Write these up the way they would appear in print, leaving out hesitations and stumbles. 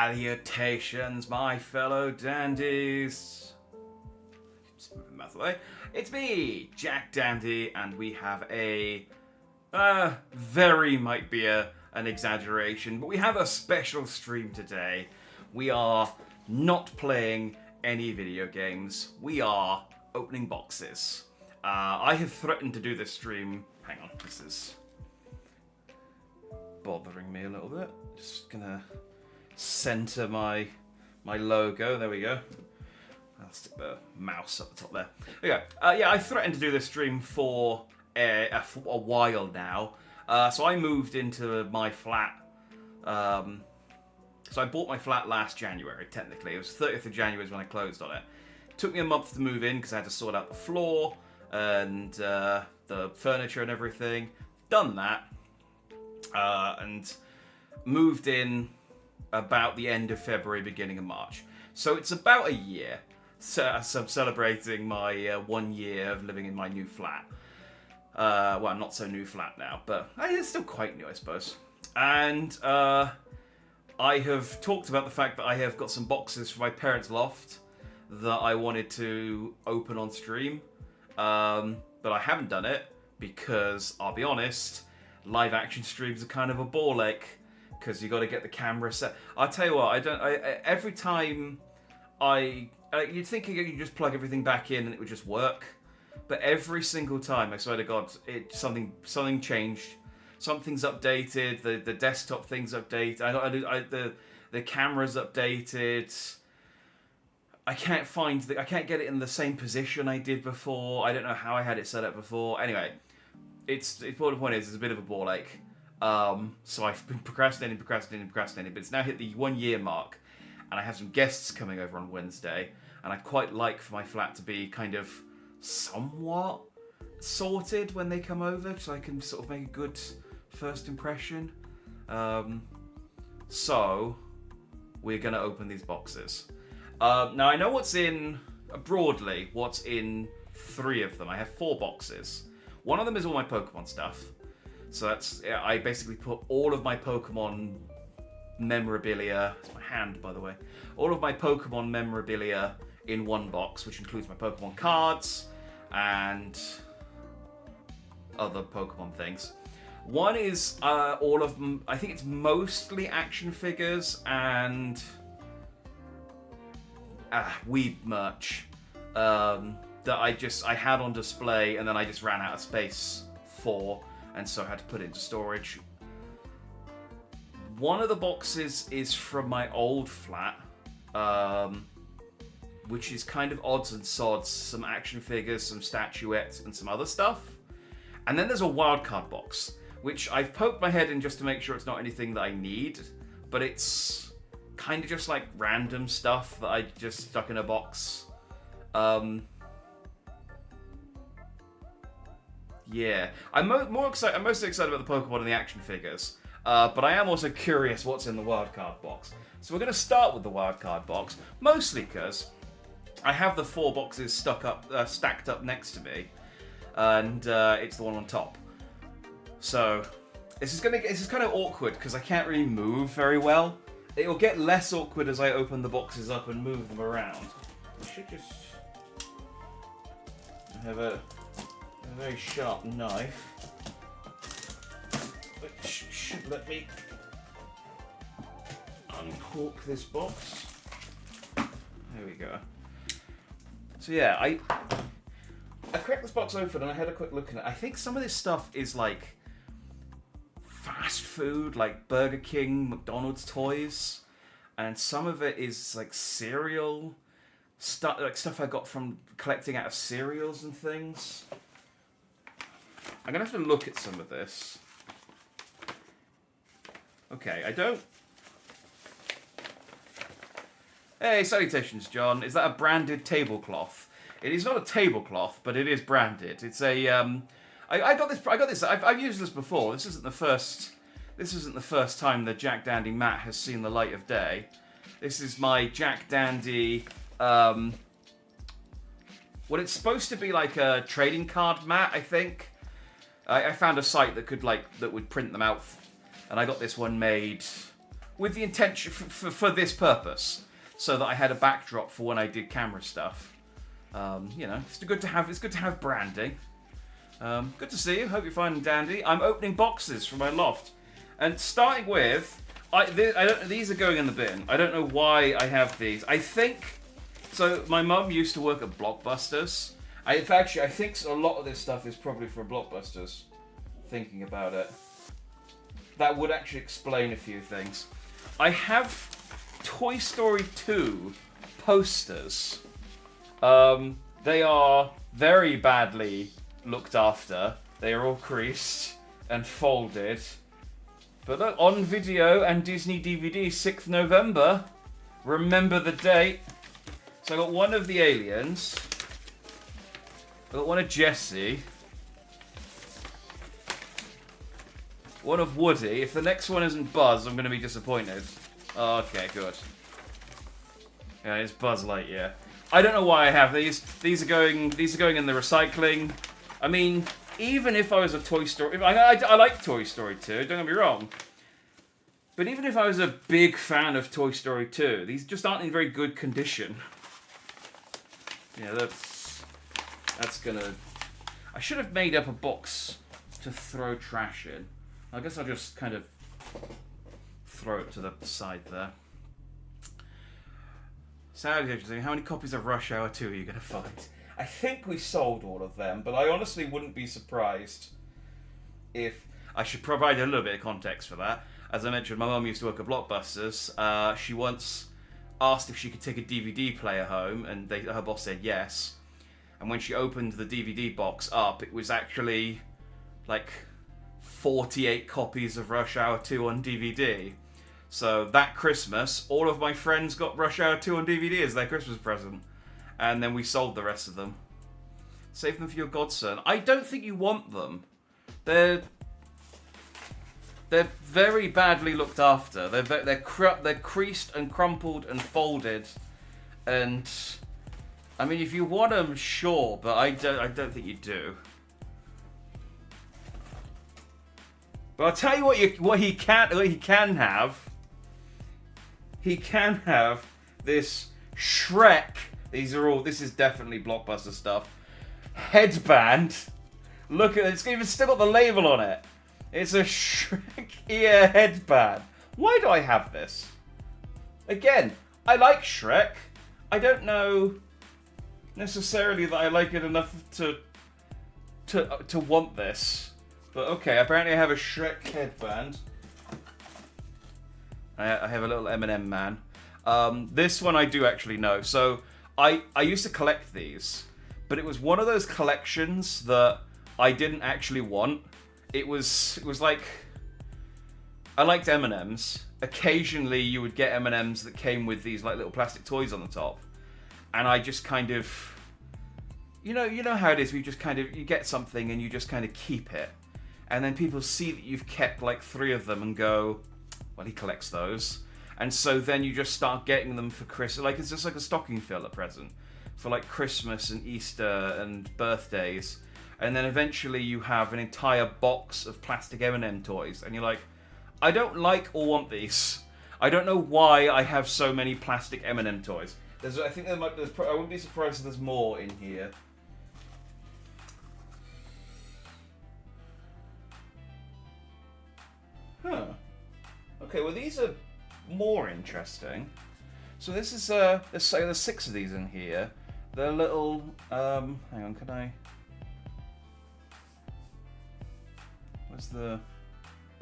Salutations, my fellow dandies. Mouth away. It's me, Jack Dandy, and we have a very might be an exaggeration, but we have a special stream today. We are not playing any video games. We are opening boxes. I have threatened to do this stream. Hang on, this is bothering me a little bit. Just gonna center my logo. There we go. I'll stick the mouse up the top there. There we go. I threatened to do this stream for a while now. So I moved into my flat. So I bought my flat last January, technically. It was 30th of January is when I closed on it. It took me a month to move in because I had to sort out the floor and the furniture and everything. Done that. And moved in about the end of February, beginning of March. So it's about a year. So I'm celebrating my 1 year of living in my new flat. Well, not so new flat now, but it's still quite new, I suppose. And I have talked about the fact that I have got some boxes from my parents' loft that I wanted to open on stream. But I haven't done it because, I'll be honest, live action streams are kind of a ball ache because you got to get the camera set. I'll tell you what, every time you'd think you could just plug everything back in and it would just work, but every single time, I swear to God, something changed. Something's updated. The desktop thing's updated. The camera's updated. I can't get it in the same position I did before. I don't know how I had it set up before. Anyway, the point is, it's a bit of a ball ache. So I've been procrastinating, but it's now hit the 1 year mark, and I have some guests coming over on Wednesday, and I'd quite like for my flat to be kind of somewhat sorted when they come over, so I can sort of make a good first impression. So we're gonna open these boxes. Now I know what's in 3 of them. I have 4 boxes. One of them is all my Pokemon stuff. So I basically put all of my Pokemon memorabilia, it's my hand by the way, all of my Pokemon memorabilia in one box, which includes my Pokemon cards and other Pokemon things. One is all of them, I think it's mostly action figures and Weeb merch that I had on display, and then I just ran out of space for, and so I had to put it into storage. One of the boxes is from my old flat, which is kind of odds and sods, some action figures, some statuettes, and some other stuff. And then there's a wildcard box, which I've poked my head in just to make sure it's not anything that I need, but it's kind of just like random stuff that I just stuck in a box. Yeah, I'm mostly excited about the Pokemon and the action figures, but I am also curious what's in the wildcard box. So we're going to start with the wildcard box, mostly because I have the 4 boxes stacked up next to me, and it's the one on top. So this is kind of awkward because I can't really move very well. It will get less awkward as I open the boxes up and move them around. I should just have a very sharp knife, which should let me uncork this box. There we go. So yeah, I cracked this box open and I had a quick look at it. I think some of this stuff is like fast food, like Burger King, McDonald's toys, and some of it is like cereal stuff, like stuff I got from collecting out of cereals and things. I'm gonna have to look at some of this. Okay, I don't. Hey, salutations, John. Is that a branded tablecloth? It is not a tablecloth, but it is branded. It's a I got this. I've used this before. This isn't the first time that Jack Dandy mat has seen the light of day. This is my Jack Dandy. What it's supposed to be like a trading card mat, I think. I found a site that would print them out, and I got this one made with the intention for this purpose, so that I had a backdrop for when I did camera stuff. You know, it's good to have branding. Good to see you. Hope you're fine and dandy. I'm opening boxes from my loft, and starting with, these are going in the bin. I don't know why I have these. I think so. My mum used to work at Blockbusters. I think a lot of this stuff is probably for Blockbusters. Thinking about it, that would actually explain a few things. I have Toy Story 2 posters. They are very badly looked after. They are all creased and folded. But look, on video and Disney DVD, 6th November. Remember the date. So I got one of the aliens. I got one of Jessie. One of Woody. If the next one isn't Buzz, I'm going to be disappointed. Oh, okay, good. Yeah, it's Buzz Lightyear. I don't know why I have these. These are going in the recycling. I mean, even if I was a Toy Story... I like Toy Story 2, don't get me wrong. But even if I was a big fan of Toy Story 2, these just aren't in very good condition. Yeah, that's gonna... I should have made up a box to throw trash in. I guess I'll just kind of throw it to the side there. Sounds interesting. How many copies of Rush Hour 2 are you going to find? I think we sold all of them, but I honestly wouldn't be surprised if... I should provide a little bit of context for that. As I mentioned, my mum used to work at Blockbusters. She once asked if she could take a DVD player home, and her boss said yes. And when she opened the DVD box up, it was actually like 48 copies of Rush Hour 2 on DVD. So that Christmas, all of my friends got Rush Hour 2 on DVD as their Christmas present. And then we sold the rest of them. Save them for your godson. I don't think you want them. They're very badly looked after. They're creased and crumpled and folded. And I mean, if you want them, sure, but I don't think you do. But I'll tell you what he can have. He can have this Shrek. This is definitely Blockbuster stuff. Headband. Look at it. It's even still got the label on it. It's a Shrek ear headband. Why do I have this? Again, I like Shrek. I don't know necessarily that I like it enough to want this. But okay, apparently I have a Shrek headband. I have a little M&M man. This one I do actually know. So I used to collect these, but it was one of those collections that I didn't actually want. It was like, I liked M&Ms. Occasionally you would get M&Ms that came with these like little plastic toys on the top, and I just kind of, you know how it is. You get something and you just kind of keep it, and then people see that you've kept like 3 of them and go, well, he collects those. And so then you just start getting them for Christmas. Like, it's just like a stocking filler present for like Christmas and Easter and birthdays. And then eventually you have an entire box of plastic M&M toys. And you're like, I don't like or want these. I don't know why I have so many plastic M&M toys. I think I wouldn't be surprised if there's more in here. Huh. Okay, well these are more interesting. So this is there's 6 of these in here. They're little hang on, can I? Where's the?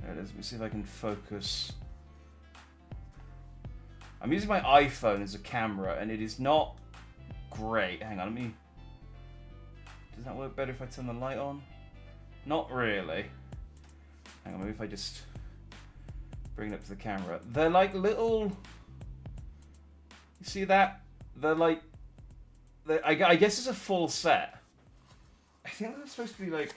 There it is. Let me see if I can focus. I'm using my iPhone as a camera, and it is not great. Hang on, let me. Does that work better if I turn the light on? Not really. Hang on, maybe if I just bring it up to the camera. They're like little. You see that? They're like. I guess it's a full set. I think they're supposed to be like.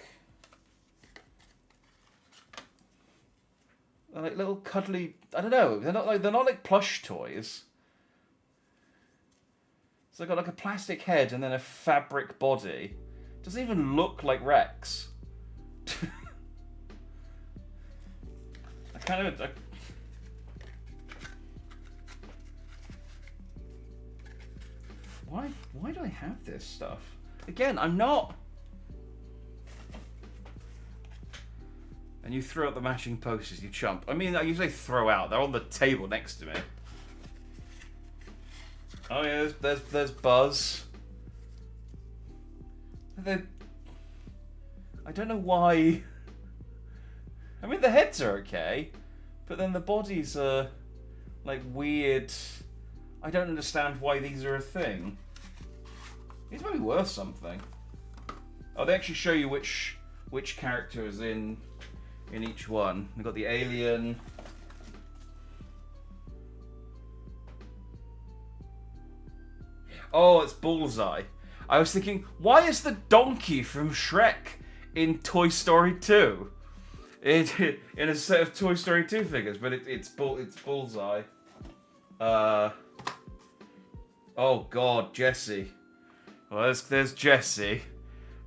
They're like little cuddly. I don't know. They're not like plush toys. So they've got like a plastic head and then a fabric body. Doesn't even look like Rex. Why do I have this stuff? Again, I'm not... And you throw out the matching posters, you chump. I mean, I usually throw out. They're on the table next to me. Oh yeah, there's Buzz. I don't know why... I mean, the heads are okay, but then the bodies are, like, weird. I don't understand why these are a thing. These might be worth something. Oh, they actually show you which character is in each one. We've got the alien. Oh, it's Bullseye. I was thinking, why is the donkey from Shrek in Toy Story 2? In a set of Toy Story 2 figures, but it's Bullseye. Oh God, Jessie. Well, there's Jessie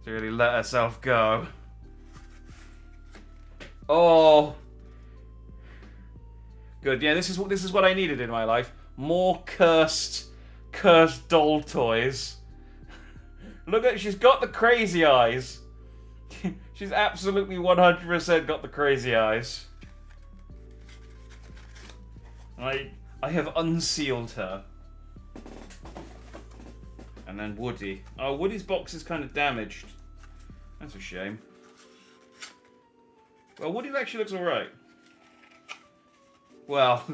to really let herself go. Oh, good. Yeah, this is what I needed in my life. More cursed doll toys. Look at, she's got the crazy eyes. She's absolutely 100% got the crazy eyes. I have unsealed her. And then Woody. Oh, Woody's box is kind of damaged. That's a shame. Well, Woody actually looks alright. Well,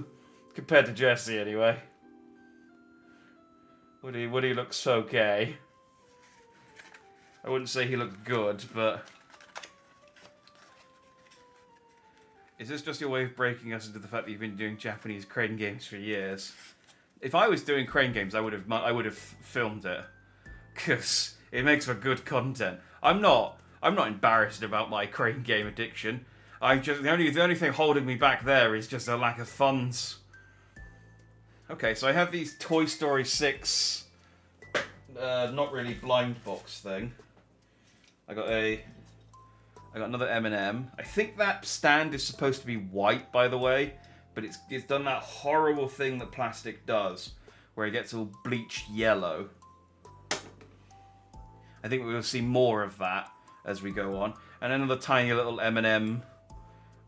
compared to Jessie anyway. Woody looks okay. I wouldn't say he looked good, but... Is this just your way of breaking us into the fact that you've been doing Japanese crane games for years? If I was doing crane games, I would have filmed it, because it makes for good content. I'm not embarrassed about my crane game addiction. The only thing holding me back there is just a lack of funds. Okay, so I have these Toy Story 6, not really blind box thing. I got another M&M. I think that stand is supposed to be white, by the way, but it's done that horrible thing that plastic does, where it gets all bleached yellow. I think we'll see more of that as we go on. And another tiny little M&M.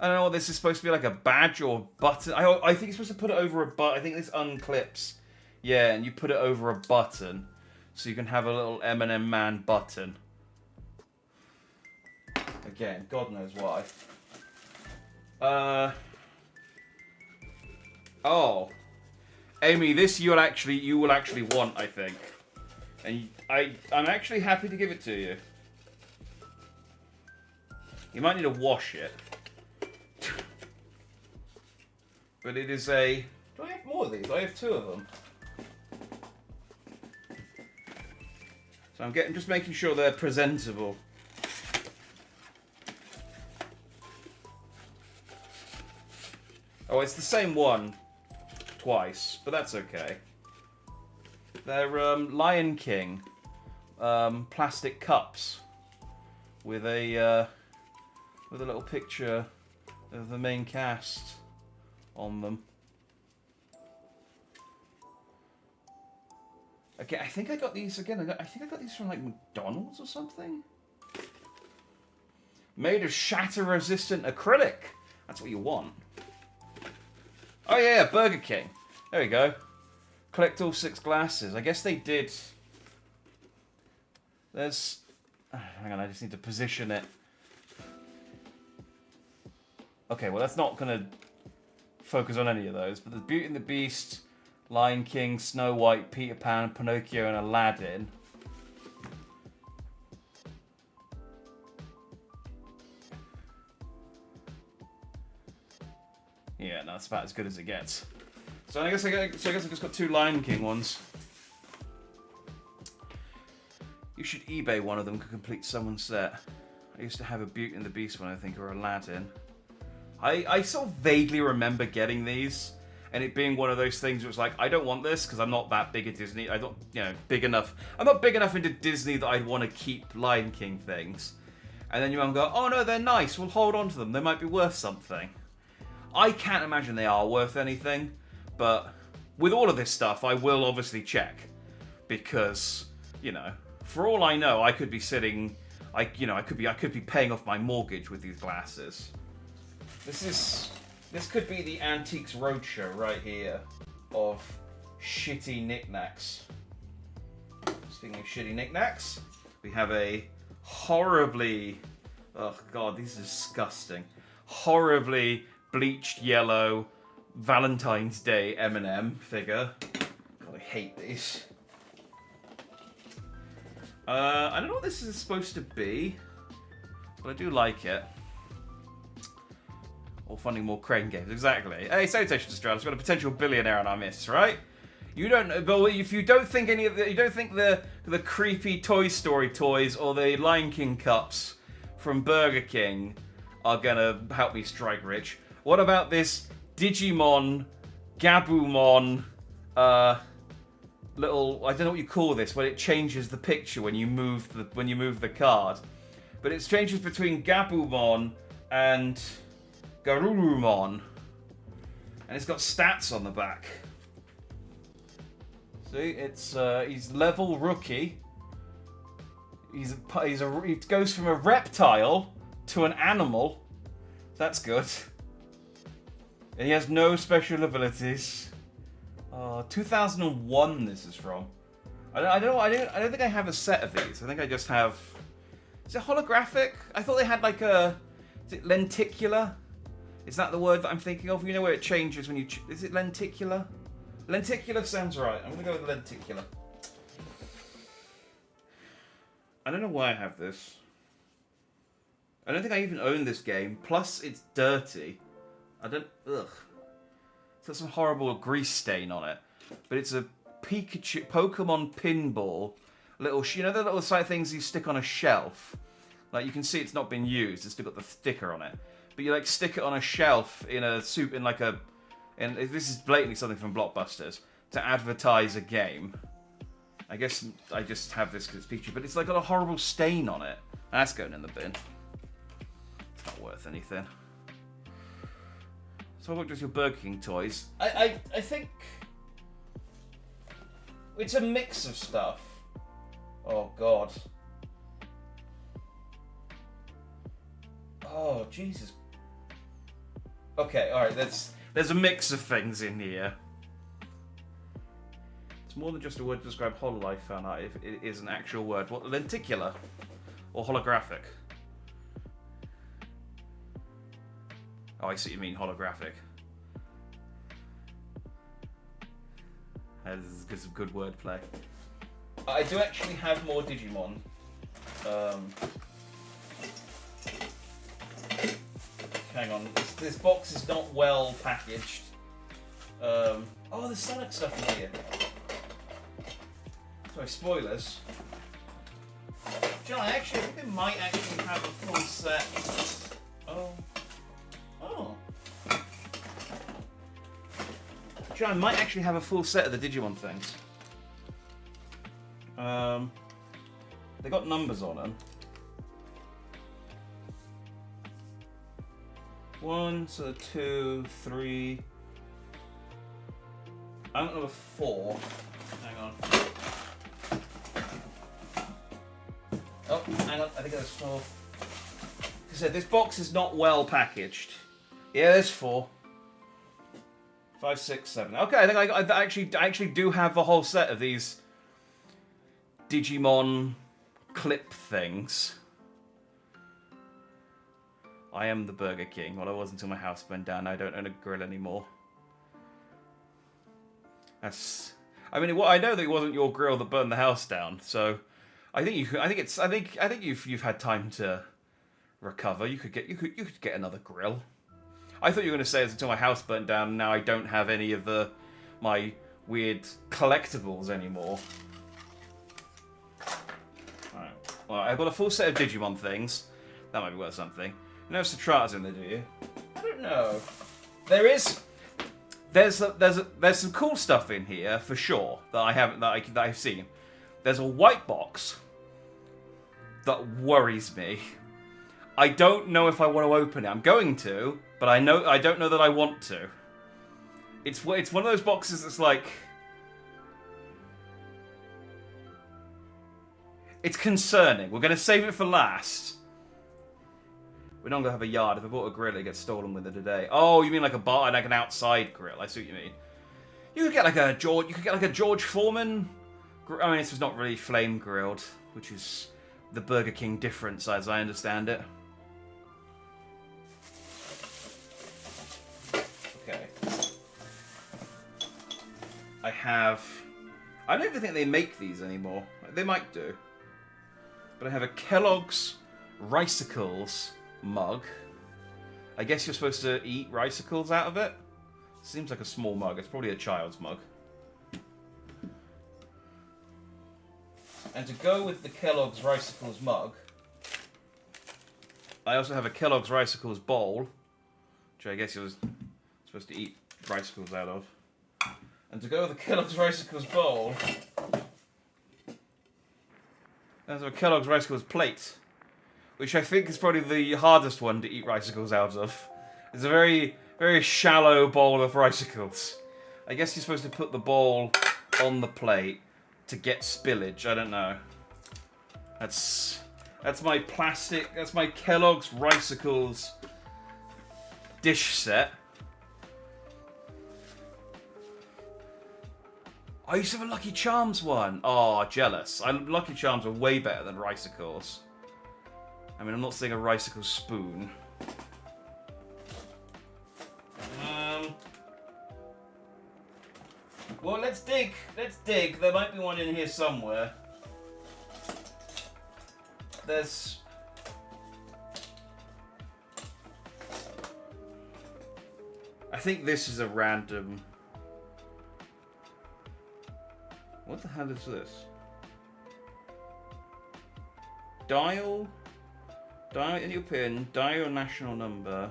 I don't know what this is supposed to be, like a badge or button. I think you're supposed to put it over a button. I think this unclips. Yeah, and you put it over a button, so you can have a little M&M man button. Again, God knows why. Oh, Amy, this you will actually want, I think, and I'm actually happy to give it to you. You might need to wash it, but it is a. Do I have more of these? I have 2 of them. So I'm just making sure they're presentable. Oh, it's the same one twice, but that's okay. They're Lion King plastic cups with a little picture of the main cast on them. Okay, I think I got these again. I think I got these from like McDonald's or something. Made of shatter-resistant acrylic. That's what you want. Oh yeah, Burger King. There we go. Collect all 6 glasses. I guess they did. There's... hang on, I just need to position it. Okay, well that's not going to focus on any of those. But there's Beauty and the Beast, Lion King, Snow White, Peter Pan, Pinocchio, and Aladdin. Yeah, no, that's about as good as it gets. So I guess I just got 2 Lion King ones. You should eBay one of them to complete someone's set. I used to have a Beauty and the Beast one, I think, or Aladdin. I sort of vaguely remember getting these, and it being one of those things where it's like, I don't want this because I'm not that big at Disney. I'm not big enough into Disney that I'd want to keep Lion King things. And then your mum go, oh no, they're nice, we'll hold on to them, they might be worth something. I can't imagine they are worth anything, but with all of this stuff, I will obviously check. because, you know, for all I know, I could be sitting, I could be paying off my mortgage with these glasses. This could be the Antiques Roadshow right here of shitty knickknacks. Speaking of shitty knickknacks, we have a horribly, oh god, these are disgusting, horribly bleached yellow Valentine's Day M&M figure. God, I hate these. I don't know what this is supposed to be, but I do like it. Or funding more Crane games, exactly. Hey, salutations, Stratus. We've got a potential billionaire on our midst, right? You don't, but if you don't think any of the, you don't think the creepy Toy Story toys or the Lion King cups from Burger King are gonna help me strike rich. What about this Digimon, Gabumon, little, I don't know what you call this, when it changes the picture when you move the card, but it changes between Gabumon and Garurumon, and it's got stats on the back. See, it's he's level rookie. He goes from a reptile to an animal. That's good. And he has no special abilities. 2001 this is from. I don't think I have a set of these. I think I just have. Is it holographic? I thought they had like a. Is it lenticular? Is that the word that I'm thinking of? You know where it changes when you. Is it lenticular? Lenticular sounds right. I'm gonna go with lenticular. I don't know why I have this. I don't think I even own this game. Plus, it's dirty. I don't. Ugh. It's got some horrible grease stain on it. But it's a Pikachu Pokemon pinball. Little, you know the little side things you stick on a shelf. Like you can see, it's not been used. It's still got the sticker on it. But you like stick it on a shelf in a soup in like a. And this is blatantly something from Blockbusters to advertise a game. I guess I just have this because it's Pikachu, but it's like got a horrible stain on it. That's going in the bin. It's not worth anything. So what does your Burger King toys? I think it's a mix of stuff. Oh god. Oh Jesus. Okay, all right. There's a mix of things in here. It's more than just a word to describe HoloLife fan art. If it is an actual word, what lenticular or holographic? Oh, I see what you mean, holographic. That's some good wordplay. I do actually have more Digimon. Hang on, this box is not well packaged. Oh, there's Sonic stuff in here. Sorry, spoilers. John, I think they might actually have a full set. Oh. John, I might actually have a full set of the Digimon things. They got numbers on them. 1, so 2, 3. I don't know the 4. Hang on. Oh, hang on. I think there's 4. Like I said, this box is not well packaged. Yeah, there's 4. 5, 6, 7. Okay, I think I actually do have the whole set of these Digimon clip things. I am the Burger King. Well, I was until my house burned down. I don't own a grill anymore. That's. I mean, I know that it wasn't your grill that burned the house down. So, I think you've had time to recover. You could get another grill. I thought you were going to say it's until my house burnt down. And now I don't have any of my weird collectibles anymore. Alright. Well, I've got a full set of Digimon things. That might be worth something. You know Citratus in there, do you? I don't know. There's some cool stuff in here for sure that I've seen. There's a white box that worries me. I don't know if I want to open it. I'm going to, but I don't know that I want to. It's one of those boxes that's like It's concerning. We're going to save it for last. We're not going to have a yard. If I bought a grill, it gets stolen with it today. Oh, you mean like a bar, like an outside grill? I see what you mean. You could get like a George Foreman. I mean, this was not really flame grilled, which is the Burger King difference, as I understand it. Okay. I don't even think they make these anymore. They might do. But I have a Kellogg's Ricicles mug. I guess you're supposed to eat Ricicles out of it. Seems like a small mug. It's probably a child's mug. And to go with the Kellogg's Ricicles mug, I also have a Kellogg's Ricicles bowl, which I guess you're supposed to eat Ricicles out of. And to go with the Kellogg's Ricicles bowl, there's a Kellogg's Ricicles plate, which I think is probably the hardest one to eat Ricicles out of. It's a very, very shallow bowl of Ricicles. I guess you're supposed to put the bowl on the plate to get spillage. I don't know. That's my plastic. That's my Kellogg's Ricicles dish set. I used to have a Lucky Charms one. Oh, jealous. Lucky Charms are way better than Ricicles. I mean, I'm not saying a Ricicle spoon. Well, let's dig. Let's dig. There might be one in here somewhere. There's... I think this is a random... What the hell is this? Dial in your pin, dial your national number.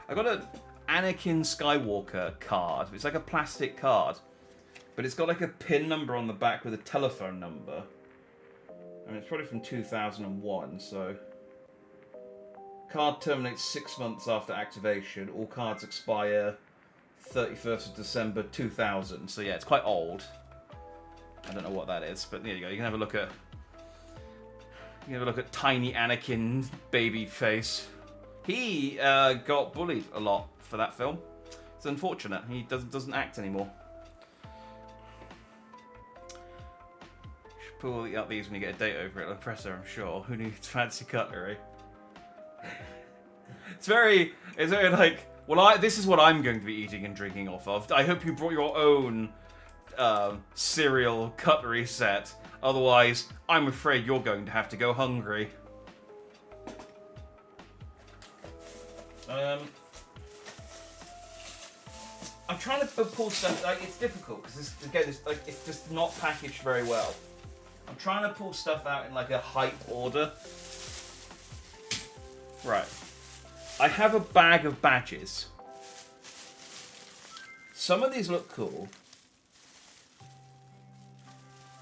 I got a Anakin Skywalker card. It's like a plastic card, but it's got like a pin number on the back with a telephone number. I mean, it's probably from 2001, so... Card terminates 6 months after activation. All cards expire 31st of December 2000. So yeah, it's quite old. I don't know what that is, but there you go. You can have a look at... You can have a look at tiny Anakin baby face. He got bullied a lot for that film. It's unfortunate. He doesn't act anymore. Should pull out these when you get a date over at the presser, I'm sure. Who needs fancy cutlery? It's very like, well, this is what I'm going to be eating and drinking off of. I hope you brought your own cereal cutlery set. Otherwise, I'm afraid you're going to have to go hungry. I'm trying to pull stuff. Like, it's difficult because it's just not packaged very well. I'm trying to pull stuff out in like a hype order. Right. I have a bag of badges. Some of these look cool.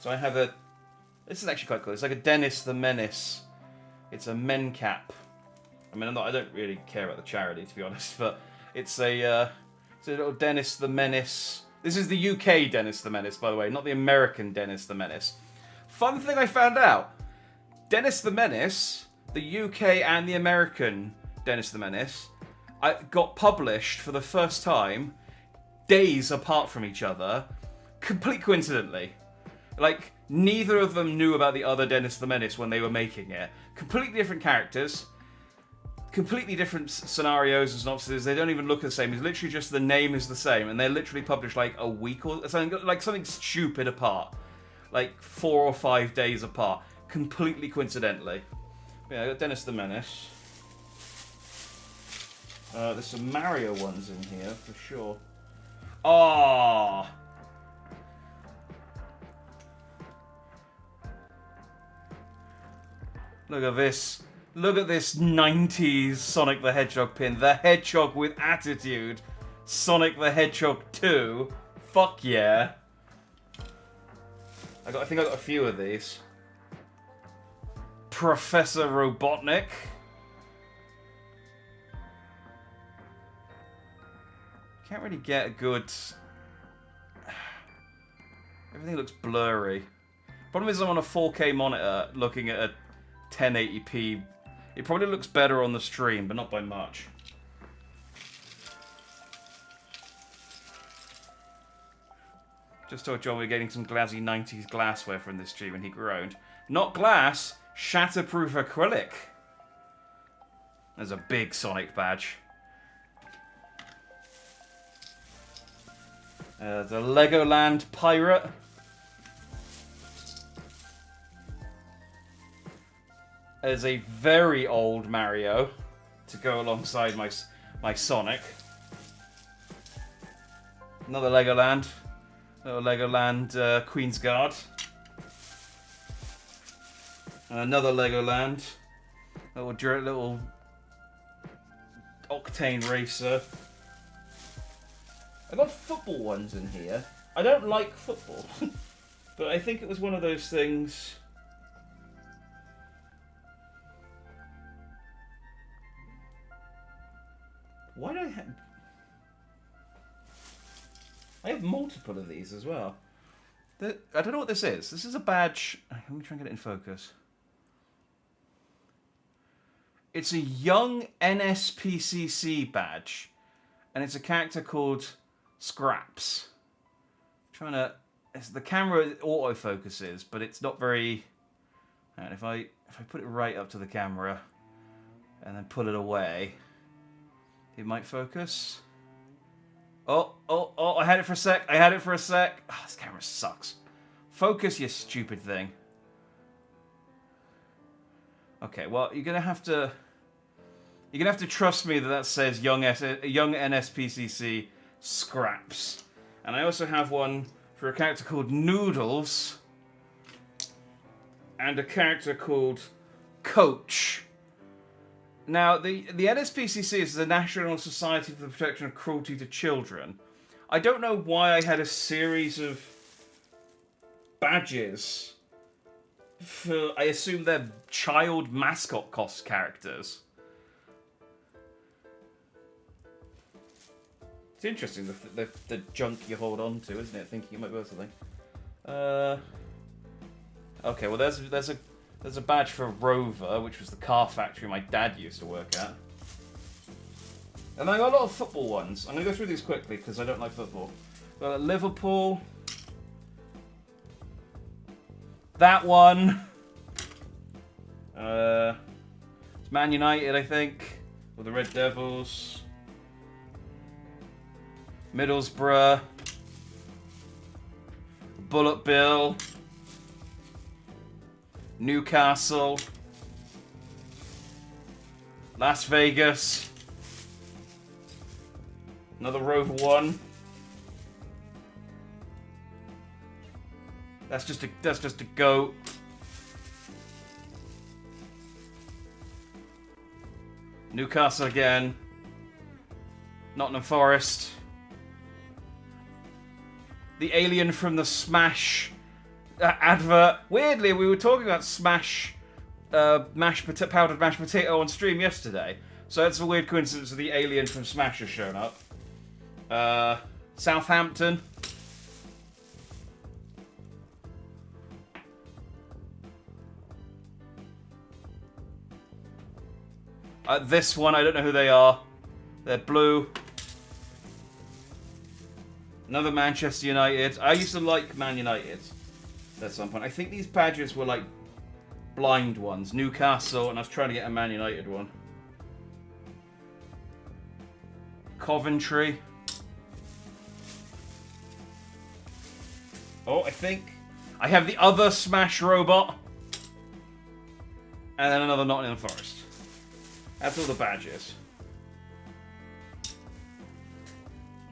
So I have a... This is actually quite cool. It's like a Dennis the Menace. It's a men cap. I mean, I don't really care about the charity, to be honest, but it's a little Dennis the Menace. This is the UK Dennis the Menace, by the way, not the American Dennis the Menace. Fun thing I found out. Dennis the Menace, the UK and the American Dennis the Menace, got published for the first time days apart from each other, complete coincidentally. Like, neither of them knew about the other Dennis the Menace when they were making it. Completely different characters, completely different scenarios and synopses. They don't even look the same. It's literally just the name is the same, and they're literally published like a week or something, like something stupid apart, like 4 or 5 days apart, completely coincidentally. Yeah, I got Dennis the Menace. There's some Mario ones in here for sure. Ah. Oh. Look at this. Look at this 90s Sonic the Hedgehog pin. The Hedgehog with attitude. Sonic the Hedgehog 2. Fuck yeah. I think I got a few of these. Professor Robotnik. Can't really get a good... Everything looks blurry. Problem is I'm on a 4K monitor looking at a 1080p. It probably looks better on the stream, but not by much. Just told John we're getting some glassy 90s glassware from this stream, and he groaned. Not glass, shatterproof acrylic. There's a big Sonic badge. The Legoland Pirate. There's a very old Mario to go alongside my Sonic. Another Legoland. Little Legoland Queen's Guard. Another Legoland. Little Octane Racer. I got football ones in here. I don't like football. But I think it was one of those things... Why do I have... I have multiple of these as well. I don't know what this is. This is a badge... Let me try and get it in focus. It's a young NSPCC badge. And it's a character called Scraps. The camera autofocuses, but it's not very... And if I put it right up to the camera and then pull it away, it might focus. Oh, I had it for a sec. Oh, this camera sucks. Focus, you stupid thing. Okay, well, you're gonna have to trust me that says young NSPCC Scraps. And I also have one for a character called Noodles and a character called Coach. Now, the NSPCC is the National Society for the Protection of Cruelty to Children. I don't know why I had a series of badges for, I assume they're child mascot cost characters. It's interesting, the junk you hold on to, isn't it? Thinking it might be worth something. Okay, well there's a badge for Rover, which was the car factory my dad used to work at. And I got a lot of football ones. I'm going to go through these quickly because I don't like football. Got Liverpool. That one. It's Man United, I think. Or the Red Devils. Middlesbrough. Bullet Bill. Newcastle. Las Vegas. Another Rover one. That's just a goat. Newcastle again. Nottingham Forest. The alien from the Smash advert. Weirdly, we were talking about Smash powdered mashed potato on stream yesterday. So it's a weird coincidence that the alien from Smash has shown up. Southampton. This one, I don't know who they are. They're blue. Another Manchester United. I used to like Man United at some point. I think these badges were like blind ones. Newcastle, and I was trying to get a Man United one. Coventry. Oh, I think I have the other Smash robot. And then another Nottingham Forest. That's all the badges.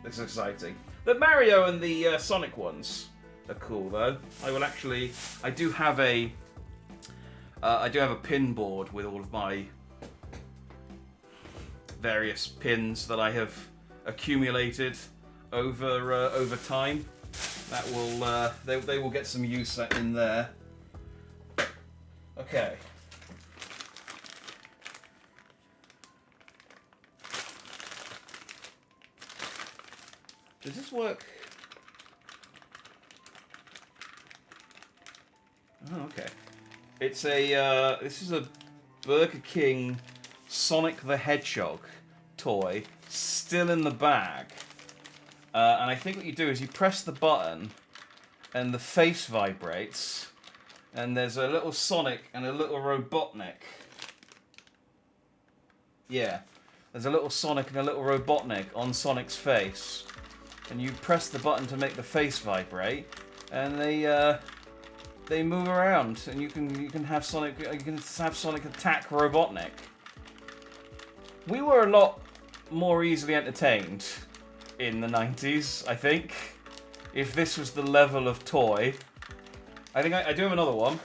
This is exciting. The Mario and the Sonic ones are cool, though. I do have a pin board with all of my various pins that I have accumulated over time. That will they will get some use in there. Okay. Does this work? Oh, okay. It's a, this is a Burger King Sonic the Hedgehog toy, still in the bag. And I think what you do is you press the button, and the face vibrates, and there's a little Sonic and a little Robotnik. Yeah, there's a little Sonic and a little Robotnik on Sonic's face. And you press the button to make the face vibrate, and they move around, and you can have Sonic attack Robotnik. We were a lot more easily entertained in the 90s, I think. If this was the level of toy. I think I do have another one.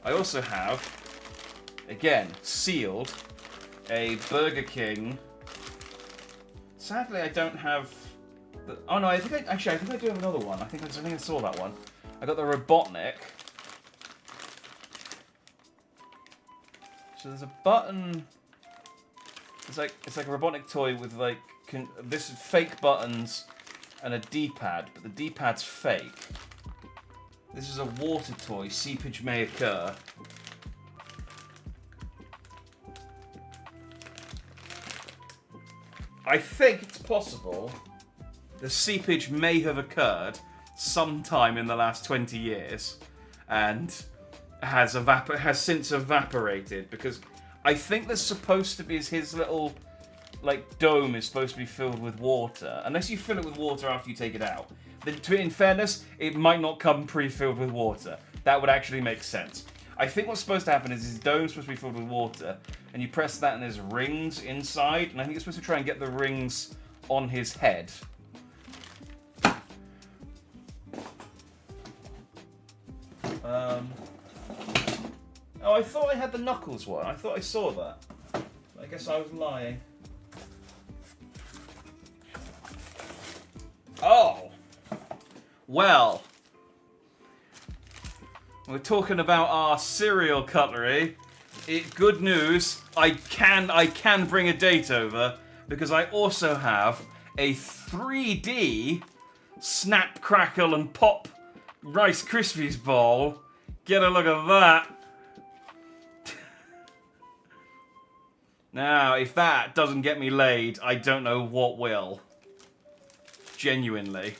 I also have, again, sealed, a Burger King. Sadly, I don't have the... Oh no, I think I do have another one. I think I saw that one. I got the Robotnik. So there's a button. It's like a Robotnik toy with like this is fake buttons and a D-pad, but the D-pad's fake. This is a water toy. Seepage may occur. I think it's possible the seepage may have occurred sometime in the last 20 years and has since evaporated, because I think there's supposed to be his little like dome is supposed to be filled with water, unless you fill it with water after you take it out. In fairness, it might not come pre-filled with water. That would actually make sense. I think what's supposed to happen is his dome's supposed to be filled with water, and you press that and there's rings inside, and I think you're supposed to try and get the rings on his head. Oh, I thought I had the Knuckles one. I thought I saw that. I guess I was lying. Oh! Well... We're talking about our cereal cutlery. Good news, I can bring a date over, because I also have a 3D Snap, Crackle and Pop Rice Krispies bowl. Get a look at that. Now, if that doesn't get me laid, I don't know what will. Genuinely.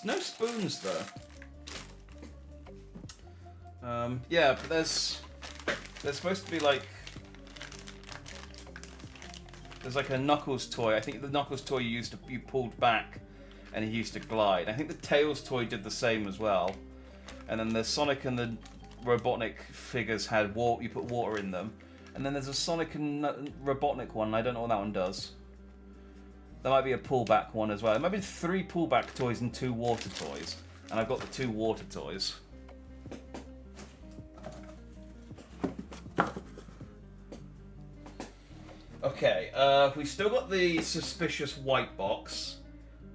No spoons though. Yeah, but there's supposed to be like there's like a Knuckles toy. I think the Knuckles toy you pulled back and he used to glide. I think the Tails toy did the same as well. And then the Sonic and the Robotnik figures had you put water in them. And then there's a Sonic and Robotnik one. I don't know what that one does. There might be a pullback one as well. There might be 3 pullback toys and 2 water toys. And I've got the 2 water toys. Okay, we still got the suspicious white box.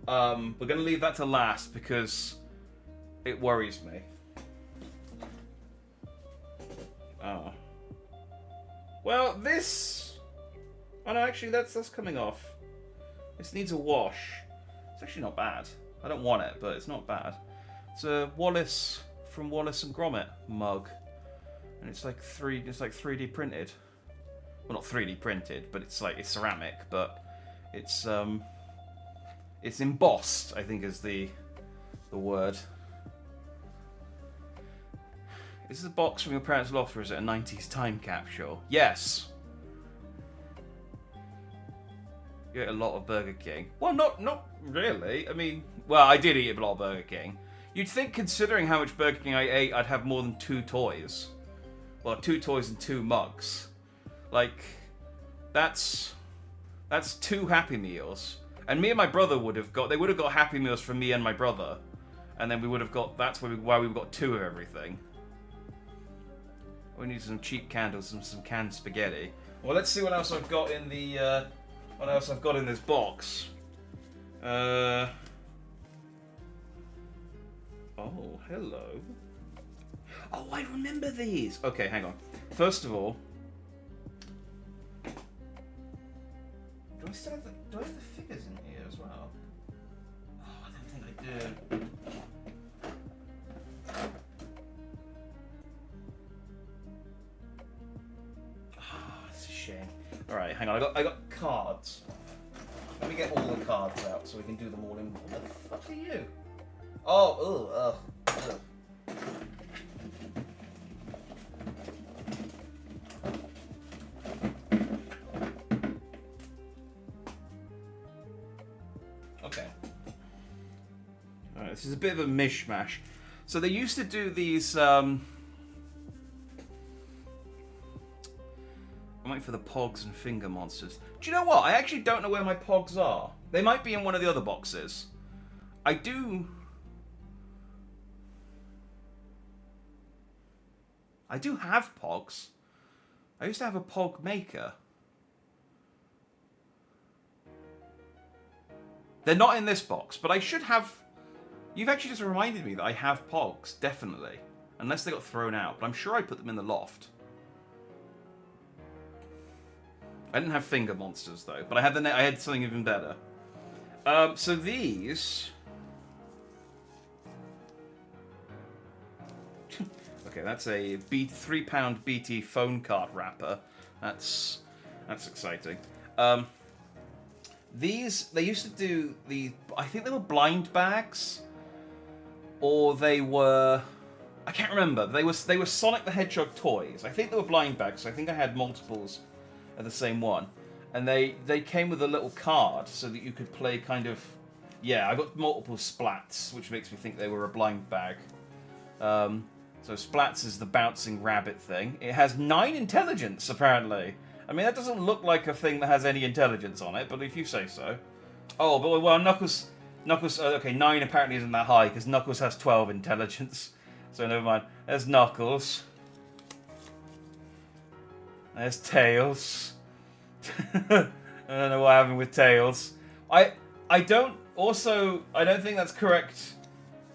We're going to leave that to last because it worries me. Oh. Well, this... Oh no, actually that's coming off. This needs a wash. It's actually not bad. I don't want it, but it's not bad. It's a Wallace from Wallace and Gromit mug, and it's like 3D printed. Well, not 3D printed, but it's ceramic, but it's embossed, I think is the word. Is this a box from your parents' loft, or is it a 90s time capsule? Yes. You ate a lot of Burger King. Well, not really. I mean, well, I did eat a lot of Burger King. You'd think, considering how much Burger King I ate, I'd have more than 2 toys. Well, 2 toys and 2 mugs. Like, that's 2 Happy Meals. And me and my brother would have got Happy Meals for me and my brother. And then we would have got, that's why we got 2 of everything. We need some cheap candles and some canned spaghetti. Well, let's see what else I've got in the, what else I've got in this box. Oh, hello. Oh, I remember these. Okay, hang on. First of all, do I have the figures in here as well? hang on, I got cards. Let me get all the cards out so we can do them all in. What the fuck are you? Oh, ugh. Okay. Alright, this is a bit of a mishmash. So they used to do these, I'm waiting for the Pogs and Finger Monsters. Do you know what? I actually don't know where my Pogs are. They might be in one of the other boxes. I do have Pogs. I used to have a Pog maker. They're not in this box, but I should have... You've actually just reminded me that I have Pogs, definitely. Unless they got thrown out, but I'm sure I put them in the loft. I didn't have Finger Monsters, though, but I had something even better. So these... Okay, that's a £3 BT phone card wrapper. That's exciting. These, they used to do the... I think they were blind bags. Or they were... I can't remember. They were Sonic the Hedgehog toys. I think they were blind bags. I think I had multiples of the same one. And they came with a little card so that you could play kind of... Yeah, I got multiple splats, which makes me think they were a blind bag. So Splats is the bouncing rabbit thing. It has 9 intelligence, apparently. I mean, that doesn't look like a thing that has any intelligence on it, but if you say so. Oh, but well, Knuckles, okay, 9 apparently isn't that high, because Knuckles has 12 intelligence. So never mind. There's Knuckles. There's Tails. I don't know what happened with Tails. I don't think that's correct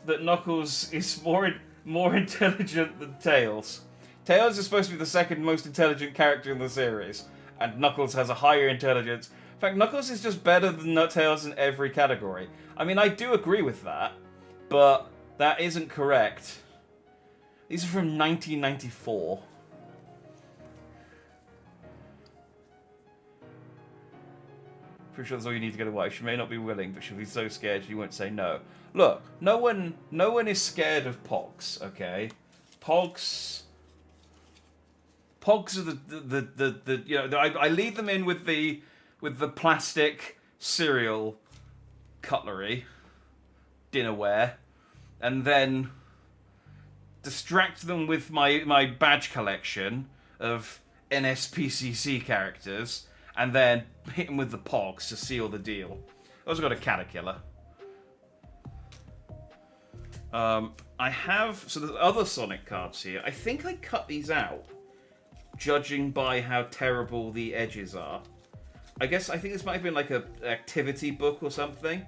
that Knuckles is more intelligent than Tails. Tails is supposed to be the second most intelligent character in the series, and Knuckles has a higher intelligence. In fact, Knuckles is just better than Tails in every category. I mean, I do agree with that, but that isn't correct. These are from 1994. Pretty sure that's all you need to get away. She may not be willing, but she'll be so scared she won't say no. Look, no one is scared of Pogs, okay? Pogs are the you know, I lead them in with the plastic cereal cutlery, dinnerware, and then distract them with my badge collection of NSPCC characters, and then hit them with the Pogs to seal the deal. I also got a Caterpillar. I have... So there's other Sonic cards here. I think I cut these out, judging by how terrible the edges are. I think this might have been like an activity book or something.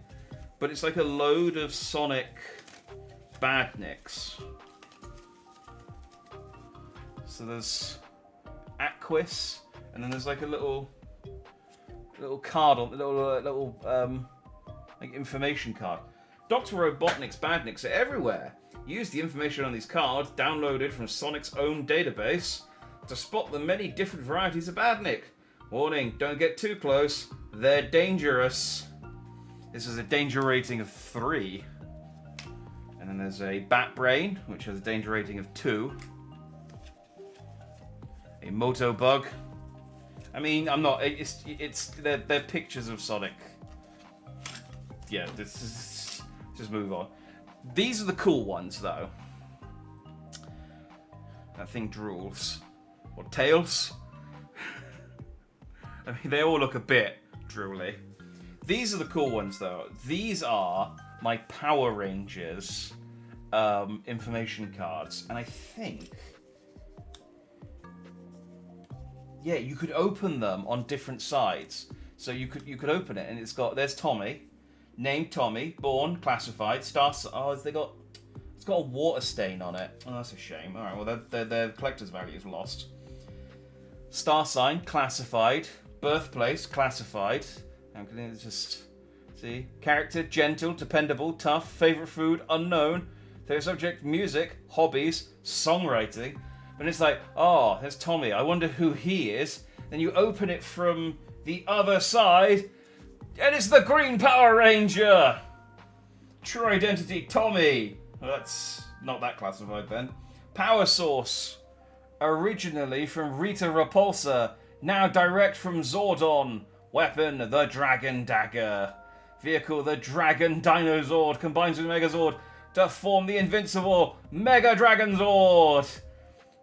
But it's like a load of Sonic badniks. So there's Aquis, and then there's like a little card on little like information card. Dr. Robotnik's badniks are everywhere. Use the information on these cards, downloaded from Sonic's own database, to spot the many different varieties of badnik. Warning, don't get too close. They're dangerous. This is a danger rating of 3. And then there's a Bat Brain, which has a danger rating of 2. A Motobug. I mean, I'm not... They're pictures of Sonic. Yeah, this is... Just move on. These are the cool ones, though. That thing drools. Or Tails. I mean, they all look a bit drooly. These are the cool ones, though. These are my Power Rangers information cards. And I think... Yeah, you could open them on different sides. So you could open it, and it's got... There's Tommy. Named Tommy, born, classified, star... Oh, it's got a water stain on it. Oh, that's a shame. All right, well, their collector's value is lost. Star sign, classified. Birthplace, classified. I'm going to just... See? Character, gentle, dependable, tough. Favorite food, unknown. Favorite subject, music. Hobbies, songwriting. And it's like, oh, there's Tommy. I wonder who he is. Then you open it from the other side, and it's the Green Power Ranger! True identity, Tommy. Well, that's not that classified then. Power source. Originally from Rita Repulsa, now direct from Zordon. Weapon, the Dragon Dagger. Vehicle, the Dragon Dinozord, combines with Megazord to form the invincible Mega Dragon Zord.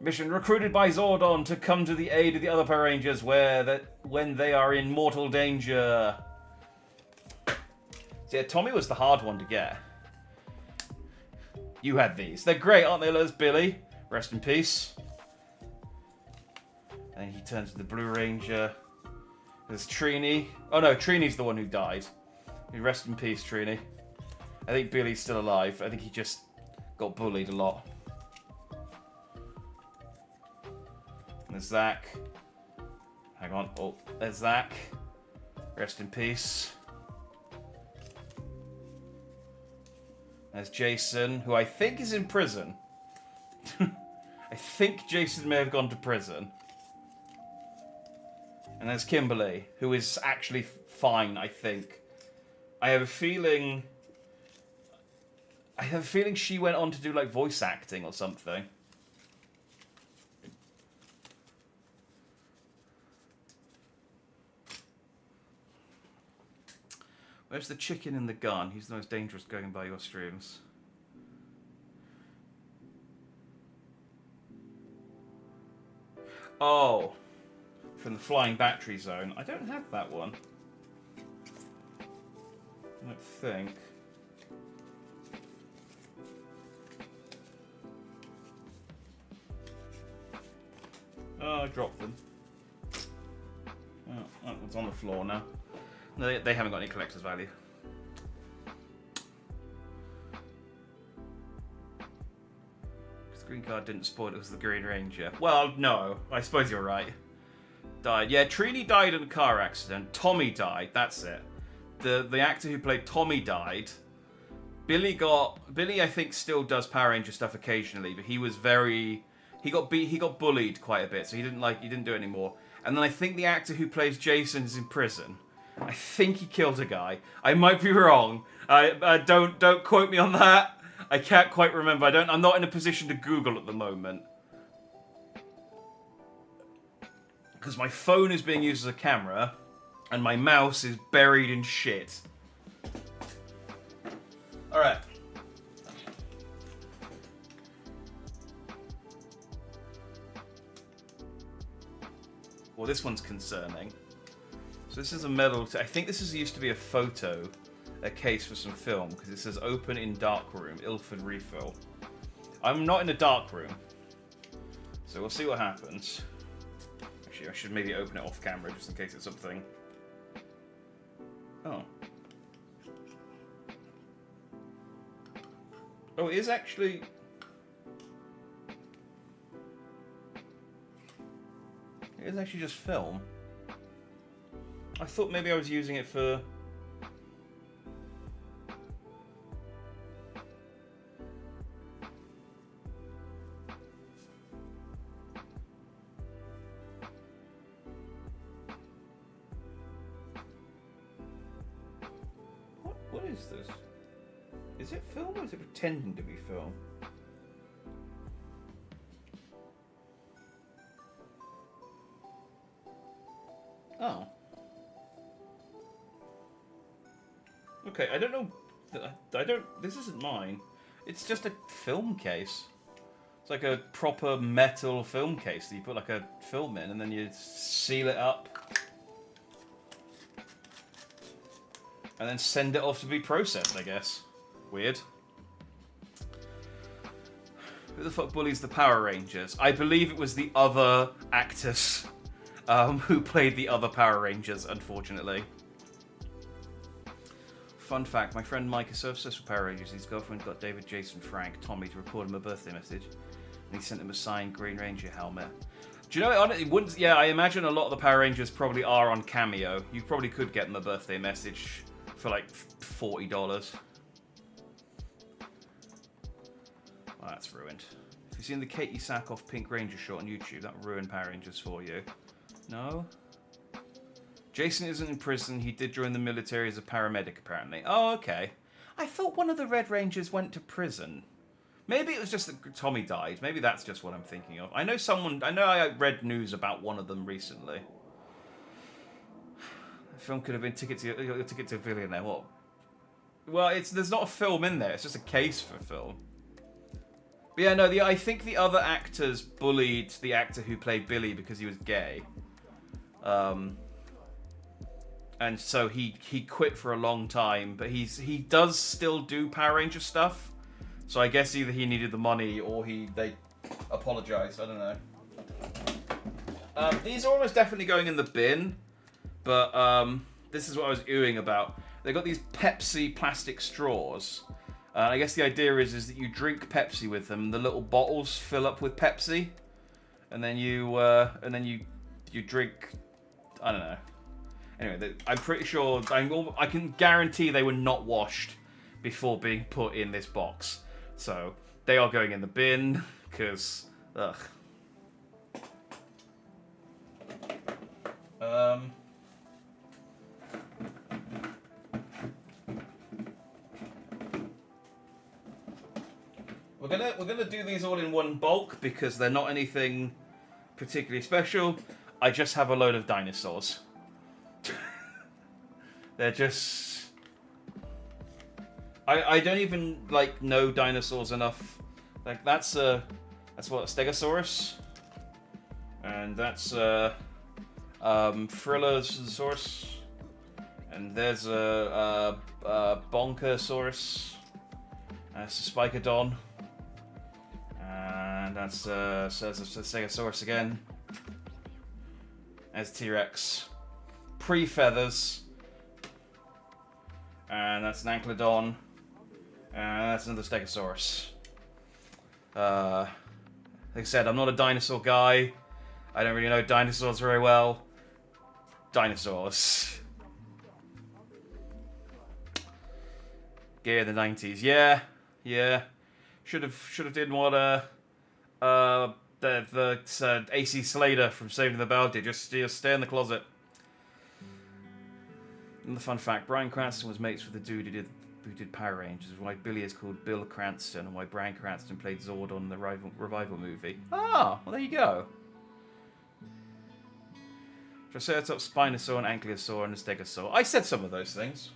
Mission, recruited by Zordon to come to the aid of the other Power Rangers when they are in mortal danger. So yeah, Tommy was the hard one to get. You had these. They're great, aren't they? There's Billy. Rest in peace. And he turns to the Blue Ranger. There's Trini. Oh no, Trini's the one who died. Rest in peace, Trini. I think Billy's still alive. I think he just got bullied a lot. And there's Zach. Hang on. Oh, there's Zach. Rest in peace. There's Jason, who I think is in prison. I think Jason may have gone to prison. And there's Kimberly, who is actually fine, I think. I have a feeling she went on to do like voice acting or something. Where's the chicken in the gun? He's the most dangerous going by your streams. Oh, from the Flying Battery Zone. I don't have that one. I don't think. Oh, I dropped them. Oh, that one's on the floor now. No, they haven't got any collector's value. Because the green card didn't spoil it was the Green Ranger. Well, no. I suppose you're right. Died. Yeah, Trini died in a car accident. Tommy died. That's it. The actor who played Tommy died. Billy, I think, still does Power Ranger stuff occasionally, but he was very... He got bullied quite a bit, so he didn't do it anymore. And then I think the actor who plays Jason is in prison. I think he killed a guy. I might be wrong. Don't quote me on that. I can't quite remember. I'm not in a position to Google at the moment. Because my phone is being used as a camera, and my mouse is buried in shit. Alright. Well, this one's concerning. So this is a medal. I think this used to be a case for some film, because it says open in dark room, Ilford refill. I'm not in a dark room, so we'll see what happens. Actually, I should maybe open it off camera just in case it's something. Oh. Oh, it is actually... It is actually just film. I thought maybe I was using it for... What is this? Is it film or is it pretending to be film? Oh. Okay, I don't know. This isn't mine. It's just a film case. It's like a proper metal film case that you put like a film in and then you seal it up. And then send it off to be processed, I guess. Weird. Who the fuck bullies the Power Rangers? I believe it was the other actors who played the other Power Rangers, unfortunately. Fun fact, my friend Mike is so obsessed with Power Rangers, his girlfriend got David, Jason, Frank, Tommy to record him a birthday message. And he sent him a signed Green Ranger helmet. Do you know, it wouldn't... Yeah, I imagine a lot of the Power Rangers probably are on Cameo. You probably could get them a birthday message for like $40. Well, that's ruined. If you've seen the Katie Sackhoff Pink Ranger short on YouTube, that ruined Power Rangers for you. No? Jason isn't in prison. He did join the military as a paramedic, apparently. Oh, okay. I thought one of the Red Rangers went to prison. Maybe it was just that Tommy died. Maybe that's just what I'm thinking of. I know I read news about one of them recently. The film could have been Ticket to a Billionaire. What? Well, there's not a film in there. It's just a case for film. But yeah, no. I think the other actors bullied the actor who played Billy because he was gay. And so he quit for a long time, but he does still do Power Ranger stuff. So I guess either he needed the money or they apologized. I don't know. These are almost definitely going in the bin, but this is what I was oohing about. They got these Pepsi plastic straws. I guess the idea is that you drink Pepsi with them. The little bottles fill up with Pepsi, and then you drink. I don't know. Anyway, I'm pretty sure I can guarantee they were not washed before being put in this box. So they are going in the bin because ugh. We're gonna do these all in one bulk because they're not anything particularly special. I just have a load of dinosaurs. They're just... I don't even, know dinosaurs enough. That's what, a Stegosaurus? And that's, Frillasaurus. And there's a Bonkosaurus. That's a Spikodon. And that's a Stegosaurus again. There's T-Rex. Pre-feathers. And that's an Ankylodon. And that's another Stegosaurus. Like I said, I'm not a dinosaur guy. I don't really know dinosaurs very well. Dinosaurs. Gear in the 90s. Yeah. Should have did what AC Slater from Saving the Bell did. Just stay in the closet. And the fun fact, Bryan Cranston was mates with the dude who did Power Rangers, why Billy is called Bill Cranston, and why Bryan Cranston played Zord on the Revival movie. Ah, well there you go. Triceratops, Spinosaur, and Ankylosaur, and a Stegosaur. I said some of those things.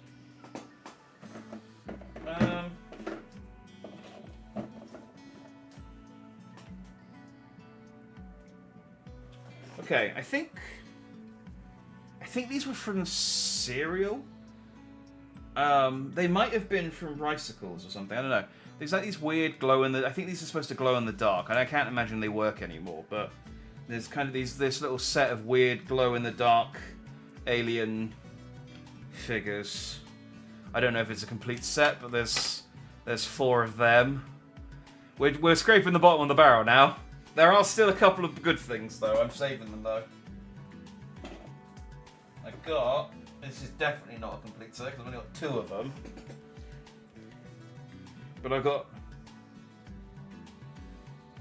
Okay, I think these were from cereal. They might have been from Ricicles or something. I don't know. There's these weird glow in the. I think these are supposed to glow in the dark, and I can't imagine they work anymore. But there's kind of this little set of weird glow in the dark alien figures. I don't know if it's a complete set, but there's 4 of them. We're scraping the bottom of the barrel now. There are still a couple of good things though. I'm saving them though. This is definitely not a complete set because I've only got 2 of them. But I've got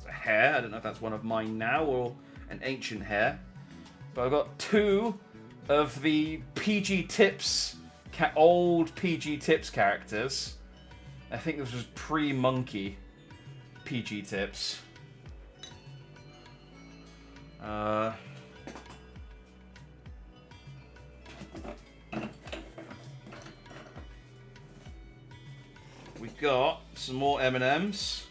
a hair. I don't know if that's one of mine now or an ancient hair. But I've got 2 of the PG Tips, old PG Tips characters. I think this was pre-Monkey PG Tips. We've got some more M&Ms,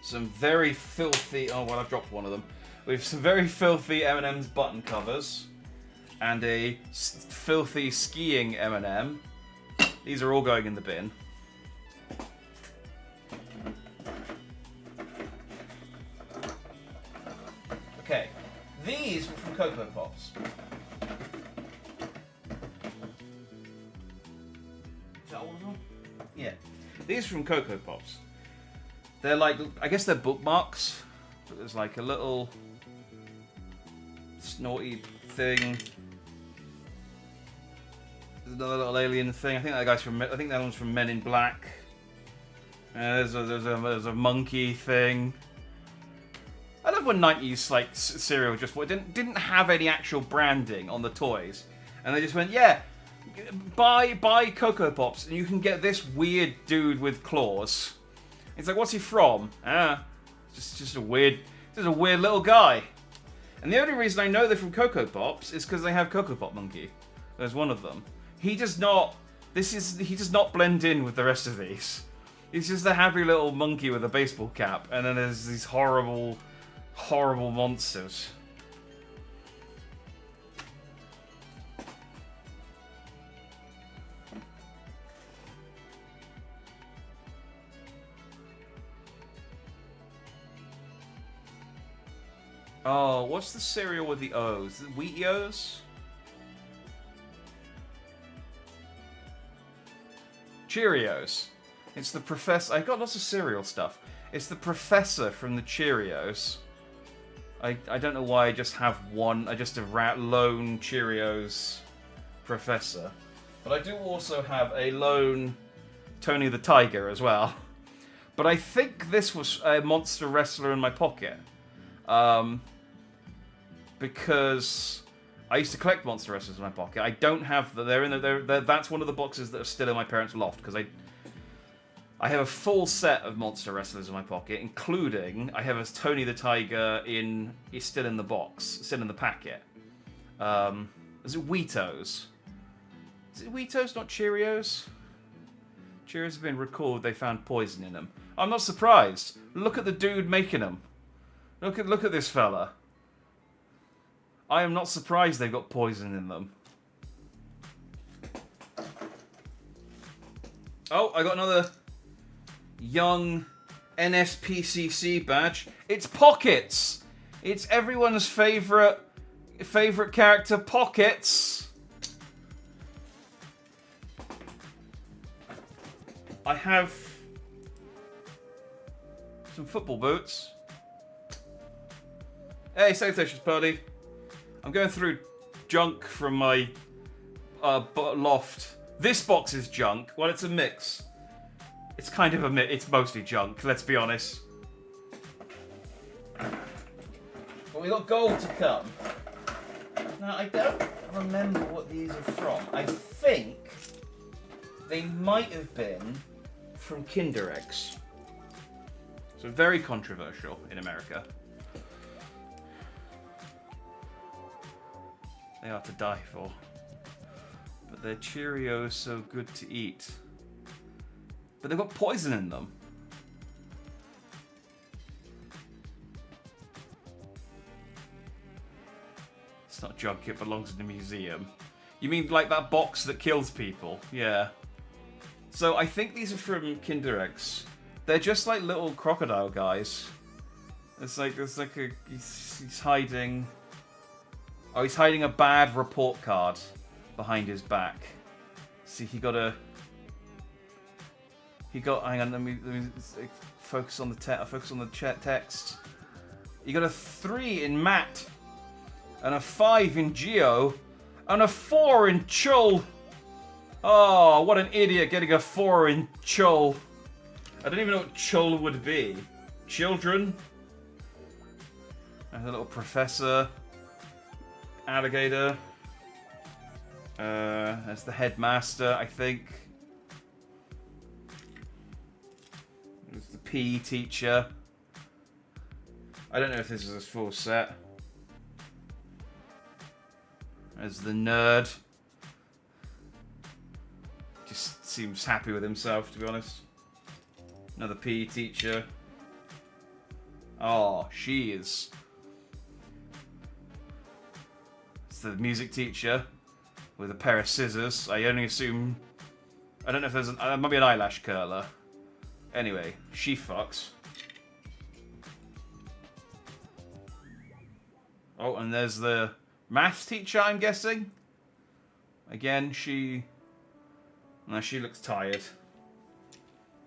some very filthy. Oh well, I've dropped one of them. We have some very filthy M&Ms button covers, and a filthy skiing M&M. These are all going in the bin. Okay, these were from Cocoa Pops. Is that all of them? Yeah. These are from Cocoa Pops. They're I guess they're bookmarks. But there's a little snorty thing. There's another little alien thing. I think that one's from Men in Black. There's a monkey thing. I love when 90s cereal just didn't have any actual branding on the toys. And they just went, yeah, buy Cocoa Pops, and you can get this weird dude with claws. It's like, what's he from? Just a weird little guy. And the only reason I know they're from Cocoa Pops is because they have Cocoa Pop Monkey. There's one of them. He does not blend in with the rest of these. He's just a happy little monkey with a baseball cap, and then there's these horrible, horrible monsters. Oh, what's the cereal with the O's? Is it Wheatios? Cheerios. It's the professor. I got lots of cereal stuff. It's the professor from the Cheerios. I don't know why I just have one. I just have lone Cheerios professor. But I do also have a lone Tony the Tiger as well. But I think this was a monster wrestler in my pocket. Because I used to collect monster wrestlers in my pocket. I don't have that's one of the boxes that are still in my parents' loft, because I have a full set of monster wrestlers in my pocket, including I have a Tony the Tiger is still in the box, still in the packet. Is it Wheatos? Is it Wheatos, not Cheerios? Cheerios have been recalled. They found poison in them. I'm not surprised. Look at the dude making them. Look at this fella. I am not surprised they've got poison in them. Oh, I got another young NSPCC badge. It's Pockets. It's everyone's favorite character, Pockets. I have some football boots. Hey, salutations, party. I'm going through junk from my loft. This box is junk. Well, it's a mix. It's kind of a mix. It's mostly junk, let's be honest. But we got gold to come. Now, I don't remember what these are from. I think they might have been from Kinder Eggs. So very controversial in America. They are to die for. But they're Cheerios so good to eat. But they've got poison in them. It's not junk, it belongs in a museum. You mean like that box that kills people? Yeah. So I think these are from Kinder Eggs. They're just like little crocodile guys. It's like he's hiding. Oh, he's hiding a bad report card behind his back. See, hang on, let me focus on the text. He got a 3 in Matt, and a 5 in Geo, and a 4 in Chul. Oh, what an idiot getting a 4 in Chul. I don't even know what Chul would be. Children? And a little professor. Alligator. That's the headmaster, I think. There's the PE teacher. I don't know if this is a full set. There's the nerd. Just seems happy with himself, to be honest. Another PE teacher. Oh, she is. It's the music teacher with a pair of scissors. I only assume. I don't know if there's might be an eyelash curler. Anyway, she fucks. Oh, and there's the maths teacher, I'm guessing. Again, she. No, she looks tired.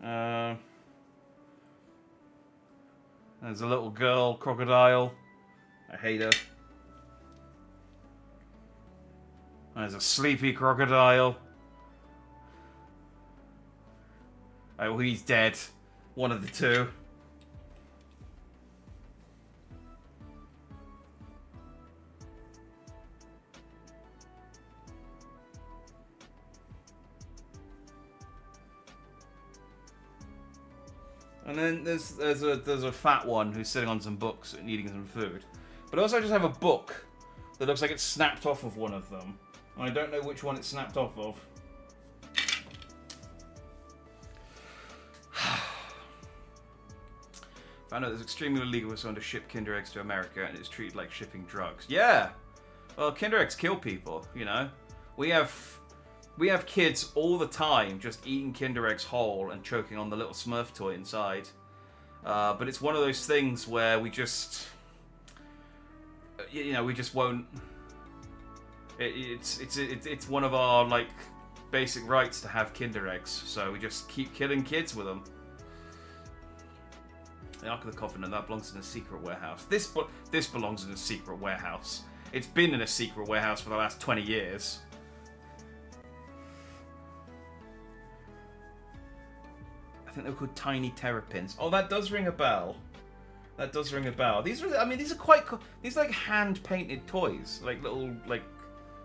There's a little girl crocodile. I hate her. There's a sleepy crocodile. Oh, he's dead. One of the two. And then there's a fat one who's sitting on some books and eating some food. But I also just have a book that looks like it's snapped off of one of them. And I don't know which one it's snapped off of. Found out it's extremely illegal for someone to ship Kinder Eggs to America, and it's treated like shipping drugs. Yeah! Well, Kinder Eggs kill people, you know? We have kids all the time just eating Kinder Eggs whole and choking on the little Smurf toy inside. But it's one of those things where we just... You know, we just won't... It's one of our, like, basic rights to have Kinder Eggs, so we just keep killing kids with them. The Ark of the Covenant, that belongs in a secret warehouse. This belongs in a secret warehouse. It's been in a secret warehouse for the last 20 years. I think they were called Tiny Terrapins. Oh, that does ring a bell. That does ring a bell. These are, I mean, these are quite, these are like hand-painted toys. Like little, like,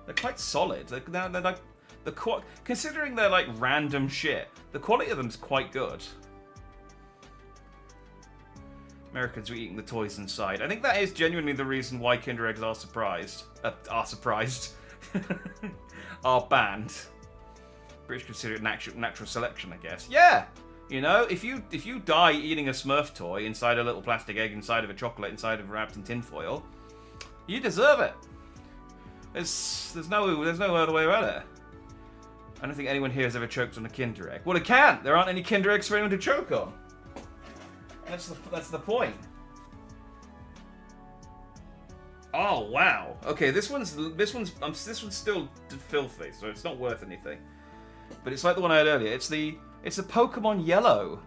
they're quite solid. They're like, considering they're like random shit, the quality of them is quite good. Americans are eating the toys inside. I think that is genuinely the reason why Kinder Eggs are are banned. British consider it natural selection, I guess. Yeah, you know, if you die eating a Smurf toy inside a little plastic egg, inside of a chocolate, inside of wrapped in tinfoil, you deserve it. There's no other way around it. I don't think anyone here has ever choked on a Kinder Egg. Well, it can't. There aren't any Kinder Eggs for anyone to choke on. That's the point. Oh wow. Okay, this one's still filthy, so it's not worth anything. But it's like the one I had earlier. It's the Pokemon Yellow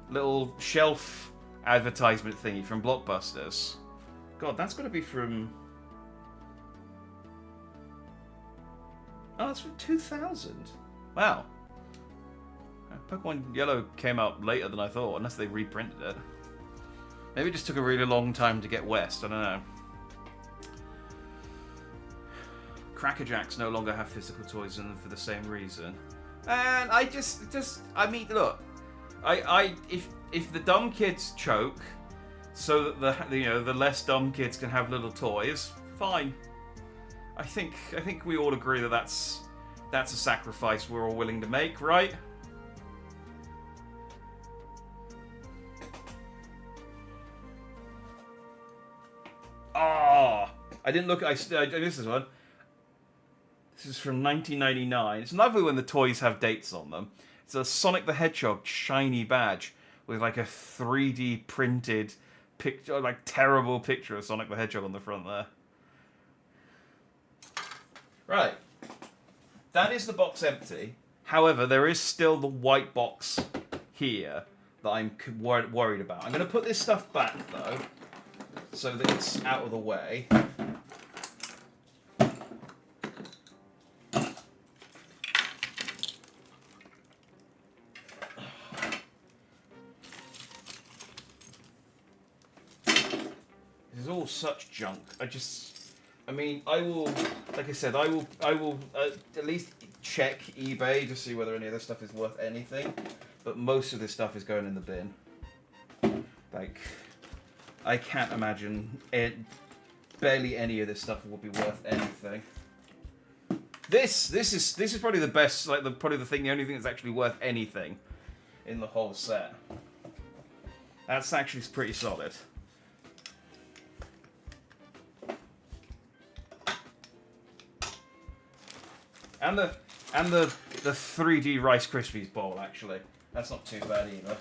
little shelf advertisement thingy from Blockbusters. God, that's got to be from. Oh, it's from 2000. Wow. Pokemon Yellow came out later than I thought, unless they reprinted it. Maybe it just took a really long time to get west, I don't know. Cracker Jacks no longer have physical toys in them for the same reason. And I I mean, look, if the dumb kids choke, so that the less dumb kids can have little toys, fine. I think we all agree that that's a sacrifice we're all willing to make, right? Oh, I didn't look. This is one. This is from 1999. It's lovely when the toys have dates on them. It's a Sonic the Hedgehog shiny badge with like a 3D printed picture, like terrible picture of Sonic the Hedgehog on the front there. Right. That is the box empty. However, there is still the white box here that I'm worried about. I'm going to put this stuff back though, so that it's out of the way. This is all such junk. I mean, I will, like I said, I will at least check eBay to see whether any of this stuff is worth anything. But most of this stuff is going in the bin. Like, I can't imagine barely any of this stuff will be worth anything. This is probably the best, like the only thing that's actually worth anything in the whole set. That's actually pretty solid. And the 3D Rice Krispies bowl, actually. That's not too bad either.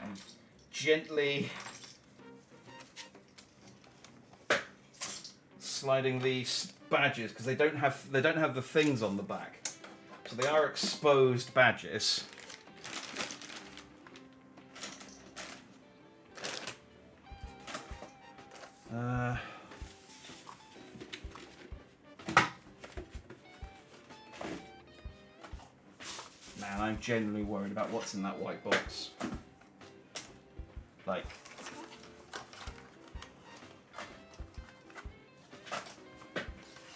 I'm gently sliding these badges because they don't have the things on the back. So they are exposed badges. Man, I'm genuinely worried about what's in that white box. Like,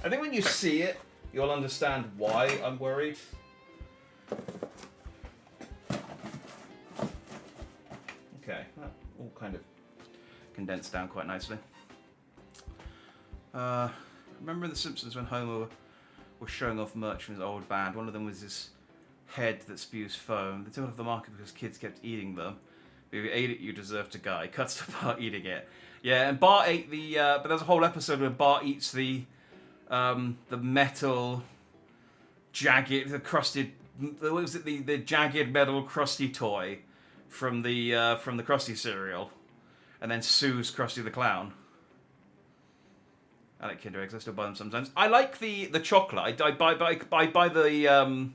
I think when you see it, you'll understand why I'm worried. Okay, that all kind of condensed down quite nicely. Remember in The Simpsons when Homer was showing off merch from his old band? One of them was this head that spews foam. They took it off the market because kids kept eating them. If you ate it, you deserve to die. Cuts to Bart eating it. Yeah, and Bart ate the... but there's a whole episode where Bart eats the metal, jagged, the crusted... What was it? The jagged metal crusty toy from the Krusty cereal. And then sues Krusty the Clown. I like Kinder Eggs. I still buy them sometimes. I like the chocolate. I buy the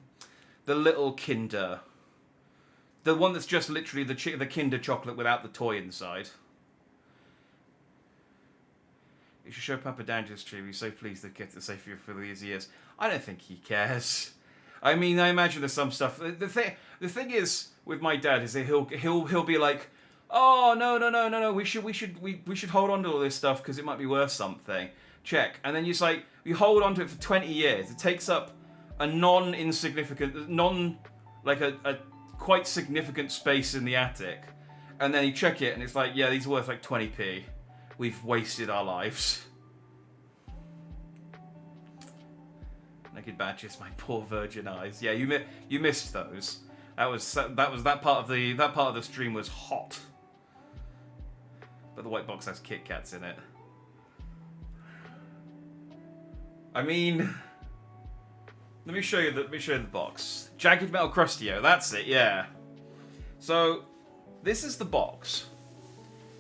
little Kinder. The one that's just literally the Kinder chocolate without the toy inside. You should show Papa down to the stream. He's so pleased that kids are safe for these years. I don't think he cares. I mean, I imagine there's some stuff. The thing is with my dad is that he'll be like, oh no. We should hold on to all this stuff because it might be worth something. Check, and then you say you hold on to it for 20 years. It takes up a a quite significant space in the attic, and then you check it and it's like, yeah, these are worth like 20p. We've wasted our lives. Naked Badges, my poor virgin eyes. Yeah, you missed those. That part of the stream was hot. But the white box has Kit Kats in it. I mean, let me show you the box. Jagged Metal Crustio, that's it, yeah. So, this is the box.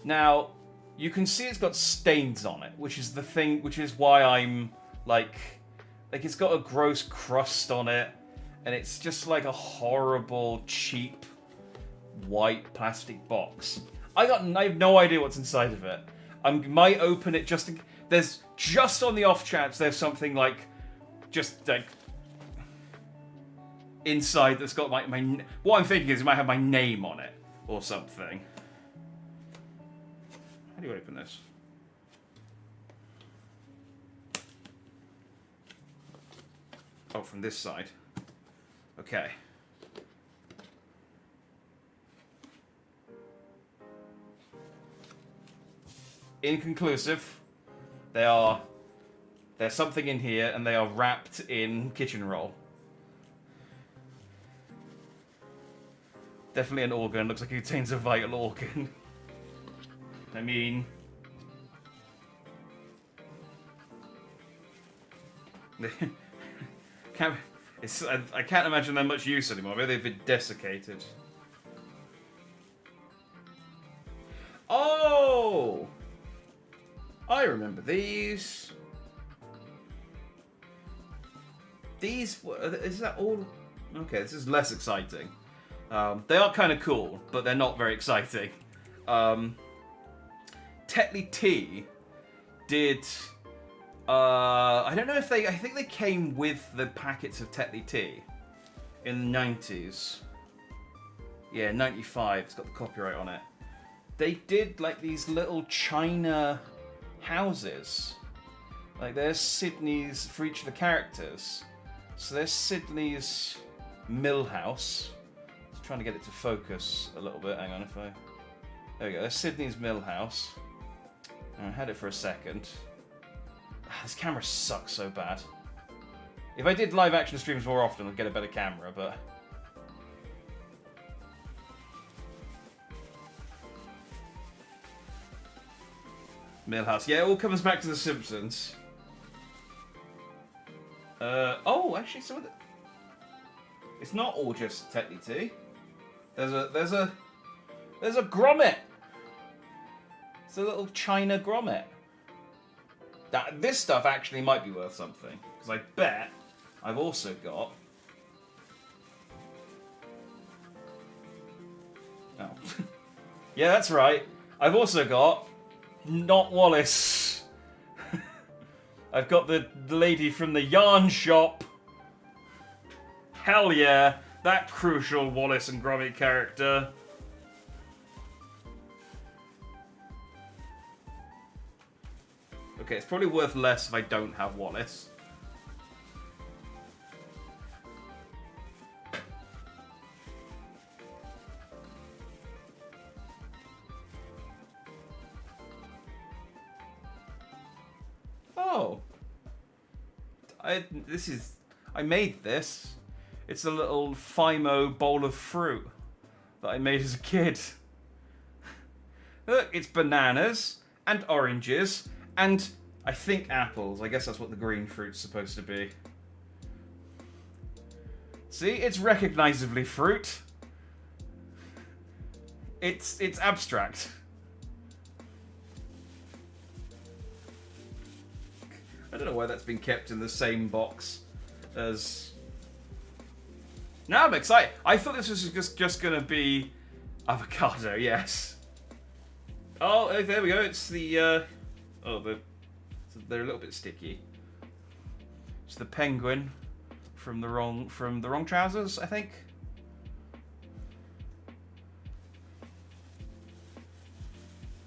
Now, you can see it's got stains on it, which is why I'm like it's got a gross crust on it, and it's just like a horrible, cheap, white plastic box. I have no idea what's inside of it. I might open it there's just on the off chance there's something like inside that's got like what I'm thinking is it might have my name on it or something. How do you open this? Oh, from this side. Okay. Inconclusive. There's something in here, and they are wrapped in kitchen roll. Definitely an organ. Looks like it contains a vital organ. I mean... I can't imagine they're much use anymore. Maybe they've been desiccated. Oh! I remember these. Is that all? Okay, this is less exciting. They are kind of cool, but they're not very exciting. Tetley Tea did... I don't know if I think they came with the packets of Tetley Tea in the 90s. Yeah, 95. It's got the copyright on it. They did like these little China houses. Like there's Sydney's for each of the characters. So there's Sydney's mill house. Just trying to get it to focus a little bit. Hang on, there we go. There's Sydney's mill house. I had it for a second. This camera sucks so bad. If I did live action streams more often, I'd get a better camera, but... Millhouse. Yeah, it all comes back to The Simpsons. Oh, actually, some of the... It's not all just Tetley Tea. There's a grommet. It's a little China grommet. This stuff actually might be worth something, because I bet I've also got... Oh. Yeah, that's right. I've also got... Not Wallace. I've got the lady from the yarn shop. Hell yeah, that crucial Wallace and Gromit character. Okay, it's probably worth less if I don't have Wallace. Oh. I made this. It's a little Fimo bowl of fruit that I made as a kid. Look, it's bananas and oranges and I think apples. I guess that's what the green fruit's supposed to be. See, it's recognizably fruit. It's abstract. I don't know why that's been kept in the same box as... Now I'm excited. I thought this was just going to be avocado, yes. Oh, there we go. It's the... they're a little bit sticky. It's the penguin from the wrong trousers, I think.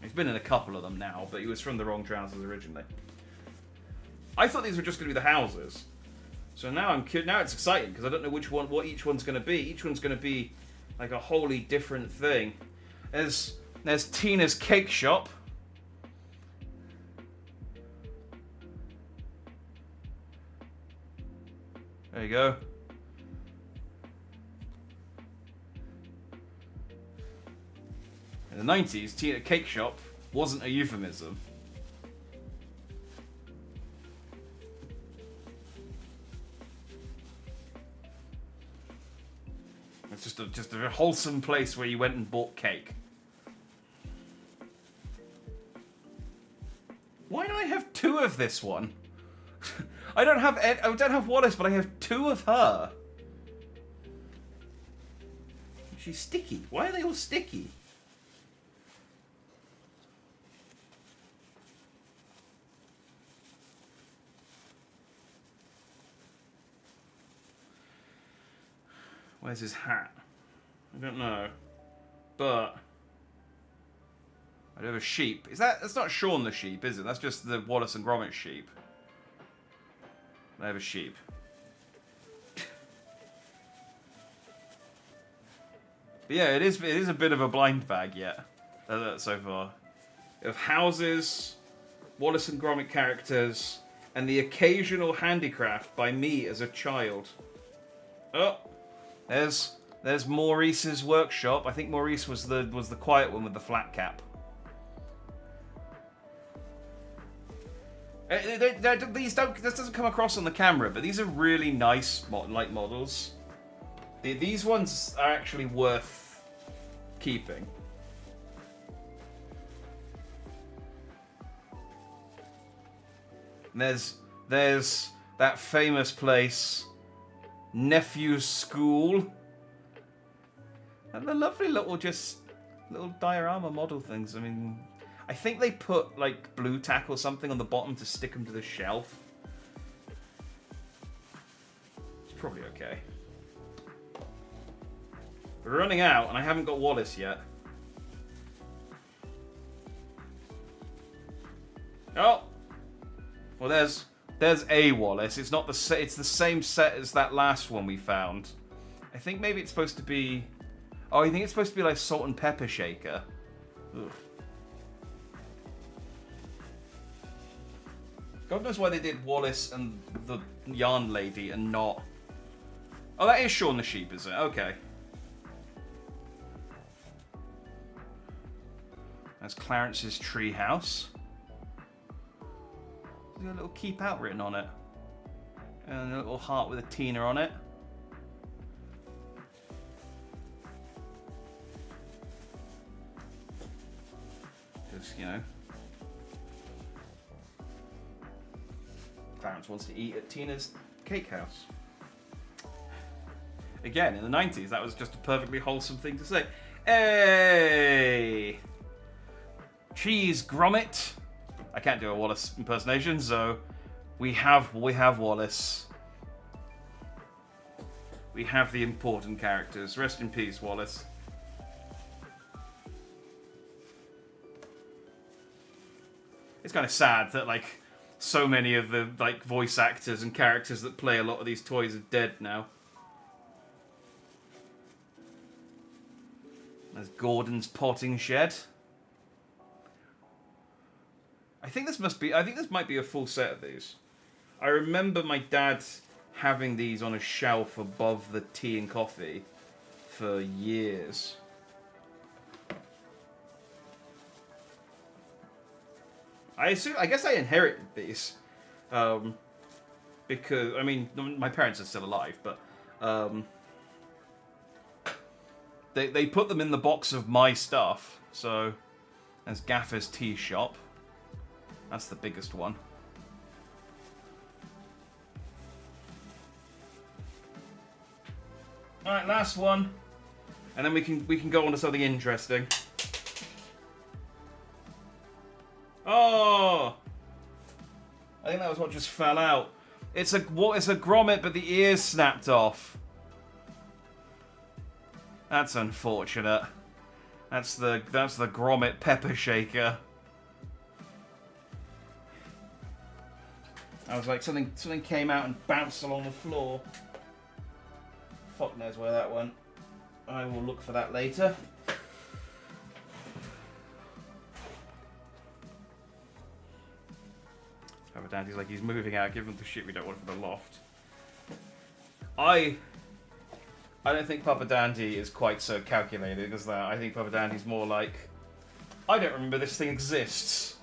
He's been in a couple of them now, but he was from the wrong trousers originally. I thought these were just going to be the houses. So now it's exciting because I don't know what each one's going to be. Each one's going to be like a wholly different thing. There's Tina's cake shop. There you go. In the 90s, Tina Cake Shop wasn't a euphemism. It's just a wholesome place where you went and bought cake. Why do I have two of this one? I don't have Wallace, but I have two of her. She's sticky. Why are they all sticky? Where's his hat? I don't know. But I do have a sheep. That's not Shaun the sheep, is it? That's just the Wallace and Gromit sheep. I have a sheep. But yeah, it is a bit of a blind bag yet. So far. Of houses, Wallace and Gromit characters, and the occasional handicraft by me as a child. Oh, there's Maurice's workshop. I think Maurice was the quiet one with the flat cap. This doesn't come across on the camera, but these are really nice light models. These ones are actually worth keeping. And there's that famous place, Nephew's School. And the lovely little diorama model things. I mean, I think they put like blue tack or something on the bottom to stick them to the shelf. It's probably okay. We're running out, and I haven't got Wallace yet. Oh, well, there's a Wallace. It's not it's the same set as that last one we found. I think maybe it's supposed to be. Oh, I think it's supposed to be like Salt and Pepper Shaker. Ugh. God knows why they did Wallace and the Yarn Lady and not... Oh, that is Shaun the Sheep, is it? Okay. That's Clarence's tree house. There's got a little keep out written on it. And a little heart with a Tina on it. Just, you know... Clarence wants to eat at Tina's cake house. Again, in the 90s, that was just a perfectly wholesome thing to say. Hey! Cheese Gromit. I can't do a Wallace impersonation, so we have Wallace. We have the important characters. Rest in peace, Wallace. It's kind of sad that, like, so many of the like voice actors and characters that play a lot of these toys are dead now. There's Gordon's potting shed. I think this might be a full set of these. I remember my dad having these on a shelf above the tea and coffee for years. I guess I inherited these. Because, I mean, my parents are still alive, but they put them in the box of my stuff. So, there's Gaffer's Tea Shop. That's the biggest one. Alright, last one. And then we can go on to something interesting. Oh! I think that was what just fell out. It's a grommet, but the ears snapped off. That's unfortunate. That's the grommet pepper shaker. I was like, something came out and bounced along the floor. Fuck knows where that went. I will look for that later. Papa Dandy's like, he's moving out, give him the shit we don't want for the loft. I don't think Papa Dandy is quite so calculated as that. I think Papa Dandy's more like, I don't remember this thing exists.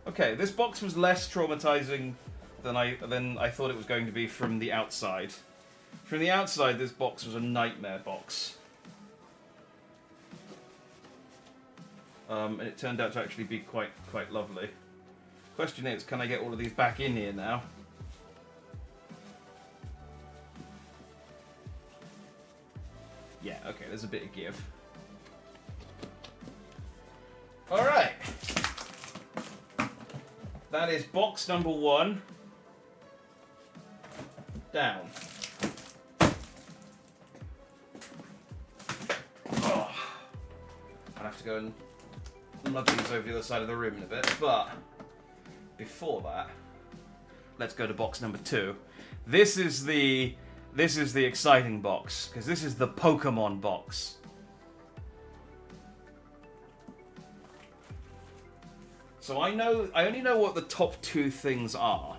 Okay, this box was less traumatizing than I thought it was going to be from the outside. From the outside, this box was a nightmare box. And it turned out to actually be quite lovely. Question is, can I get all of these back in here now? Yeah, okay, there's a bit of give. Alright. That is box number 1. Down. Oh. I'll have to go and nudge these over the other side of the room in a bit, but before that, let's go to box number 2. This is the exciting box, because this is the Pokemon box. So I only know what the top 2 things are,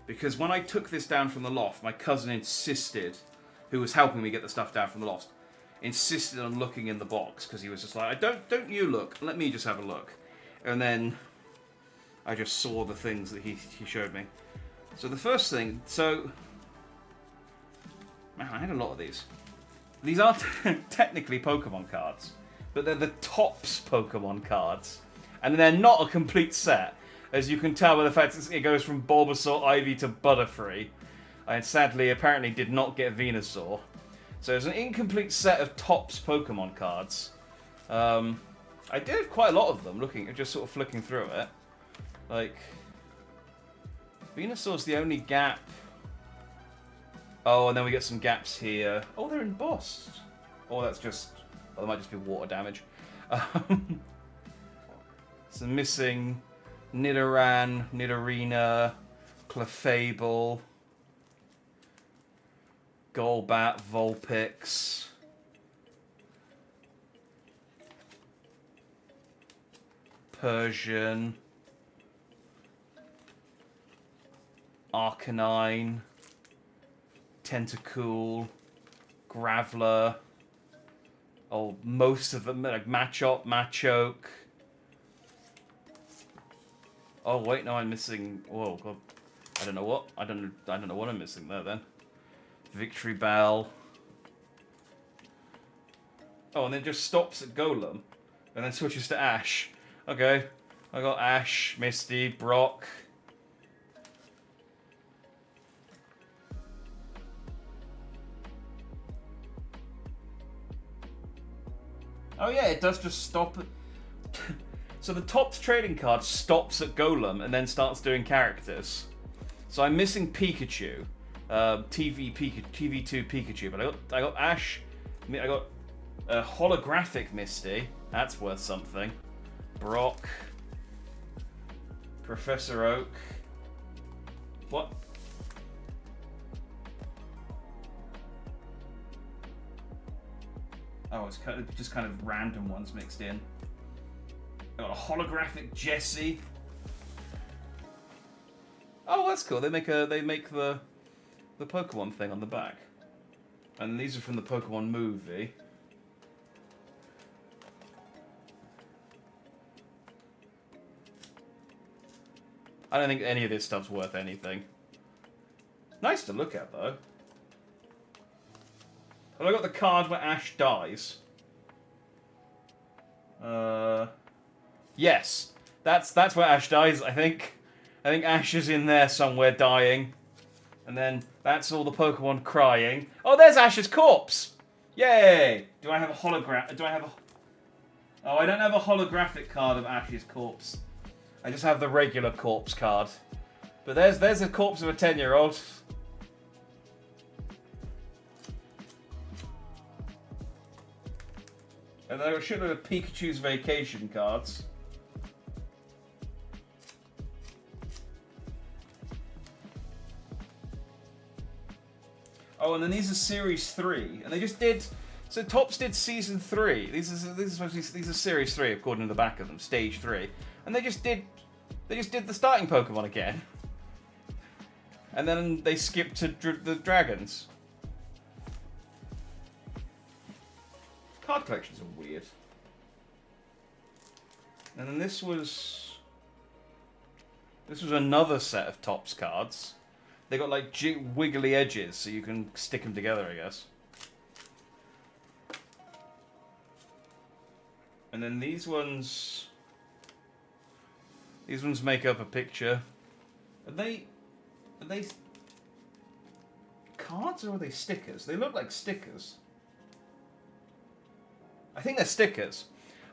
because when I took this down from the loft, my cousin insisted, who was helping me get the stuff down from the loft, insisted on looking in the box, because he was just like, don't you look, let me just have a look. And then I just saw the things that he showed me. So the first thing, man, I had a lot of these. These aren't technically Pokemon cards, but they're the Topps Pokemon cards. And they're not a complete set, as you can tell by the fact that it goes from Bulbasaur, Ivy to Butterfree. And sadly, apparently did not get Venusaur. So it's an incomplete set of Topps Pokemon cards. I did have quite a lot of them, just sort of flicking through it. Like, Venusaur's the only gap. Oh, and then we get some gaps here. Oh, they're embossed. Oh, that's just... Oh, that might just be water damage. Some missing Nidoran, Nidorina, Clefable, Golbat, Vulpix. Persian. Arcanine. Tentacool. Graveler. Oh, most of them, like Machop, Machoke. Oh wait, no, I'm missing. Whoa, God. I don't know what. I don't know what I'm missing there then. Victory Bell. Oh, and then just stops at Golem, and then switches to Ash. Okay, I got Ash, Misty, Brock. Oh yeah, it does just stop. So the Topps trading card stops at Golem and then starts doing characters. So I'm missing Pikachu, TV2 Pikachu, but I got Ash, I got a holographic Misty. That's worth something. Brock, Professor Oak. What? Oh, it's just kind of random ones mixed in. Got a holographic Jessie. Oh, that's cool. They make the Pokemon thing on the back, and these are from the Pokemon movie. I don't think any of this stuff's worth anything. Nice to look at, though. Have I got the card where Ash dies? Yes. That's where Ash dies, I think. I think Ash is in there somewhere dying. And then that's all the Pokemon crying. Oh, there's Ash's corpse! Yay! Do I have a hologram? Do I have a... Oh, I don't have a holographic card of Ash's corpse. I just have the regular corpse card. But there's a corpse of a 10-year-old. And then I've got a shitload of Pikachu's Vacation cards. Oh, and then these are Series 3. And they just did... So Topps did Season 3. These are Series 3, according to the back of them. Stage 3. And they just did the starting Pokemon again. And then they skipped to the Dragons. Card collections are weird. And then this was another set of Topps cards. They got like wiggly edges, so you can stick them together, I guess. And then these ones make up a picture. Are they cards or are they stickers? They look like stickers. I think they're stickers.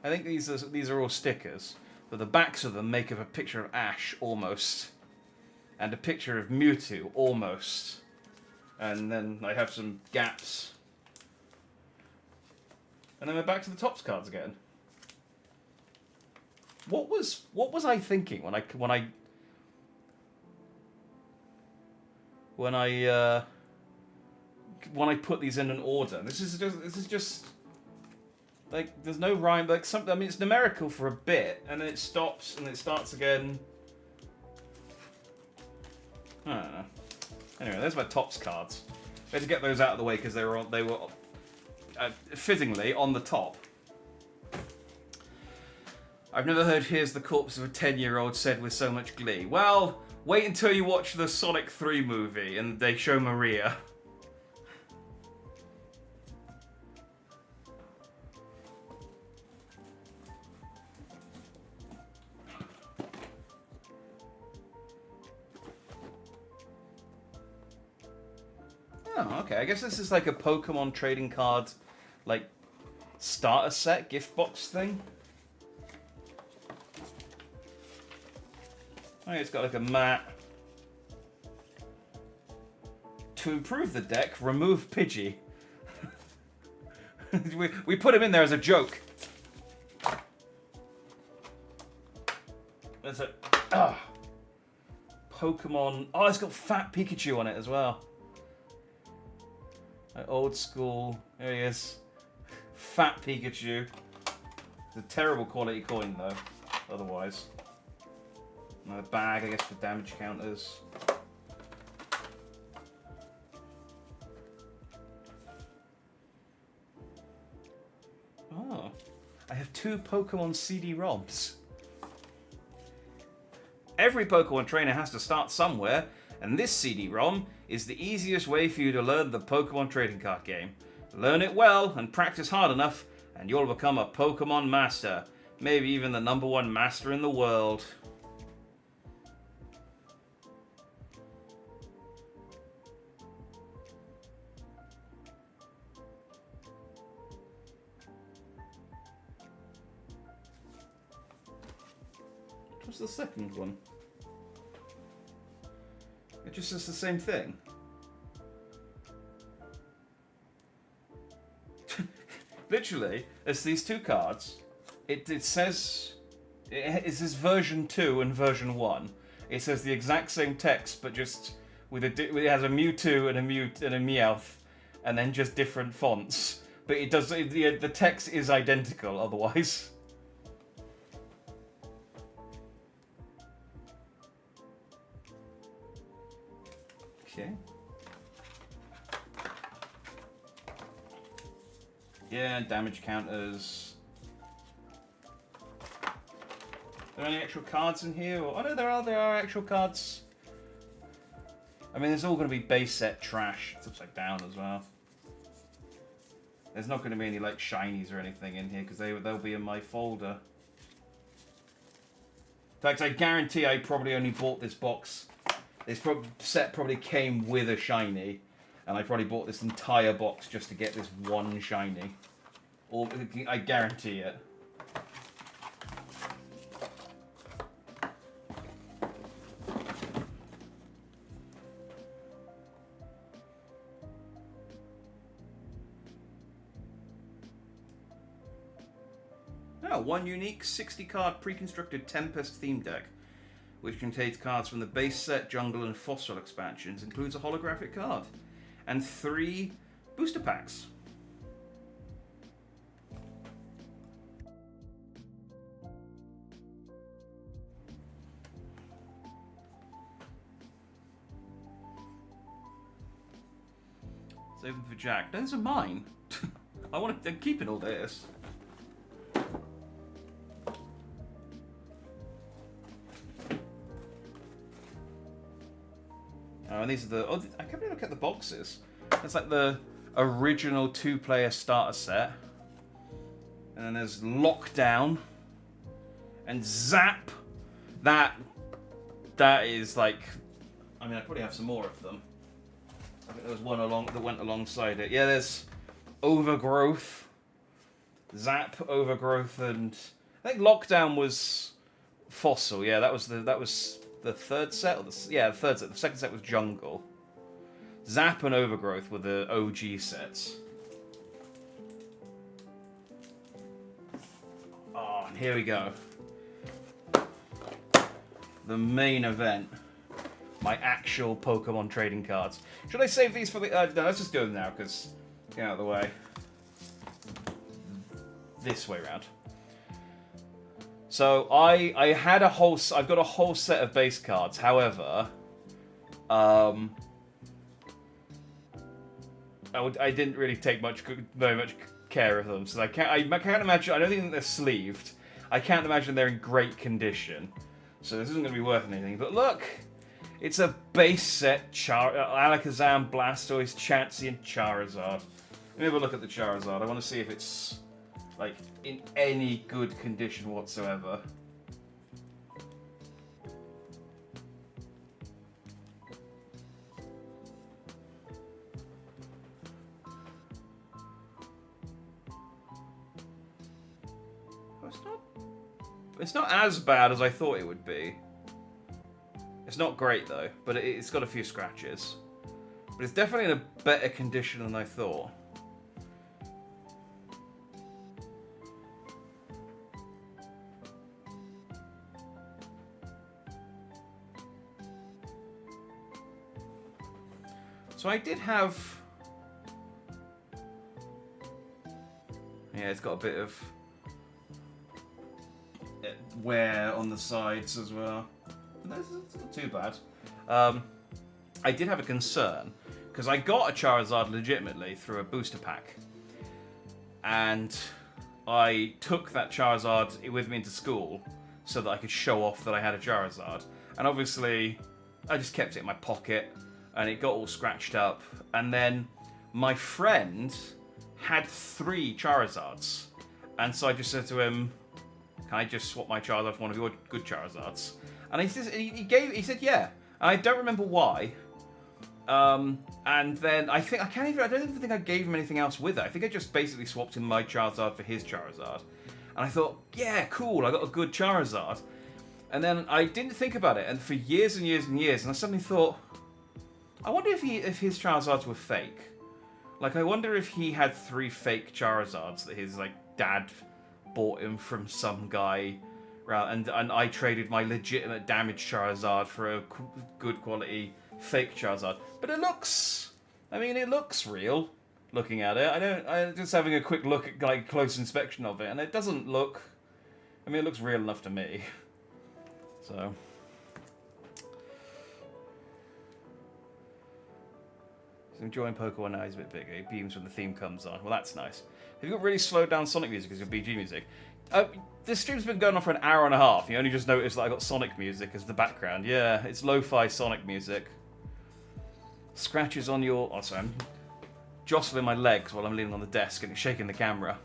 I think these are all stickers. But the backs of them make up a picture of Ash, almost. And a picture of Mewtwo, almost. And then I have some gaps. And then we're back to the Topps cards again. What was I thinking when I put these in an order? This is just like there's no rhyme. Like something. I mean, it's numerical for a bit, and then it stops, and it starts again. I don't know. Anyway, there's my Topps cards. We had to get those out of the way because they were fittingly on the top. I've never heard "Here's the corpse of a 10-year-old" said with so much glee. Well, wait until you watch the Sonic 3 movie and they show Maria. Oh, okay. I guess this is like a Pokemon trading card, like, starter set, gift box thing. Oh, it's got like a mat. To improve the deck, remove Pidgey. we put him in there as a joke. There's a... Pokemon... Oh, it's got Fat Pikachu on it as well. Like old school. There he is. Fat Pikachu. It's a terrible quality coin, though. Otherwise. Another bag, I guess, for damage counters. Oh. I have 2 Pokemon CD-ROMs. Every Pokemon trainer has to start somewhere, and this CD-ROM is the easiest way for you to learn the Pokemon trading card game. Learn it well and practice hard enough, and you'll become a Pokemon master. Maybe even the #1 master in the world. What's the second one? It just says the same thing. Literally, it's these 2 cards. It says It says version 2 and version 1. It says the exact same text, but just it has a Mewtwo and a Meowth, and then just different fonts. But it does the text is identical otherwise. Okay. Yeah, damage counters. Are there any actual cards in here? Or, oh no, there are actual cards. I mean, there's all going to be base set trash. It's upside down as well. There's not going to be any like shinies or anything in here because they'll be in my folder. In fact, I guarantee I probably only bought this box. This set probably came with a shiny, and I probably bought this entire box just to get this one shiny. Or I guarantee it. Oh, one unique 60-card pre-constructed Tempest theme deck, which contains cards from the base set, jungle, and fossil expansions, includes a holographic card, and 3 booster packs. Save them for Jack. Those are mine. I'm keeping all this. Oh, and these are the... Oh, I can't really look at the boxes. It's like the original 2-player starter set. And then there's Lockdown. And Zap. That is like... I mean, I probably have some more of them. I think there was one that went alongside it. Yeah, there's Overgrowth. Zap, Overgrowth, and... I think Lockdown was Fossil. Yeah, that was the third set? The third set. The second set was Jungle. Zap and Overgrowth were the OG sets. Oh, and here we go. The main event. My actual Pokemon trading cards. Should I save these for the... no, let's just do them now, because... Get out of the way. This way round. So I had a whole... I've got a whole set of base cards. However, I didn't really take very much care of them. So I can't imagine... I don't think they're sleeved. I can't imagine they're in great condition. So this isn't going to be worth anything. But look! It's a base set Alakazam, Blastoise, Chansey, and Charizard. Let me have a look at the Charizard. I want to see if it's... like, in any good condition whatsoever. It's not as bad as I thought it would be. It's not great though, but it's got a few scratches. But it's definitely in a better condition than I thought. So I did have... Yeah, it's got a bit of wear on the sides as well. It's not too bad. I did have a concern, because I got a Charizard legitimately through a booster pack. And I took that Charizard with me into school so that I could show off that I had a Charizard. And obviously, I just kept it in my pocket, and it got all scratched up. And then my friend had 3 Charizards. And so I just said to him, can I just swap my Charizard for one of your good Charizards? And he said yeah. And I don't remember why. And then I don't even think I gave him anything else with it. I think I just basically swapped in my Charizard for his Charizard. And I thought, yeah, cool, I got a good Charizard. And then I didn't think about it, and for years and years and years, and I suddenly thought, I wonder if his Charizards were fake. Like, I wonder if he had 3 fake Charizards that his dad bought him from some guy And I traded my legitimate damaged Charizard for a good quality fake Charizard. But it looks, I mean, it looks real. Looking at it, I'm just having a quick look at like close inspection of it, and it doesn't look. I mean, it looks real enough to me. So. He's enjoying Pokemon now. He's a bit bigger. He beams when the theme comes on. Well, that's nice. Have you got really slowed down Sonic music as your BG music? This stream's been going on for an hour and a half. You only just noticed that I got Sonic music as the background. Yeah, it's lo-fi Sonic music. Scratches on your... Oh, sorry, I'm jostling my legs while I'm leaning on the desk and shaking the camera.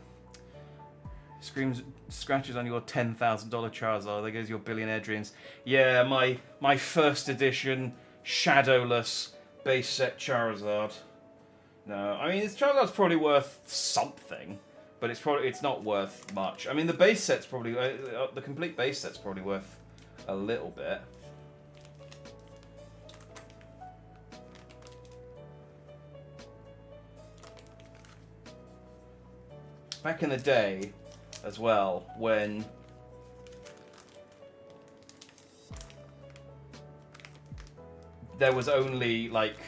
Scratches on your $10,000 Charizard. There goes your billionaire dreams. Yeah, my first edition shadowless base set Charizard. No, I mean, Charizard's probably worth something, but it's not worth much. I mean, the base set's probably the complete base set's probably worth a little bit. Back in the day, as well, when there was only like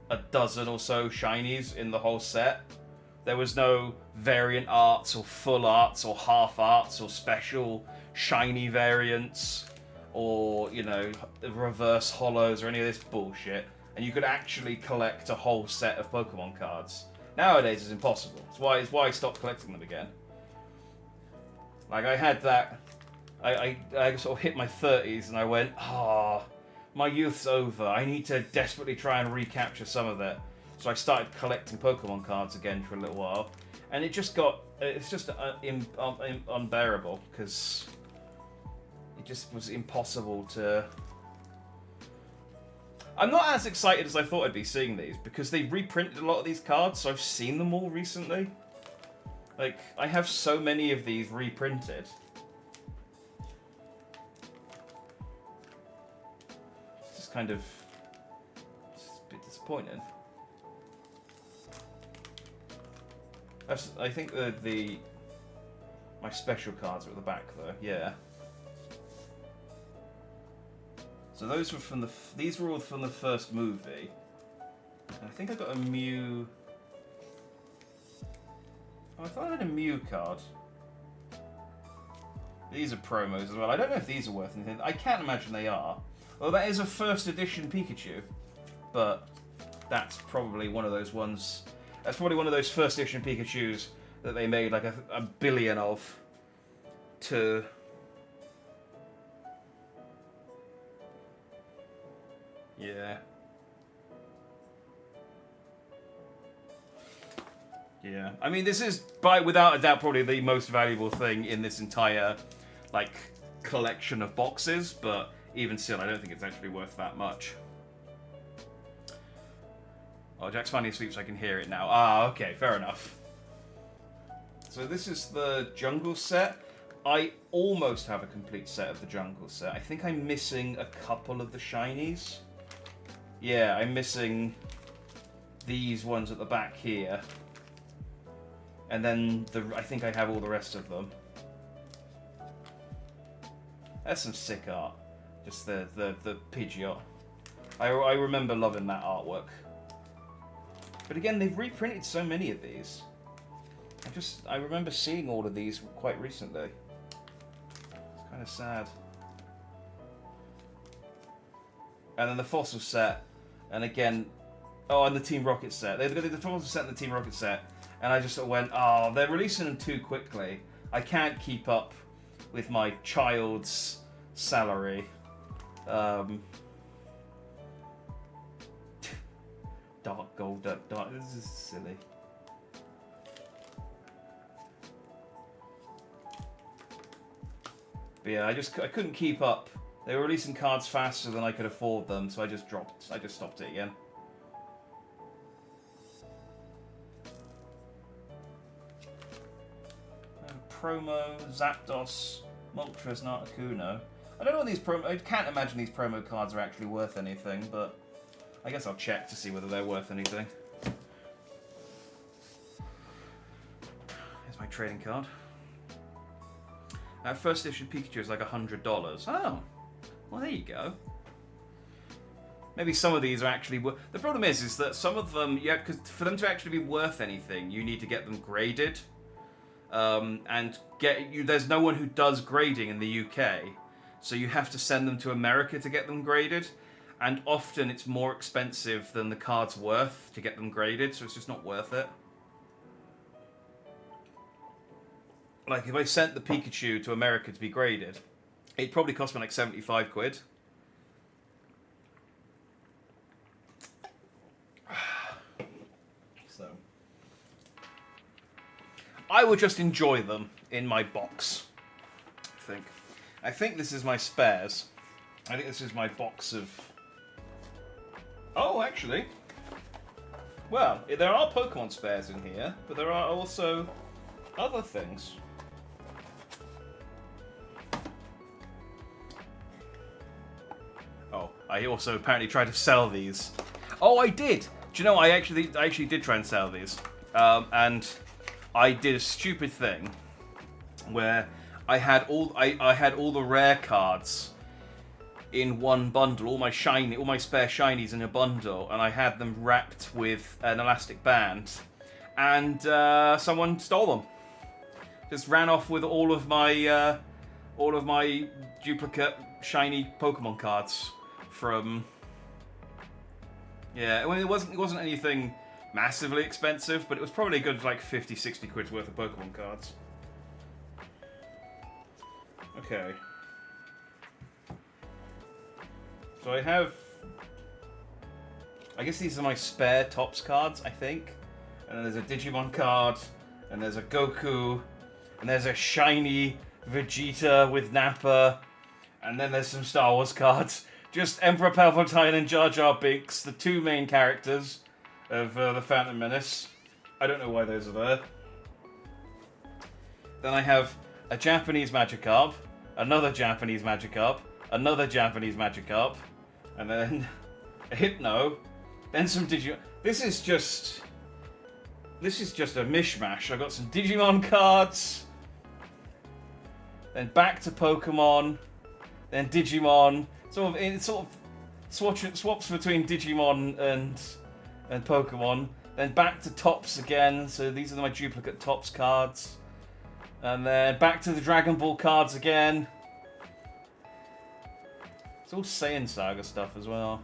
a dozen or so shinies in the whole set. There was no variant arts or full arts or half arts or special shiny variants or, you know, reverse holos or any of this bullshit. And you could actually collect a whole set of Pokemon cards. Nowadays it's impossible. It's why I stopped collecting them again. Like, I had that... I sort of hit my 30s and I went, my youth's over. I need to desperately try and recapture some of it. So I started collecting Pokemon cards again for a little while. And it just got... It's just unbearable, because it just was impossible to... I'm not as excited as I thought I'd be seeing these, because they reprinted a lot of these cards, so I've seen them all recently. Like, I have so many of these reprinted. It's just kind of... It's a bit disappointing. I think my special cards are at the back, though. Yeah. So those were from these were all from the first movie. And I think I got a Mew. Oh, I thought I had a Mew card. These are promos as well. I don't know if these are worth anything. I can't imagine they are. Well, that is a first edition Pikachu, but that's probably one of those ones. That's probably one of those first edition Pikachus that they made like a billion of to. Yeah. Yeah. I mean, this is, without a doubt, probably the most valuable thing in this entire, like, collection of boxes, but even still, I don't think it's actually worth that much. Oh, Jack's finally asleep so I can hear it now. Ah, okay, fair enough. So this is the jungle set. I almost have a complete set of the jungle set. I think I'm missing a couple of the shinies. Yeah, I'm missing these ones at the back here. And then I think I have all the rest of them. That's some sick art. Just the Pidgeot. I remember loving that artwork. But again, they've reprinted so many of these. I remember seeing all of these quite recently. It's kind of sad. And then the fossil set. And again, and the Team Rocket set. They've got the fossil set and the Team Rocket set. And I just sort of went, they're releasing them too quickly. I can't keep up with my child's salary. Dark gold, dark. This is silly. But yeah, I couldn't keep up. They were releasing cards faster than I could afford them, so I just stopped it again. Promo, Zapdos, Moltres, and Articuno. I don't know what these I can't imagine these promo cards are actually worth anything, but I guess I'll check to see whether they're worth anything. Here's my trading card. First edition Pikachu is like $100. Oh, well there you go. Maybe some of these are actually worth... The problem is that some of them, yeah, because for them to actually be worth anything, you need to get them graded. There's no one who does grading in the UK, so you have to send them to America to get them graded, and often it's more expensive than the card's worth to get them graded, so it's just not worth it. Like, if I sent the Pikachu to America to be graded, it'd probably cost me like 75 quid. So, I would just enjoy them in my box, I think this is my spares. I think this is my box of... Oh, actually. Well, there are Pokemon spares in here, but there are also other things. Oh, I also apparently tried to sell these. Oh, I did! Do you know, I actually did try and sell these. And I did a stupid thing where I had all the rare cards in one bundle, all my spare shinies in a bundle, and I had them wrapped with an elastic band, and someone stole them. Just ran off with all of my duplicate shiny Pokemon cards from. Yeah, I mean, it wasn't anything massively expensive, but it was probably a good like 50-60 quid worth of Pokemon cards. Okay. So I guess these are my spare Topps cards, I think. And then there's a Digimon card, and there's a Goku, and there's a shiny Vegeta with Nappa, and then there's some Star Wars cards. Just Emperor Palpatine and Jar Jar Binks, the two main characters of The Phantom Menace. I don't know why those are there. Then I have a Japanese Magikarp, another Japanese Magikarp, another Japanese Magikarp, and then a Hypno, then some Digimon. This is just a mishmash. I got some Digimon cards, then back to Pokemon, then Digimon. It sort of swaps between Digimon and Pokemon. Then back to Topps again. So these are my duplicate Topps cards, and then back to the Dragon Ball cards again. It's all Saiyan Saga stuff as well.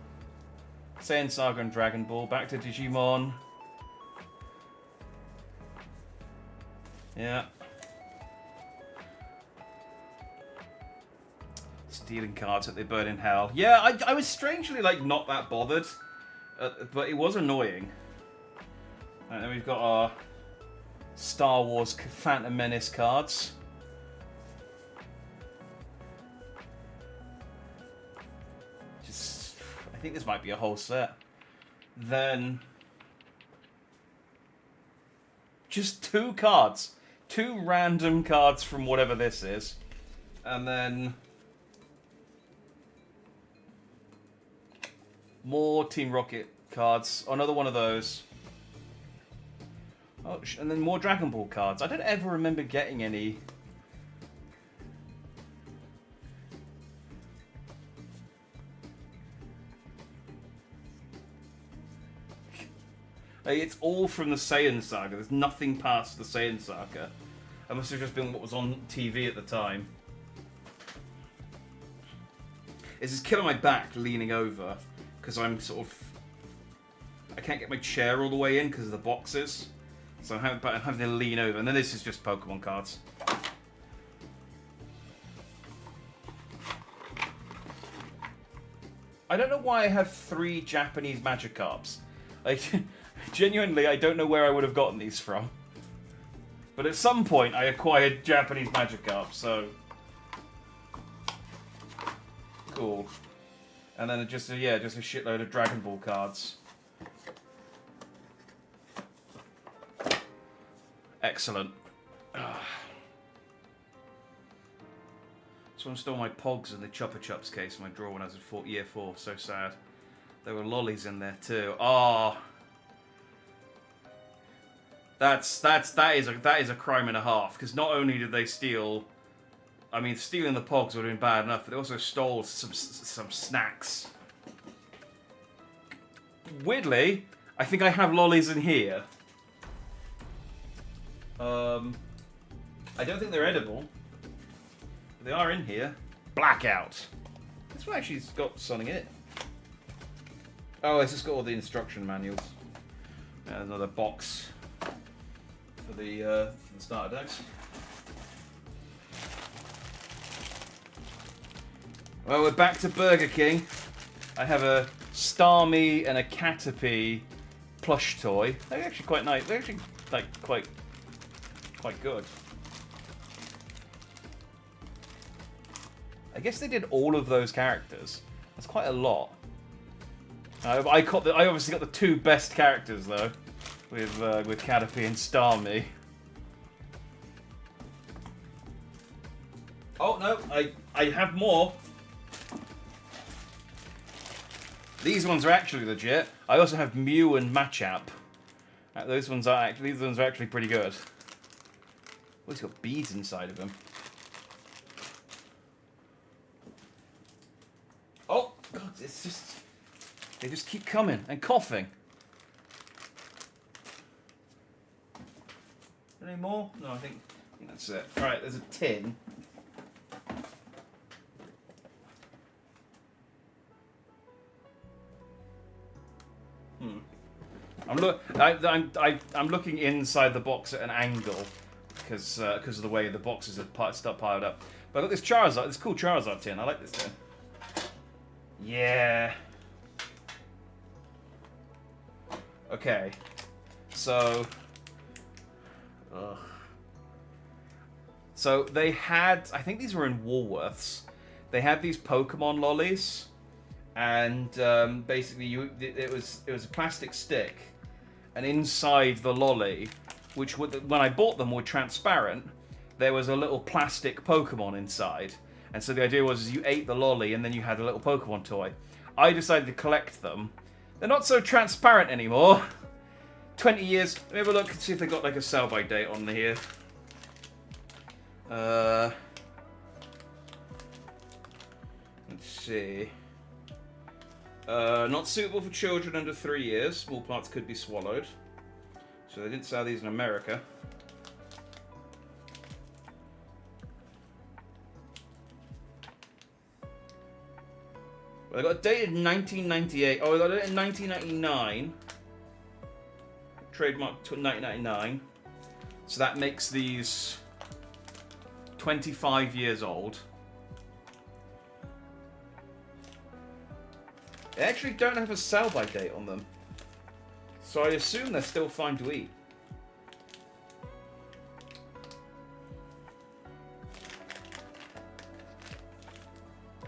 Saiyan Saga and Dragon Ball. Back to Digimon. Yeah. Stealing cards that they burn in hell. Yeah, I was strangely not that bothered, but it was annoying. And then we've got our Star Wars Phantom Menace cards. I think this might be a whole set. Then just two cards. Two random cards from whatever this is. And then more Team Rocket cards. Another one of those. Oh, and then more Dragon Ball cards. I don't ever remember getting any. It's all from the Saiyan Saga. There's nothing past the Saiyan Saga. That must have just been what was on TV at the time. This is killing my back leaning over because I'm I can't get my chair all the way in because of the boxes. So I'm having to lean over. And then this is just Pokemon cards. I don't know why I have 3 Japanese Magikarps. Genuinely, I don't know where I would have gotten these from. But at some point, I acquired Japanese Magikarp, so cool. And then just a shitload of Dragon Ball cards. Excellent. Someone stole my Pogs in the Chupa Chups case in my drawer when I was in year 4. So sad. There were lollies in there too. Oh. That is a crime and a half, because not only did they steal I mean, stealing the pogs would have been bad enough, but they also stole some snacks. Weirdly, I think I have lollies in here. I don't think they're edible. But they are in here. Blackout. This one actually's got something in it. Oh, it's just got all the instruction manuals. Yeah, there's another box for the starter decks. Well, we're back to Burger King. I have a Starmie and a Caterpie plush toy. They're actually quite nice. They're actually like quite good. I guess they did all of those characters. That's quite a lot. I obviously got the two best characters though, with Caterpie and Starmie. Oh no, I have more. These ones are actually legit. I also have Mew and Machop. These ones are actually pretty good. Oh, he's got beads inside of him. Oh God, it's just they just keep coming and coughing. Any more? No, I think that's it. All right, there's a tin. I'm looking inside the box at an angle because of the way the boxes are piled up. But I got this Charizard, this cool Charizard tin. I like this tin. Yeah. Okay. So. So they had, I think these were in Woolworths. They had these Pokemon lollies, and basically it was a plastic stick. And inside the lolly, which when I bought them were transparent, there was a little plastic Pokemon inside. And so the idea was you ate the lolly and then you had a little Pokemon toy. I decided to collect them. They're not so transparent anymore. 20 years. Let me have a look and see if they got like a sell-by date on here. Let's see. Not suitable for children under 3 years. Small parts could be swallowed. So they didn't sell these in America. Well, they got dated in 1998. Oh, they got it in 1999. Trademark 1999. So that makes these 25 years old. They actually don't have a sell-by date on them. So I assume they're still fine to eat.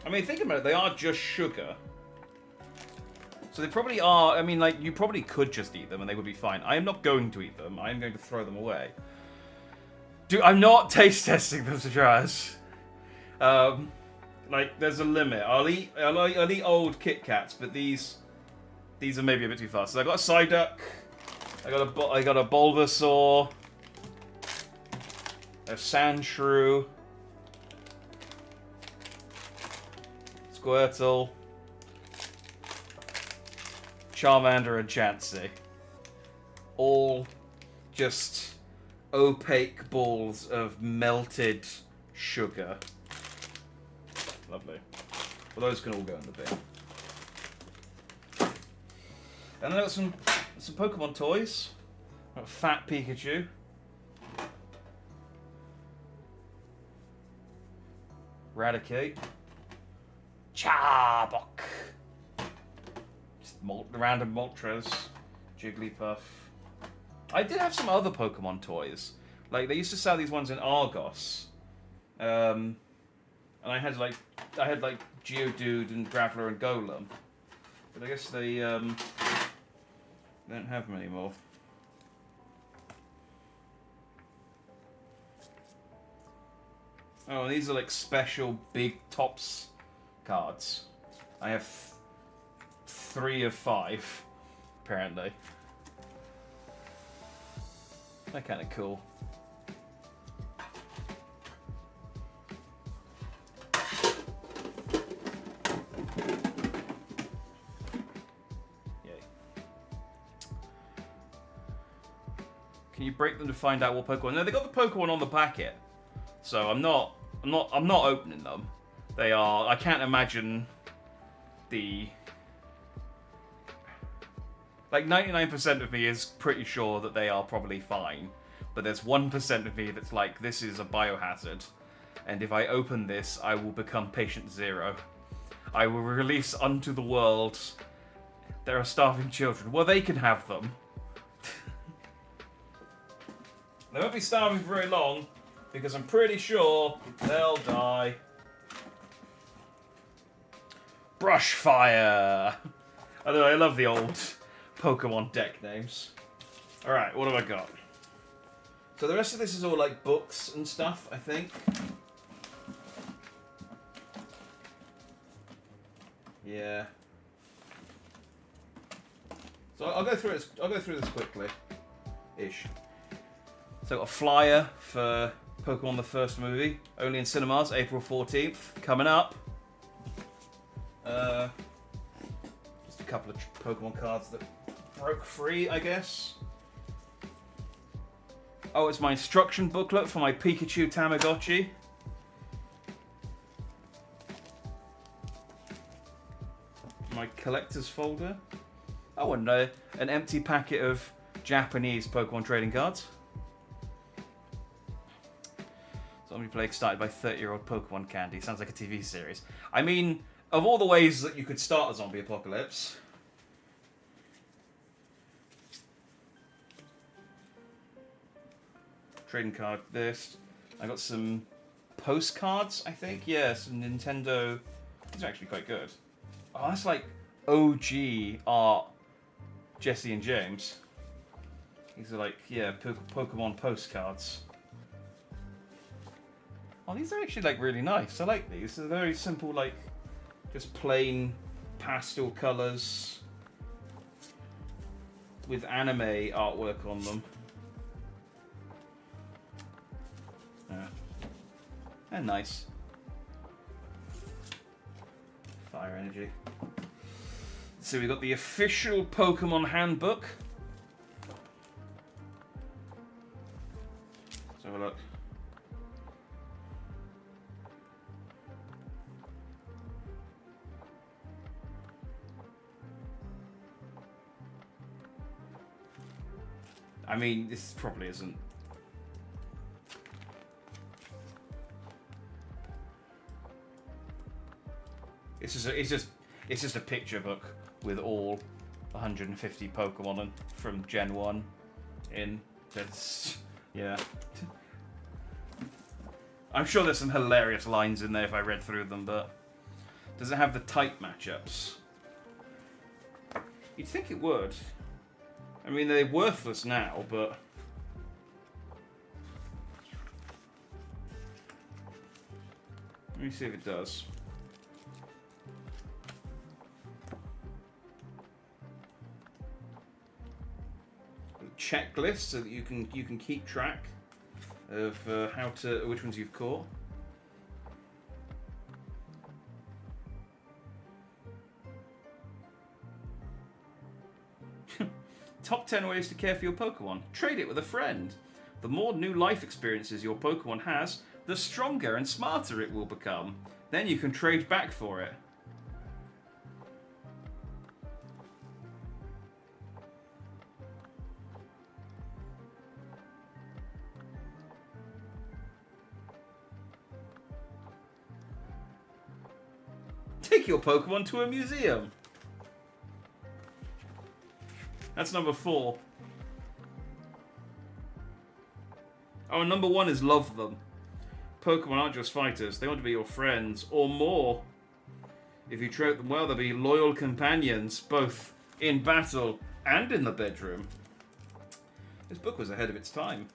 I mean, think about it, they are just sugar. So they probably are, I mean, like, you probably could just eat them and they would be fine. I am not going to eat them. I am going to throw them away. I'm not taste testing them, Sajaz. Like, there's a limit. I'll eat old Kit Kats, but these are maybe a bit too fast. So I got a Psyduck. I got a Bulbasaur. A Sandshrew. Squirtle. Charmander and Chansey. All just opaque balls of melted sugar. Lovely. Well, those can all go in the bin. And then I got some Pokemon toys. Got a fat Pikachu. Raticate. Charbok. Just random Moltres. Jigglypuff. I did have some other Pokemon toys. Like, they used to sell these ones in Argos. And I had Geodude and Graveler and Golem. But I guess they don't have them anymore. Oh, and these are like special big tops cards. I have 3 of 5, apparently. They're kind of cool. you break them to find out what Pokemon? No, they got the Pokemon on the packet, so I'm not opening them. They are. I can't imagine the. Like 99% of me is pretty sure that they are probably fine, but there's 1% of me that's like, this is a biohazard, and if I open this, I will become patient zero. I will release unto the world. There are starving children. Well, they can have them. They won't be starving for very long, because I'm pretty sure they'll die. Brushfire! I don't know, I love the old Pokemon deck names. Alright, what have I got? So the rest of this is all like books and stuff, I think. Yeah. So I'll go through it. I'll go through this quickly, ish. So a flyer for Pokemon the first movie, only in cinemas, April 14th, coming up. Just a couple of Pokemon cards that broke free, I guess. Oh, it's my instruction booklet for my Pikachu Tamagotchi. My collector's folder. Oh, and an empty packet of Japanese Pokemon trading cards. Zombie Plague started by 30-year-old Pokemon candy. Sounds like a TV series. I mean, of all the ways that you could start a zombie apocalypse... Trading card list. I got some postcards, I think. Yeah, some Nintendo... These are actually quite good. Oh, that's like OG art Jesse and James. These are like, yeah, Pokemon postcards. Oh, these are actually like really nice. I like these. They're very simple, like just plain pastel colours with anime artwork on them. Yeah. They're nice. Fire energy. So we got the official Pokemon handbook. Let's have a look. I mean, this probably isn't. It's just a picture book with all 150 Pokemon from Gen 1 in. That's, yeah. I'm sure there's some hilarious lines in there if I read through them, but does it have the type matchups? You'd think it would. I mean, they're worthless now, but... Let me see if it does. Checklist so that you can keep track of which ones you've caught. Top 10 ways to care for your Pokemon. Trade it with a friend. The more new life experiences your Pokemon has, the stronger and smarter it will become. Then you can trade back for it. Take your Pokemon to a museum. That's number 4. Oh, and number 1 is love them. Pokemon aren't just fighters, they want to be your friends, or more. If you treat them well, they'll be loyal companions, both in battle and in the bedroom. This book was ahead of its time.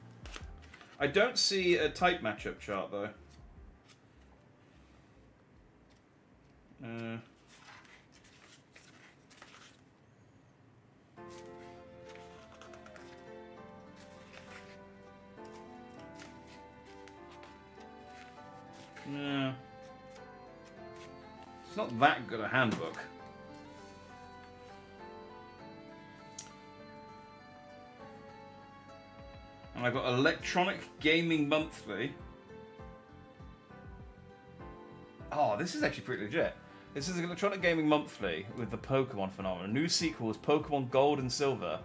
I don't see a type matchup chart, though. No. It's not that good a handbook. And I've got Electronic Gaming Monthly. Oh, this is actually pretty legit. This is Electronic Gaming Monthly with the Pokemon phenomenon. New sequels, Pokemon Gold and Silver.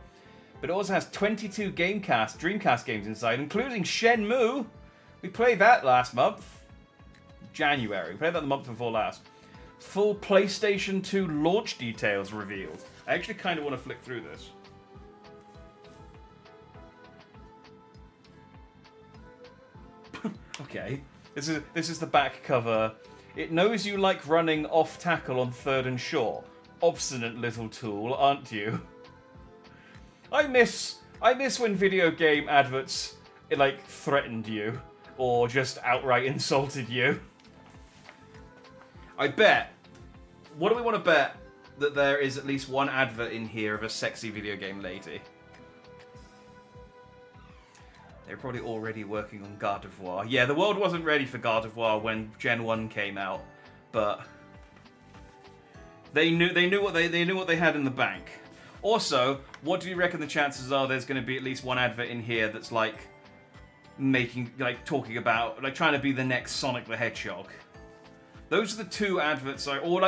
But it also has 22 Dreamcast games inside, including Shenmue. We played that last month. January. We played that the month before last. Full PlayStation 2 launch details revealed. I actually kind of want to flick through this. Okay. This is the back cover. It knows you like running off tackle on third and short. Obstinate little tool, aren't you? I miss when video game adverts like threatened you or just outright insulted you. I bet. What do we want to bet that there is at least one advert in here of a sexy video game lady? They're probably already working on Gardevoir. Yeah, the world wasn't ready for Gardevoir when Gen 1 came out, but they knew what they had in the bank. Also, what do you reckon the chances are there's going to be at least one advert in here that's like talking about trying to be the next Sonic the Hedgehog? Those are the two adverts, or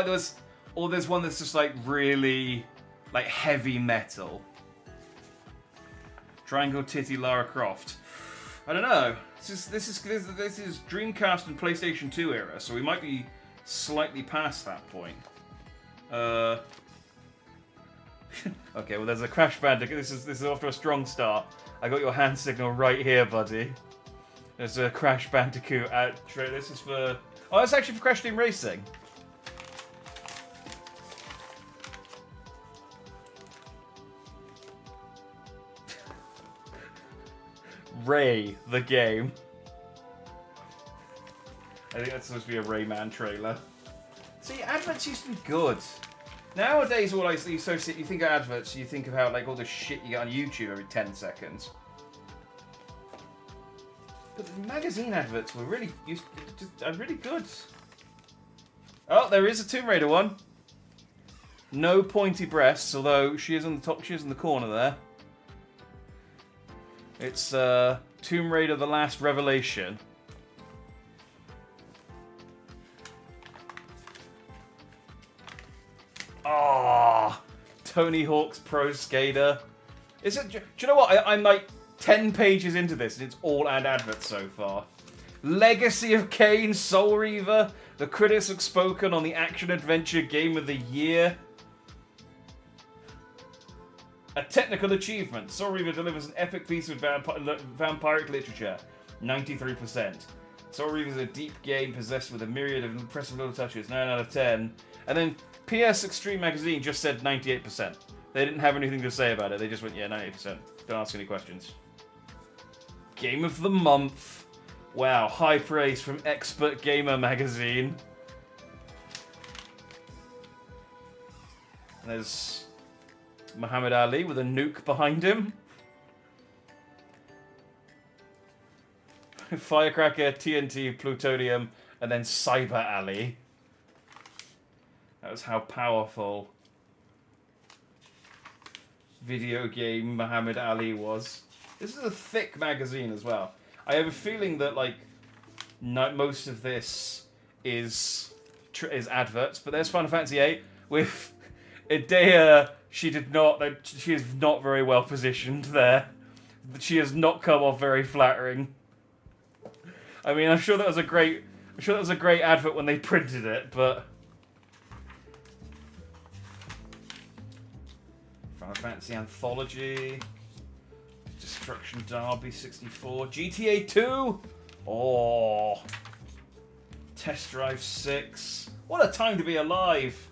there's one that's just like really like heavy metal. Triangle Titty Lara Croft. I don't know. This is Dreamcast and PlayStation 2 era, so we might be slightly past that point. Okay, well there's a Crash Bandicoot. This is off to a strong start. I got your hand signal right here, buddy. There's a Crash Bandicoot at. This is for. Oh, it's actually for Crash Team Racing. Ray, the game. I think that's supposed to be a Rayman trailer. See, adverts used to be good. Nowadays, all I associate, you think of adverts, you think about like all the shit you get on YouTube every 10 seconds. But the magazine adverts were really really good. Oh, there is a Tomb Raider one. No pointy breasts, although she is on the top. She is in the corner there. It's Tomb Raider: The Last Revelation. Ah, Tony Hawk's Pro Skater. Is it? Do you know what? I'm like 10 pages into this, and it's all ad adverts so far. Legacy of Kain, Soul Reaver. The critics have spoken on the action-adventure game of the year. A technical achievement. Soul Reaver delivers an epic piece of vampiric literature. 93%. Soul Reaver is a deep game possessed with a myriad of impressive little touches. 9 out of 10. And then PS Extreme Magazine just said 98%. They didn't have anything to say about it. They just went, yeah, 98%. Don't ask any questions. Game of the Month. Wow, high praise from Expert Gamer Magazine. And there's Muhammad Ali with a nuke behind him. Firecracker, TNT, Plutonium, and then Cyber Ali. That was how powerful video game Muhammad Ali was. This is a thick magazine as well. I have a feeling that like most of this is adverts, but there's Final Fantasy VIII with Idea. She is not very well positioned there. She has not come off very flattering. I mean, I'm sure that was a great advert when they printed it, but Final Fantasy Anthology, Destruction Derby 64, GTA 2. Oh, Test Drive 6. What a time to be alive.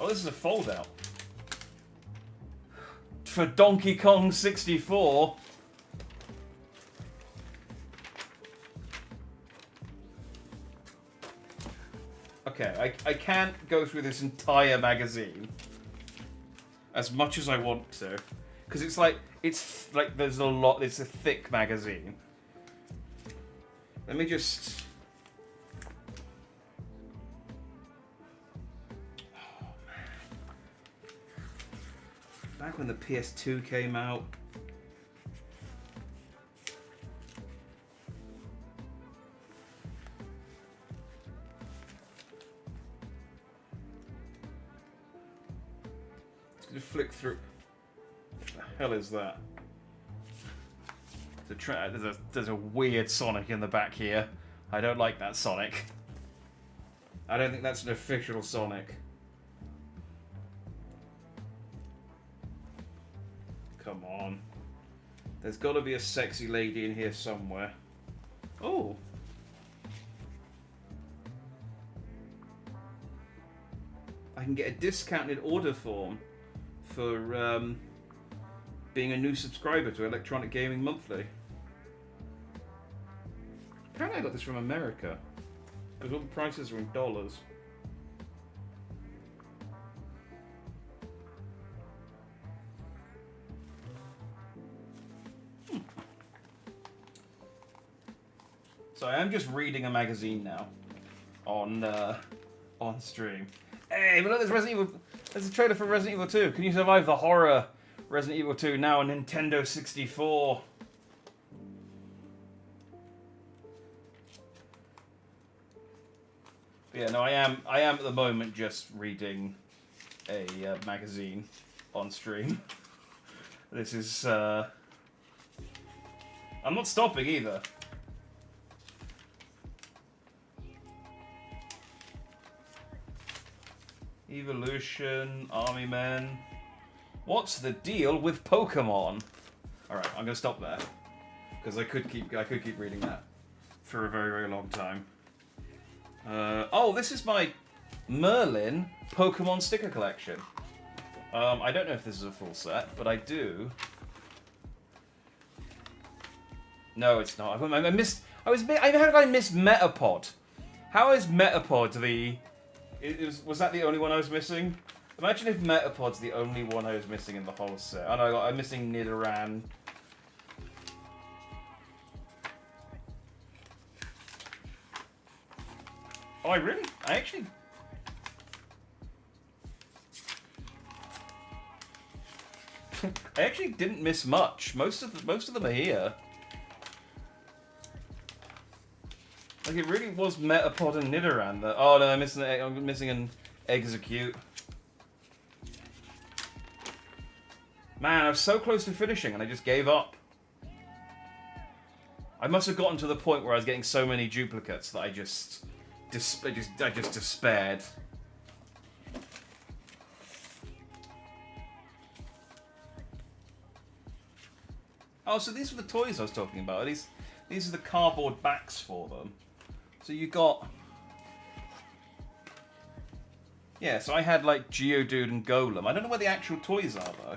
Oh, this is a fold-out. For Donkey Kong 64. Okay, I can't go through this entire magazine as much as I want to, because it's like there's a lot. It's a thick magazine. Let me just. Back when the PS2 came out. Just gonna flick through. What the hell is that? There's a weird Sonic in the back here. I don't like that Sonic. I don't think that's an official Sonic. Come on. There's got to be a sexy lady in here somewhere. Oh. I can get a discounted order form for being a new subscriber to Electronic Gaming Monthly. Apparently I got this from America, because all the prices are in dollars. So I am just reading a magazine now on stream. Hey, but look, there's a trailer for Resident Evil 2. Can you survive the horror? Resident Evil 2 now on Nintendo 64. But yeah, no, I am at the moment just reading a magazine on stream. This is I'm not stopping either. Evolution, Army Men. What's the deal with Pokemon? Alright, I'm gonna stop there. Because I could keep reading that for a very, very long time. Oh, this is my Merlin Pokemon sticker collection. I don't know if this is a full set, but I do. No, it's not. I missed. How did I miss Metapod? How is Metapod the? Was that the only one I was missing? Imagine if Metapod's the only one I was missing in the whole set. Oh no, I'm missing Nidoran. Oh, I actually... I actually didn't miss much. Most of them are here. Like, it really was Metapod and Nidoran that... Oh no, I'm missing an Execute. Man, I was so close to finishing and I just gave up. I must have gotten to the point where I was getting so many duplicates that I just despaired. Oh, so these were the toys I was talking about. These are the cardboard backs for them. So you got... Yeah, so I had like Geodude and Golem. I don't know where the actual toys are though.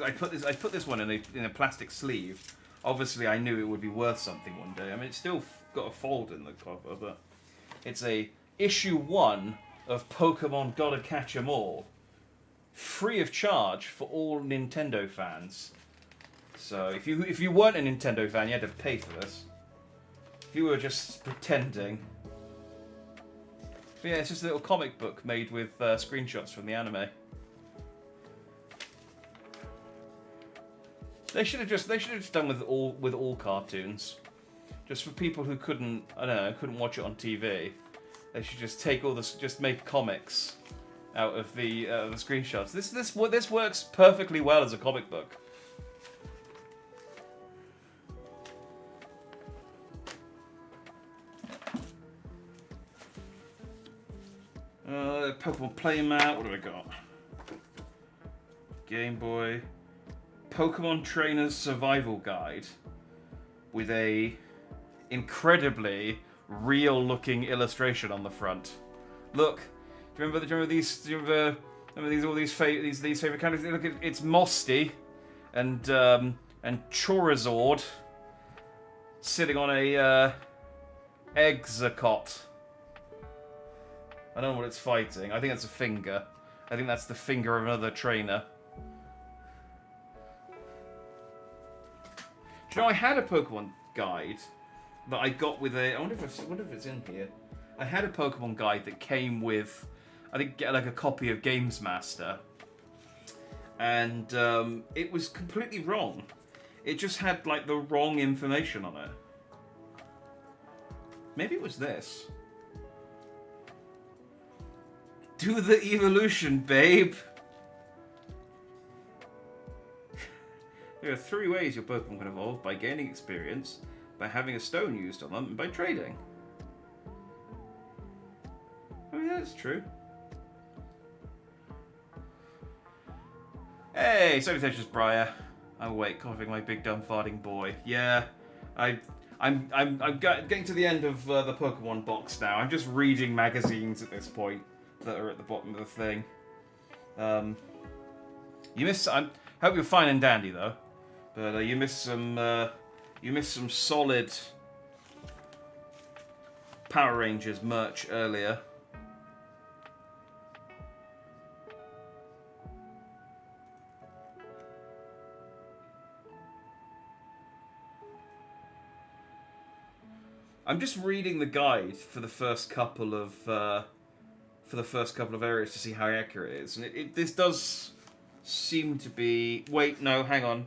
I put this one in a plastic sleeve. Obviously, I knew it would be worth something one day. I mean, it's still got a fold in the cover, but it's a issue 1 of Pokemon Gotta Catch 'Em All, free of charge for all Nintendo fans. So if you weren't a Nintendo fan, you had to pay for this. If you were just pretending. But yeah, it's just a little comic book made with screenshots from the anime. They should have just done with all cartoons, just for people who couldn't watch it on TV. They should just take just make comics out of the screenshots. This works perfectly well as a comic book. Pokemon Playmat. What do I got? Game Boy. Pokemon Trainer's Survival Guide with a incredibly real-looking illustration on the front. Look, do you remember these favorite characters? Look, it's Mosty and Chorizord sitting on a Exocot. I don't know what it's fighting. I think that's a finger. I think that's the finger of another trainer. Do you know, I had a Pokemon guide that I got with a. I wonder if it's in here. I had a Pokemon guide that came with, I think, like a copy of Games Master, and it was completely wrong. It just had like the wrong information on it. Maybe it was this. Do the evolution, babe. There are 3 ways your Pokemon can evolve: by gaining experience, by having a stone used on them, and by trading. Oh yeah, that's true. Hey, salutations, Briar. I'm awake, coughing my big dumb farting boy. Yeah, I'm getting to the end of the Pokemon box now. I'm just reading magazines at this point that are at the bottom of the thing. You missed. I hope you're fine and dandy though. But you missed some solid Power Rangers merch earlier. I'm just reading the guide for the first couple of areas to see how accurate it is, and this does seem to be. Wait, no, hang on.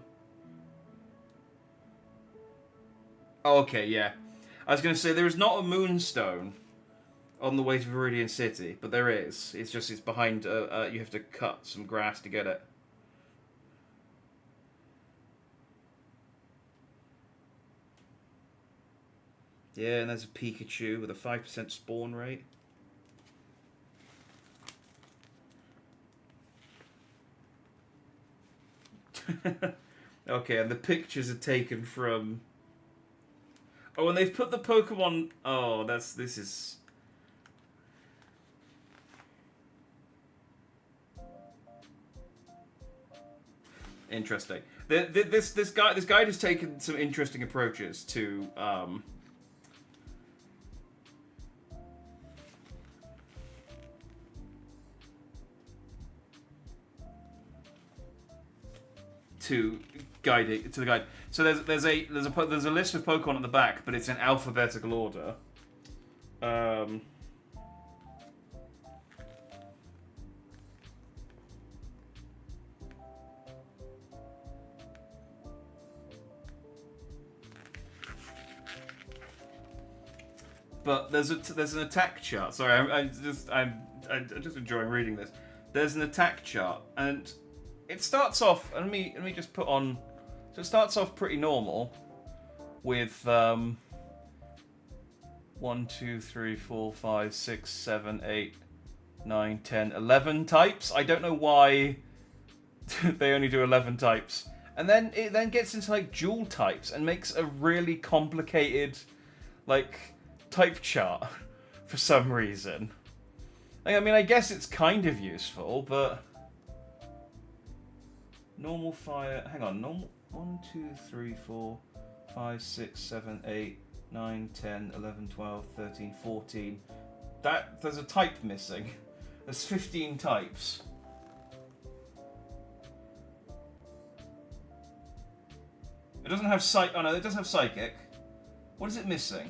Oh, okay, yeah. I was going to say there is not a moonstone on the way to Viridian City, but there is. It's just it's behind. You have to cut some grass to get it. Yeah, and there's a Pikachu with a 5% spawn rate. Okay, and the pictures are taken from. Oh, and they've put the Pokemon. Oh, this is. Interesting. This guide has taken some interesting approaches to guiding to the guide. So there's a list of Pokemon at the back, but it's in alphabetical order. But there's an attack chart. Sorry, I'm just enjoying reading this. There's an attack chart, and it starts off. And let me just put on. So it starts off pretty normal, with 1, 2, 3, 4, 5, 6, 7, 8, 9, 10, 11 types. I don't know why they only do 11 types. And then it then gets into like dual types and makes a really complicated like type chart for some reason. Like, I mean, I guess it's kind of useful, but normal fire. Hang on, normal 1, 2, 3, 4, 5, 6, 7, 8, 9, 10, 11, 12, 13, 14. There's a type missing. There's 15 types. It doesn't have psych. Oh no, it does have psychic. What is it missing?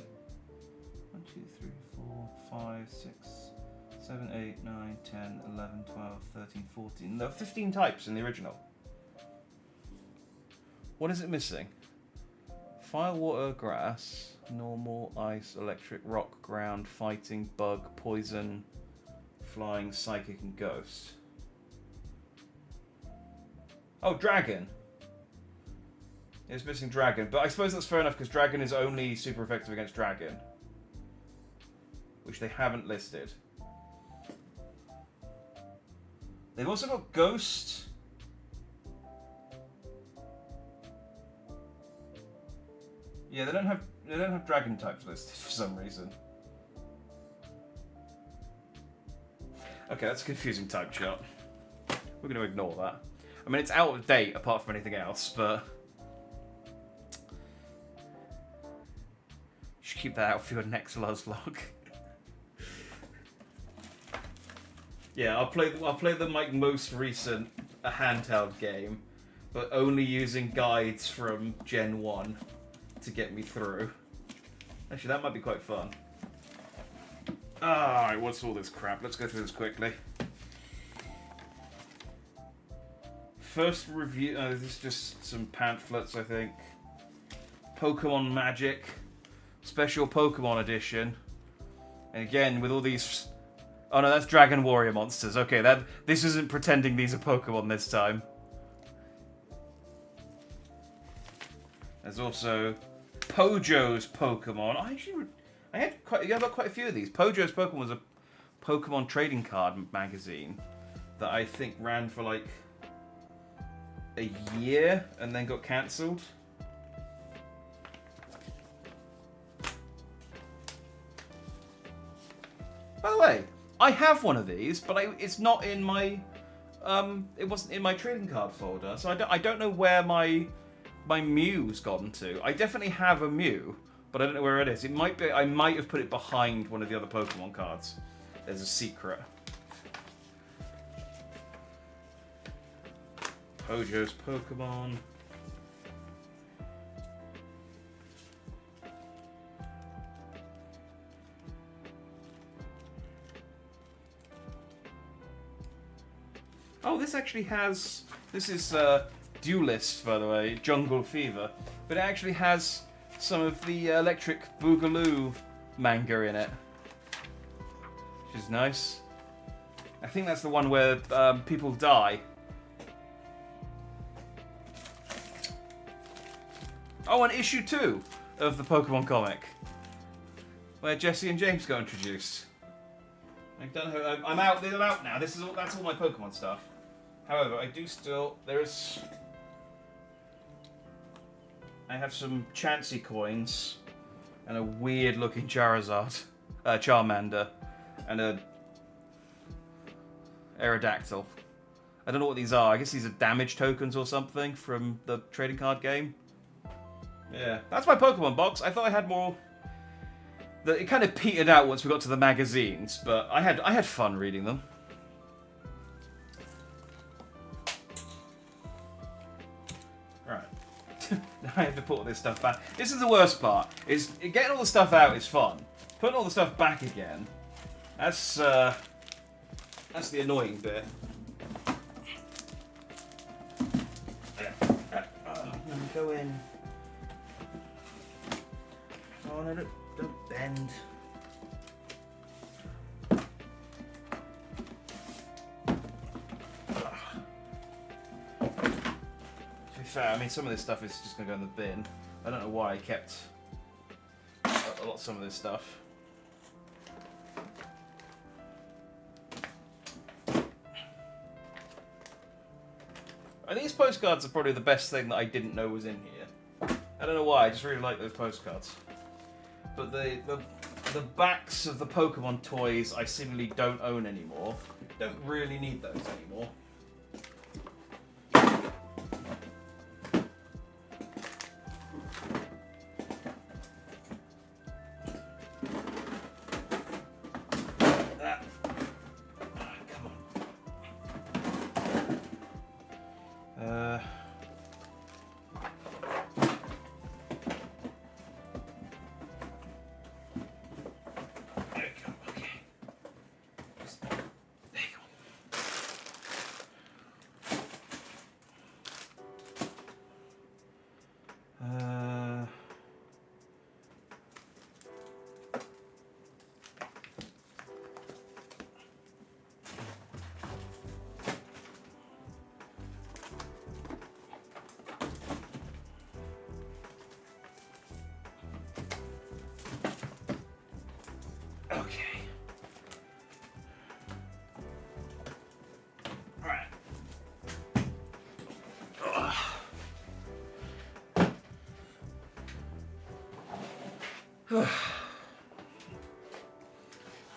1, 2, 3, 4, 5, 6, 7, 8, 9, 10, 11, 12, 13, 14. There are 15 types in the original. What is it missing? Fire, water, grass, normal, ice, electric, rock, ground, fighting, bug, poison, flying, psychic, and ghost. Oh, dragon. It's missing dragon, but I suppose that's fair enough because dragon is only super effective against dragon, which they haven't listed. They've also got ghost. Yeah, they don't have dragon types listed for some reason. Okay, that's a confusing type chart. We're going to ignore that. I mean, it's out of date apart from anything else, but you should keep that out for your next Nuzlocke. Yeah, I'll play the like most recent handheld game, but only using guides from Gen 1 to get me through. Actually, that might be quite fun. Alright, what's all this crap? Let's go through this quickly. First review... Oh, this is just some pamphlets, I think. Pokemon Magic. Special Pokemon Edition. And again, with all these... Oh no, that's Dragon Warrior monsters. Okay, this isn't pretending these are Pokemon this time. There's also Pojo's Pokemon. I got quite a few of these. Pojo's Pokemon was a Pokemon trading card magazine that I think ran for like a year and then got cancelled. By the way, I have one of these, but it's not in my it wasn't in my trading card folder, so I don't know where my Mew's gotten to. I definitely have a Mew, but I don't know where it is. It might be I might have put it behind one of the other Pokemon cards. There's a secret. Pojo's Pokemon. Oh, this actually has... This is Duelist, by the way, Jungle Fever. But it actually has some of the Electric Boogaloo manga in it. Which is nice. I think that's the one where people die. Oh, and issue 2 of the Pokemon comic. Where Jesse and James got introduced. I'm out. They're out now. That's all my Pokemon stuff. However, I do still. I have some Chansey coins and a weird-looking Charizard, Charmander, and a Aerodactyl. I don't know what these are. I guess these are damage tokens or something from the trading card game. Yeah, that's my Pokemon box. I thought I had more. It kind of petered out once we got to the magazines, but I had fun reading them. Right. Now I have to put all this stuff back. This is the worst part. Is getting all the stuff out is fun. Putting all the stuff back again, that's the annoying bit. I'm gonna go in. Oh no, don't bend. To be fair, I mean, some of this stuff is just going to go in the bin. I don't know why I kept some of this stuff. And these postcards are probably the best thing that I didn't know was in here. I don't know why, I just really like those postcards. But the backs of the Pokemon toys I seemingly don't own anymore. Don't really need those anymore.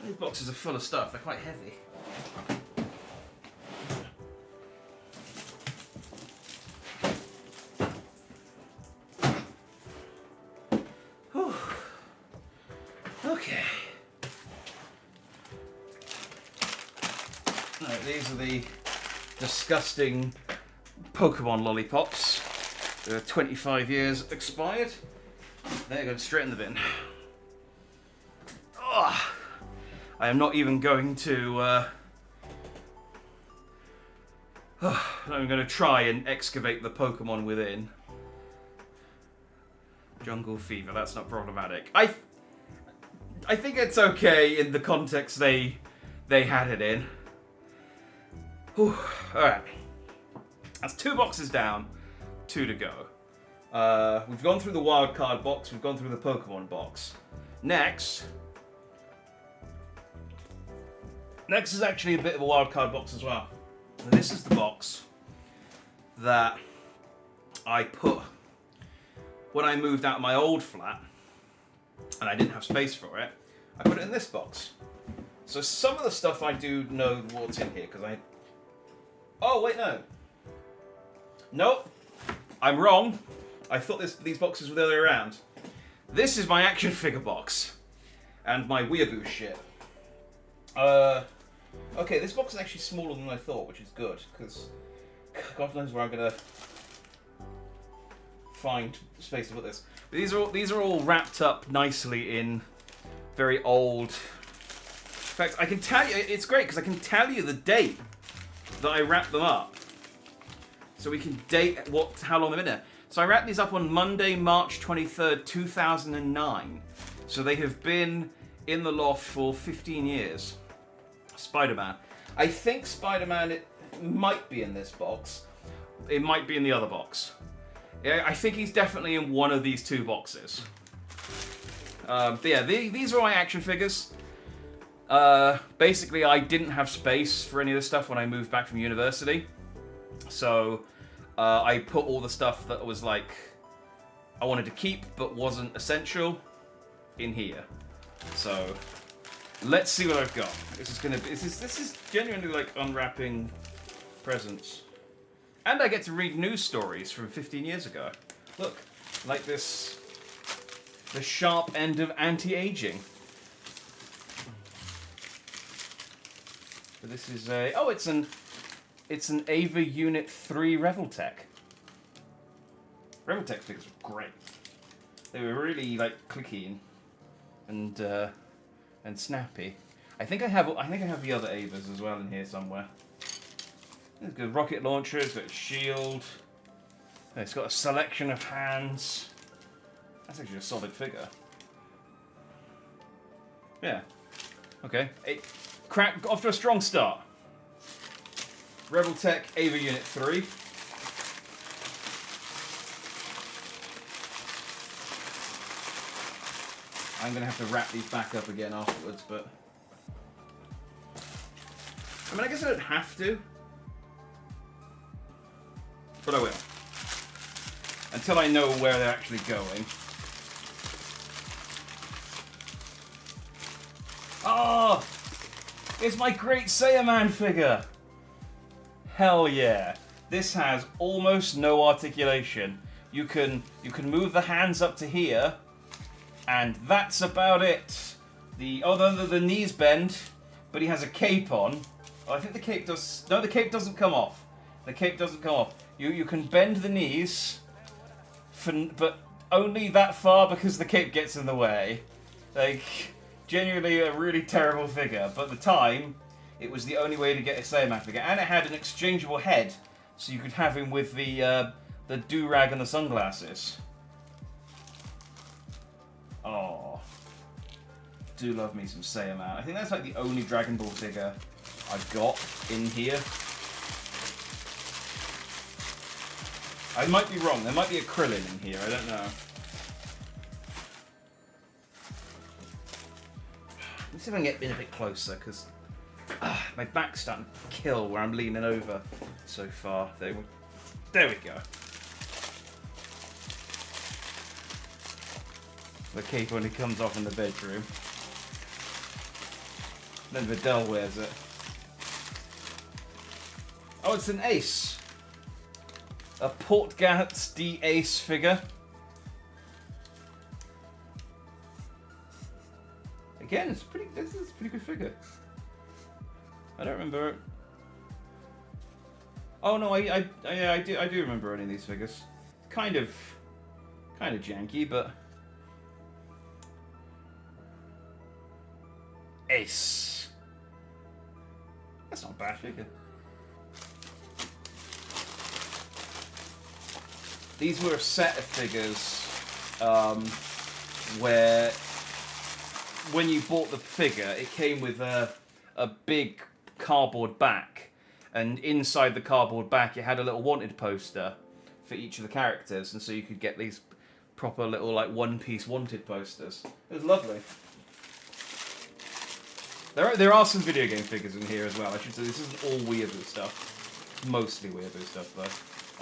These boxes are full of stuff, they're quite heavy. Whew. Okay. Right, these are the disgusting Pokemon lollipops. They're 25 years expired. They're going straight in the bin. I am not even going to... I'm going to try and excavate the Pokemon within. Jungle Fever, that's not problematic. I think it's okay in the context they had it in. Alright. That's 2 boxes down, 2 to go. We've gone through the wild card box, we've gone through the Pokemon box. Next is actually a bit of a wild card box as well. And this is the box that I put when I moved out of my old flat and I didn't have space for it. I put it in this box. So some of the stuff I do know what's in here because I... Oh, wait, no. Nope. I'm wrong. I thought these boxes were the other way around. This is my action figure box. And my weeaboo shit. Okay, this box is actually smaller than I thought, which is good, because God knows where I'm gonna find space to put this. But these are all wrapped up nicely in very old... In fact, I can tell you, it's great, because I can tell you the date that I wrapped them up. So we can date how long they've been there. So I wrapped these up on Monday, March 23rd, 2009. So they have been in the loft for 15 years. Spider-Man. I think Spider-Man might be in this box. It might be in the other box. Yeah, I think he's definitely in one of these 2 boxes. But yeah, these are my action figures. Basically, I didn't have space for any of this stuff when I moved back from university. So I put all the stuff that was like I wanted to keep but wasn't essential in here. So let's see what I've got. This is genuinely like unwrapping presents. And I get to read news stories from 15 years ago. Look, like this, the sharp end of anti-aging. This is a, oh, it's an Ava Unit 3 Revoltech. Revoltech figures were great. They were really like clicky and snappy. I think I have the other Avas as well in here somewhere. There's a good rocket launcher, it's got a shield. It's got a selection of hands. That's actually a solid figure. Yeah. Okay. Off to a strong start. Revoltech Ava Unit 3. I'm going to have to wrap these back up again afterwards, but... I mean, I guess I don't have to. But I will. Until I know where they're actually going. Oh! It's my Great Saiyaman figure! Hell yeah. This has almost no articulation. You can move the hands up to here, and that's about it. The knees bend, but he has a cape on. Oh, I think the cape does... No, the cape doesn't come off. The cape doesn't come off. You can bend the knees, but only that far because the cape gets in the way. Like, genuinely a really terrible figure. But at the time, it was the only way to get a Saiyaman figure. And it had an exchangeable head, so you could have him with the do-rag and the sunglasses. Oh. Do love me some Saiyaman. I think that's like the only Dragon Ball figure I've got in here. I might be wrong. There might be a Krillin in here. I don't know. Let's see if I can get in a bit closer, because my back's starting to kill where I'm leaning over so far. There we go. The cape only comes off in the bedroom. Then Videl wears it. Oh, it's an Ace. A Portgats D Ace figure. Again, this is a pretty good figure. I don't remember. Oh no, I do remember owning these figures. Kind of janky, but Ace. That's not a bad figure. These were a set of figures where when you bought the figure, it came with a big cardboard back, and inside the cardboard back it had a little wanted poster for each of the characters, and so you could get these proper little like one-piece wanted posters. It was lovely. There are some video game figures in here as well. I should say this isn't all weeaboo stuff. Mostly weeaboo stuff though.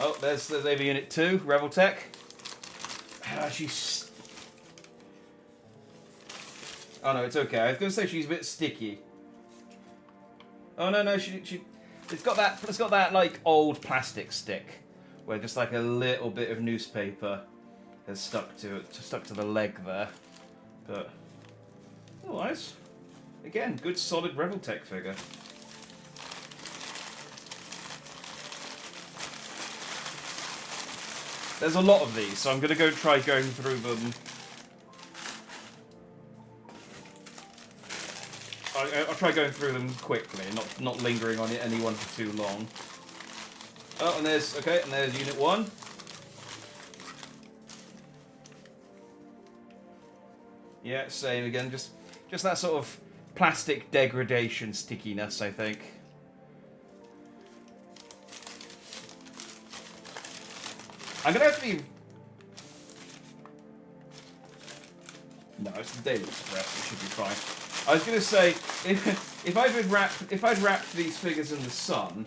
Oh, there's Ava Unit 2, Revoltech. She's... Oh no, it's okay. I was going to say she's a bit sticky. Oh no, it's got that like old plastic stick where just like a little bit of newspaper has stuck to the leg there. But otherwise, again, good solid Revoltech figure. There's a lot of these, so I'm going to try going through them. I'll try going through them quickly, not lingering on any one for too long. Oh, and there's Unit 1. Yeah, same again. Just that sort of plastic degradation stickiness, I think. I'm gonna have to be... No, it's the Daily Express. It should be fine. I was gonna say, if I'd wrapped these figures in the sun,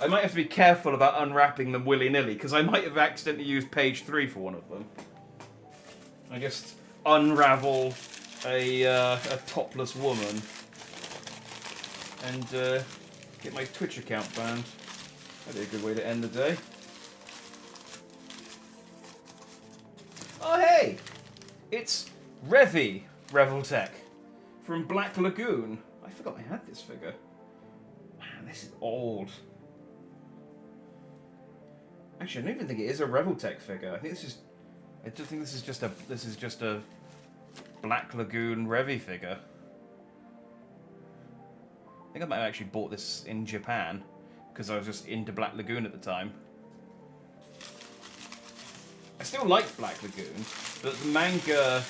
I might have to be careful about unwrapping them willy-nilly, because I might have accidentally used page 3 for one of them. I just unravel a topless woman and get my Twitch account banned. That'd be a good way to end the day. Oh hey! It's Revy Revoltech from Black Lagoon. I forgot I had this figure. Man, this is old. Actually, I don't even think it is a Revoltech figure. I just think this is just a Black Lagoon Revy figure. I think I might have actually bought this in Japan because I was just into Black Lagoon at the time. I still like Black Lagoon, but the manga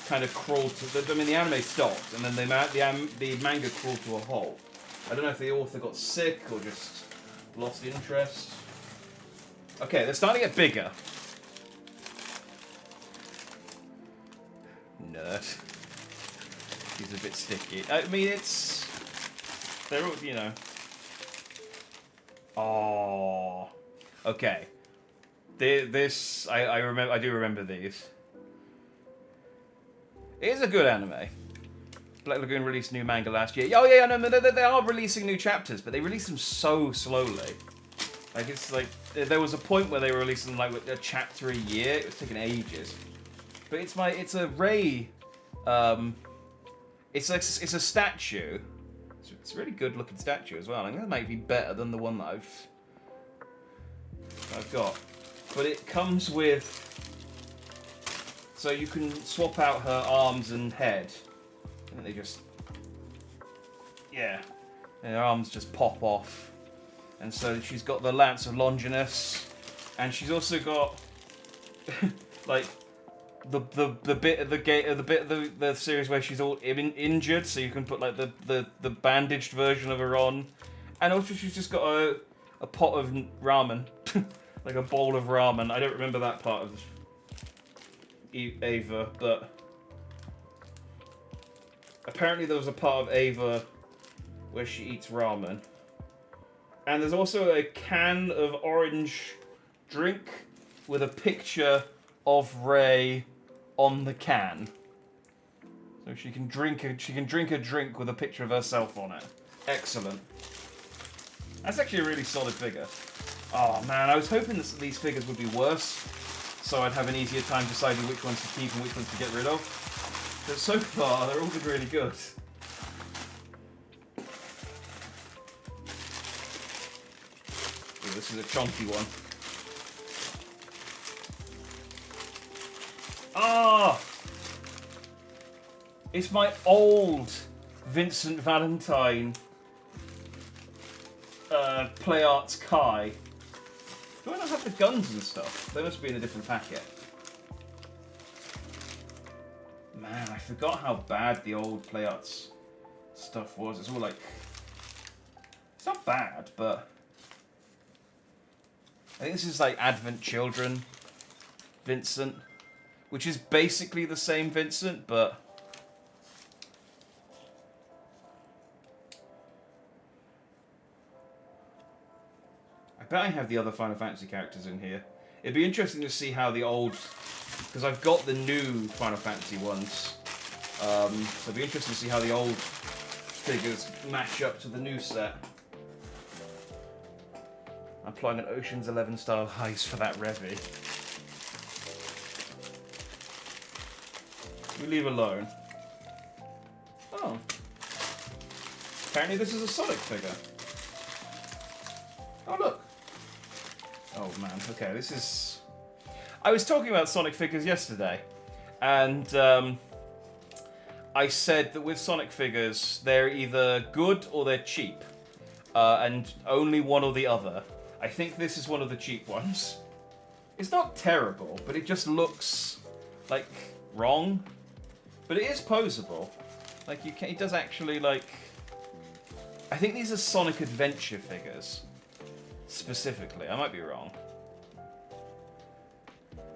kind of crawled to... I mean, the anime stopped, and then the manga crawled to a halt. I don't know if the author got sick or just lost interest. Okay, they're starting to get bigger. Nerd. He's a bit sticky. I mean, it's... They're all, you know... Oh. Okay. This... I do remember these. It is a good anime. Black Lagoon released new manga last year. Oh yeah, no, they are releasing new chapters, but they release them so slowly. Like, it's like... There was a point where they were releasing, like, a chapter a year. It was taking ages. But it's a Ray... It's a statue. It's a really good looking statue as well. I think that might be better than the one that I've got. But it comes with... So you can swap out her arms and head. And they just... Yeah. And her arms just pop off. And so she's got the Lance of Longinus. And she's also got... like... The bit of the series where she's all injured, so you can put like the bandaged version of her on, and also she's just got a pot of ramen, like a bowl of ramen. I don't remember that part of Ava, but apparently there was a part of Ava where she eats ramen, and there's also a can of orange drink with a picture of Ray on the can, so she can drink a drink with a picture of herself on it. Excellent. That's actually a really solid figure. Oh man, I was hoping that these figures would be worse, so I'd have an easier time deciding which ones to keep and which ones to get rid of. But so far, they're all been really good. Ooh, this is a chunky one. Ah! It's my old Vincent Valentine Play Arts Kai. Do I not have the guns and stuff? They must be in a different packet. Man, I forgot how bad the old Play Arts stuff was. It's all like... It's not bad, but... I think this is like Advent Children Vincent, which is basically the same Vincent, but... I bet I have the other Final Fantasy characters in here. It'd be interesting to see how the old... Because I've got the new Final Fantasy ones. So it'd be interesting to see how the old figures match up to the new set. I'm applying an Ocean's 11 style heist for that Revy. We leave alone. Oh. Apparently this is a Sonic figure. Oh look. Oh man, okay, this is... I was talking about Sonic figures yesterday, and I said that with Sonic figures, they're either good or they're cheap, and only one or the other. I think this is one of the cheap ones. It's not terrible, but it just looks, like, wrong. But it is posable. Like, you can, it does actually, like... I think these are Sonic Adventure figures. Specifically. I might be wrong.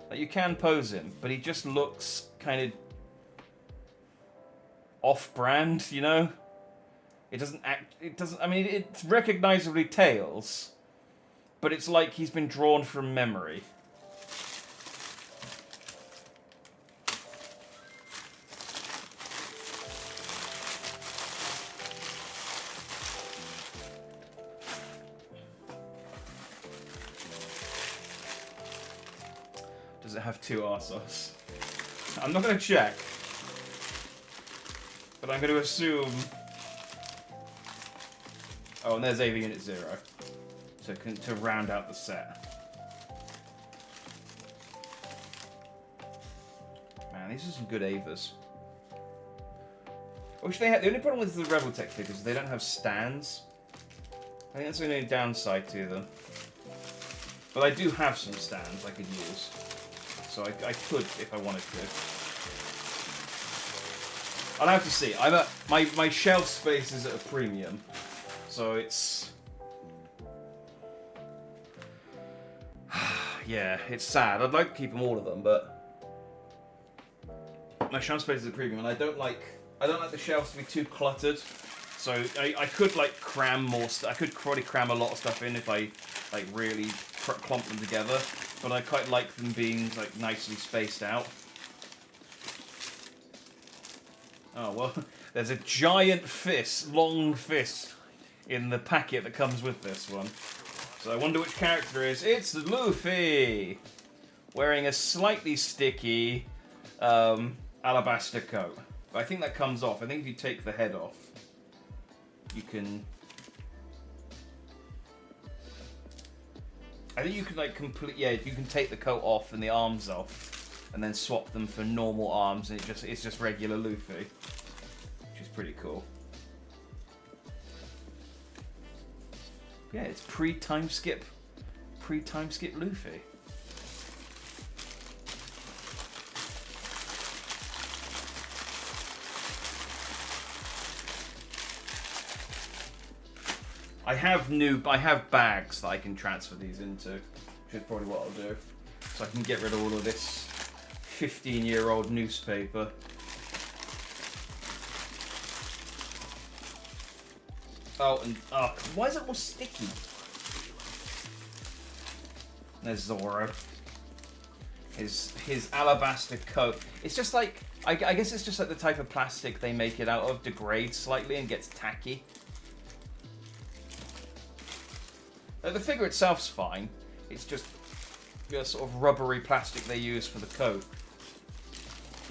Like, you can pose him, but he just looks kind of... off-brand, you know? It doesn't act... It doesn't... I mean, it's recognizably Tails, but it's like he's been drawn from memory. Does it have two Arsos? I'm not going to check, but I'm going to assume... Oh, and there's AV Unit 0. To round out the set. Man, these are some good Avas. Which they have. The only problem with the Rebel Tech figures is they don't have stands. I think that's the only downside to them. But I do have some stands I could use. So I could if I wanted to. I'll have to see. My shelf space is at a premium. So it's... Yeah, it's sad. I'd like to keep them all of them, but my shelf space is a premium, and I don't like the shelves to be too cluttered. So I could like cram more stuff. I could probably cram a lot of stuff in if I like really clump them together. But I quite like them being like nicely spaced out. Oh well, there's a giant fist, long fist, in the packet that comes with this one. So I wonder which character it is. It's Luffy! Wearing a slightly sticky alabaster coat. But I think that comes off. I think if you take the head off, you can... I think you can like yeah, you can take the coat off and the arms off, and then swap them for normal arms, and it's just regular Luffy. Which is pretty cool. Yeah, it's pre-time skip Luffy. I have bags that I can transfer these into, which is probably what I'll do. So I can get rid of all of this 15-year-old newspaper. Oh, and why is it all sticky? There's Zoro. His alabaster coat. It's just like I guess it's just like the type of plastic they make it out of degrades slightly and gets tacky. The figure itself's fine. It's just the sort of rubbery plastic they use for the coat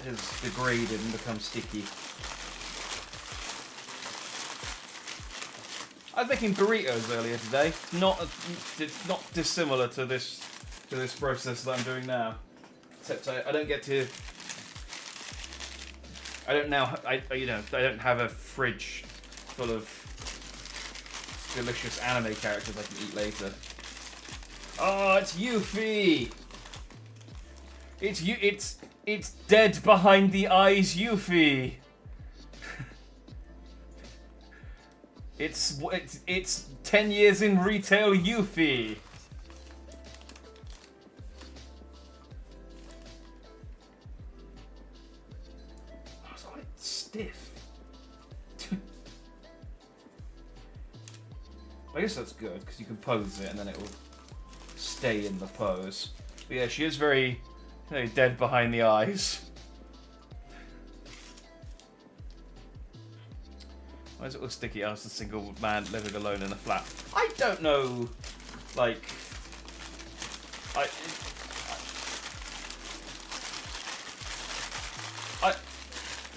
has degraded and become sticky. I was making burritos earlier today. Not dissimilar to this process that I'm doing now. Except I don't get to. I don't have a fridge full of delicious anime characters I can eat later. Oh, it's Yuffie! It's dead behind the eyes Yuffie! It's 10 years in retail Yuffie! Oh, it's quite stiff. I guess that's good, because you can pose it and then it will stay in the pose. But yeah, she is very dead behind the eyes. Why does it look sticky as a single man living alone in a flat? I don't know, like...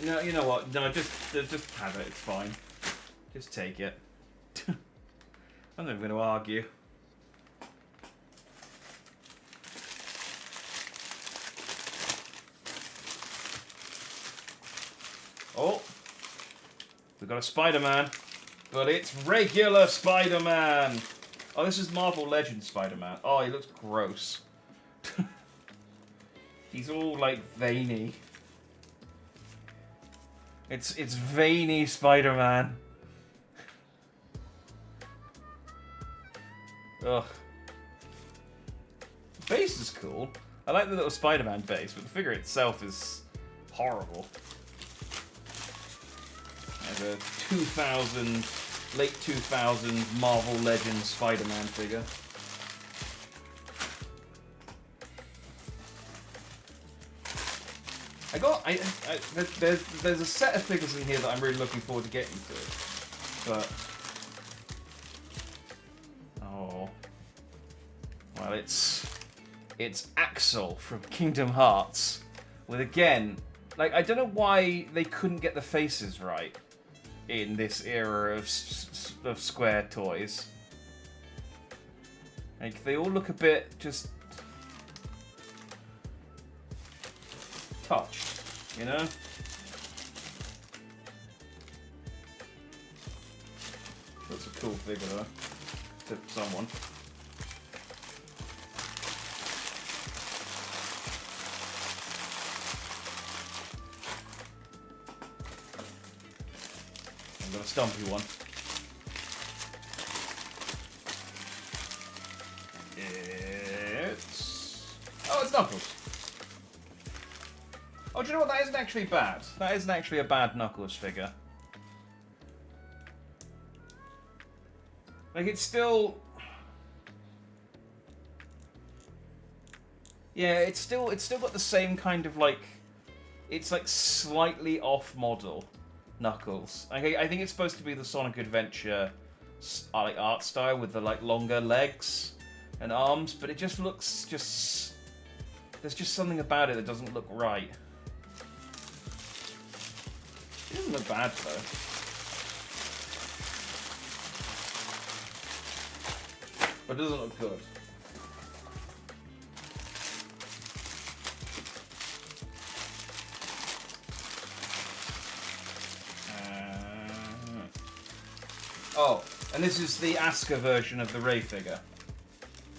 No, you know what? No, just have it, it's fine. Just take it. I'm not even going to argue. Oh, we've got a Spider-Man, but it's regular Spider-Man. Oh, this is Marvel Legends Spider-Man. Oh, he looks gross. He's all like veiny. It's veiny Spider-Man. Ugh. The base is cool. I like the little Spider-Man base, but the figure itself is horrible. There's a late 2000 Marvel Legends Spider-Man figure. There's a set of figures in here that I'm really looking forward to getting to, but well, it's Axel from Kingdom Hearts, with again, like, I don't know why they couldn't get the faces right in this era of Square toys. Like, they all look a bit just touched, you know? That's a cool figure though, to someone. I've got a stumpy one. It's Knuckles. Oh, do you know what? That isn't actually bad. That isn't actually a bad Knuckles figure. Like, it's still... Yeah, it's still got the same kind of, like... It's, like, slightly off-model Knuckles. I think it's supposed to be the Sonic Adventure like art style with the, like, longer legs and arms, but it just looks just... There's just something about it that doesn't look right. It doesn't look bad, though. But it doesn't look good. Oh, and this is the Asuka version of the Rey figure,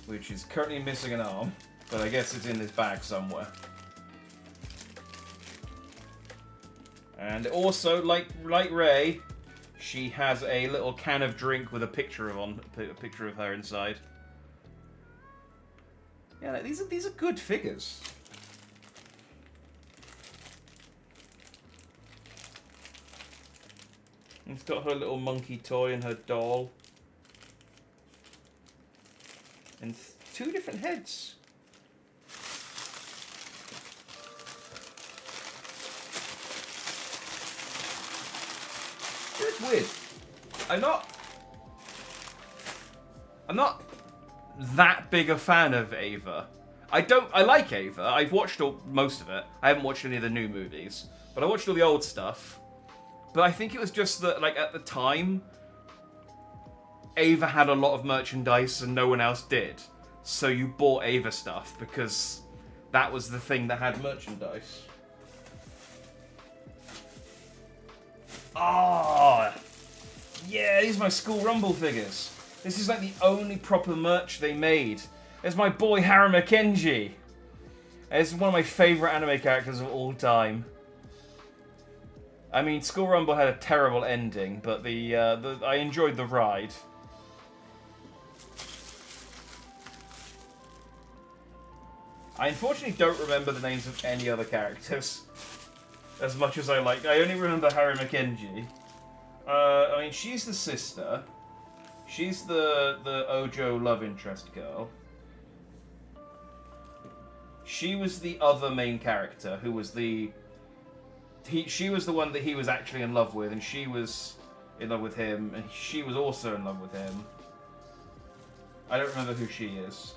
which is currently missing an arm, but I guess it's in this bag somewhere. And also, like Rey, she has a little can of drink with a picture of her inside. Yeah, these are good figures. It's got her little monkey toy and her doll. And two different heads. It's weird. I'm not that big a fan of Ava. I like Ava. I've watched most of it. I haven't watched any of the new movies, but I watched all the old stuff. But I think it was just that, like, at the time, Ava had a lot of merchandise and no one else did. So you bought Ava stuff because that was the thing that had merchandise. Oh, Yeah, these are my School Rumble figures. This is like the only proper merch they made. There's my boy Harry Mackenzie. It's one of my favourite anime characters of all time. I mean, School Rumble had a terrible ending, but I enjoyed the ride. I unfortunately don't remember the names of any other characters as much as I like. I only remember Harry Mackenzie. I mean, she's the sister. She's the Ojo love interest girl. She was the other main character, who was she was the one that he was actually in love with, and she was in love with him, and she was also in love with him. I don't remember who she is.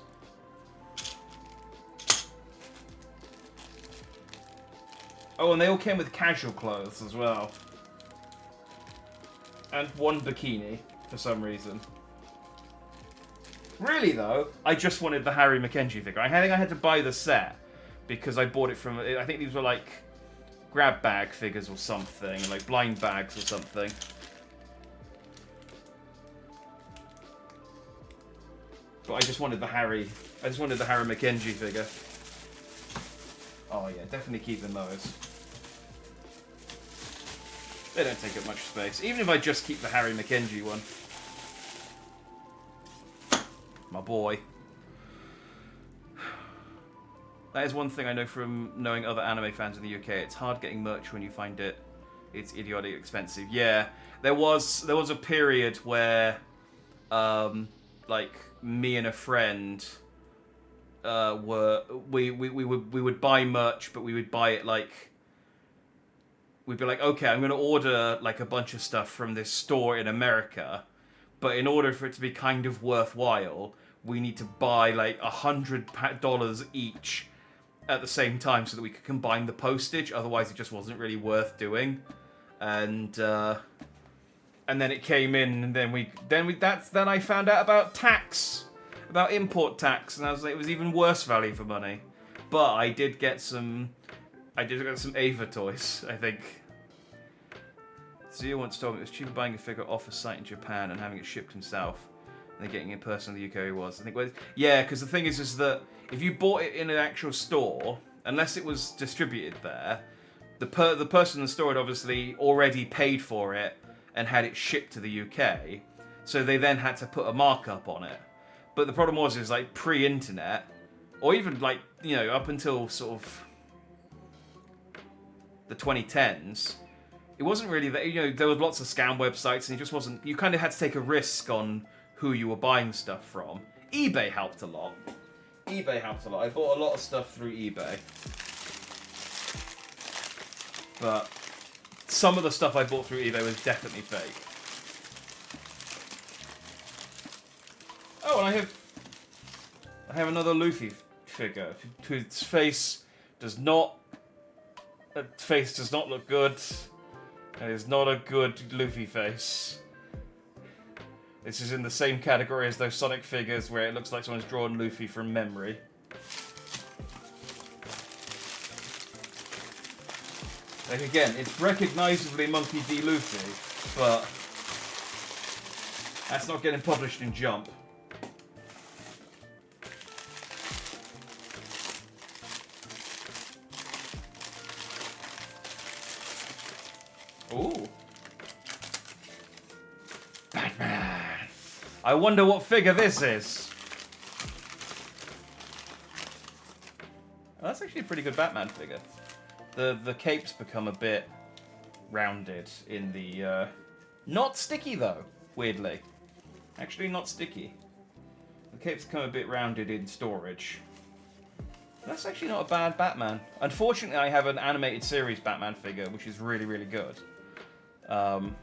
Oh, and they all came with casual clothes as well. And one bikini, for some reason. Really, though, I just wanted the Harry Mackenzie figure. I think I had to buy the set because I bought it from... I think these were, like, grab bag figures or something. Like, blind bags or something. But I just wanted the Harry Mackenzie figure. Oh, yeah, definitely keeping those. They don't take up much space. Even if I just keep the Harry Mackenzie one. My boy. That is one thing I know from knowing other anime fans in the UK. It's hard getting merch when you find it's idiotic expensive. Yeah, there was a period where, like me and a friend, we would buy merch, but we would buy it like. We'd be like, okay, I'm going to order like a bunch of stuff from this store in America, but in order for it to be kind of worthwhile, we need to buy like $100 each at the same time so that we could combine the postage. Otherwise, it just wasn't really worth doing. And then it came in, and then I found out about tax, about import tax, and I was like, it was even worse value for money. But I did get some Ava toys, I think. Zio once told me it was cheaper buying a figure off a site in Japan and having it shipped himself than getting it in person in the UK was. I think, yeah, because the thing is that if you bought it in an actual store, unless it was distributed there, the person in the store had obviously already paid for it and had it shipped to the UK, so they then had to put a markup on it. But the problem was, like pre-internet, or even like, you know, up until sort of the 2010s, it wasn't really that, you know, there was lots of scam websites, and it just wasn't, you kind of had to take a risk on who you were buying stuff from. eBay helped a lot. I bought a lot of stuff through eBay. But some of the stuff I bought through eBay was definitely fake. Oh, and I have another Luffy figure whose face does not look good. It is not a good Luffy face. This is in the same category as those Sonic figures where it looks like someone's drawn Luffy from memory. Like again, it's recognisably Monkey D. Luffy, but that's not getting published in Jump. Ooh. Batman. I wonder what figure this is. Oh, that's actually a pretty good Batman figure. The capes become a bit rounded in the... Not sticky, though, weirdly. Actually not sticky. The capes become a bit rounded in storage. That's actually not a bad Batman. Unfortunately, I have an animated series Batman figure, which is really, really good. And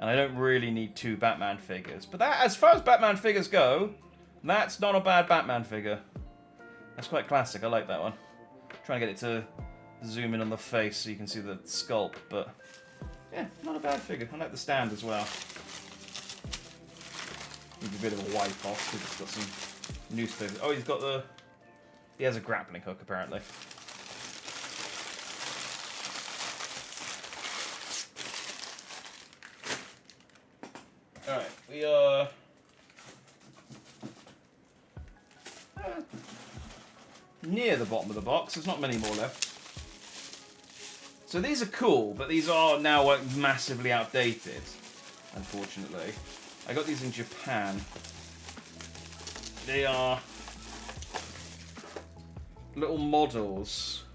I don't really need two Batman figures. But that, as far as Batman figures go, that's not a bad Batman figure. That's quite classic. I like that one. I'm trying to get it to zoom in on the face so you can see the sculpt, but yeah, not a bad figure. I like the stand as well. Needs a bit of a wipe off because it's got some newspapers. Oh, he has a grappling hook apparently. We are near the bottom of the box. There's not many more left. So these are cool, but these are now like massively outdated, unfortunately. I got these in Japan. They are little models.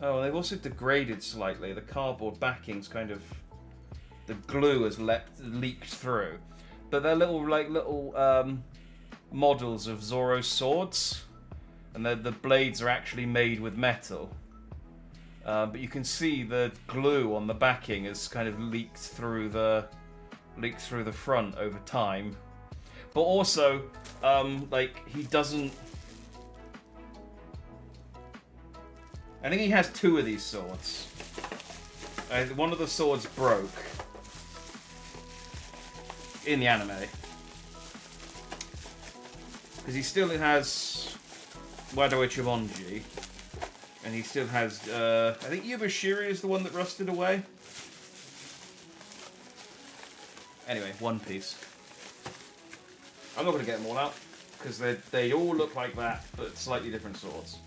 Oh, they've also degraded slightly. The cardboard backing's kind of... The glue has leaked through. But they're little models of Zoro's swords. And the blades are actually made with metal. But you can see the glue on the backing has kind of leaked through the front over time. But also, he doesn't... I think he has two of these swords. One of the swords broke in the anime. Because he still has Wado Ichimonji. And he still has, I think Yubashiri is the one that rusted away. Anyway, One Piece. I'm not going to get them all out, because they all look like that, but slightly different swords.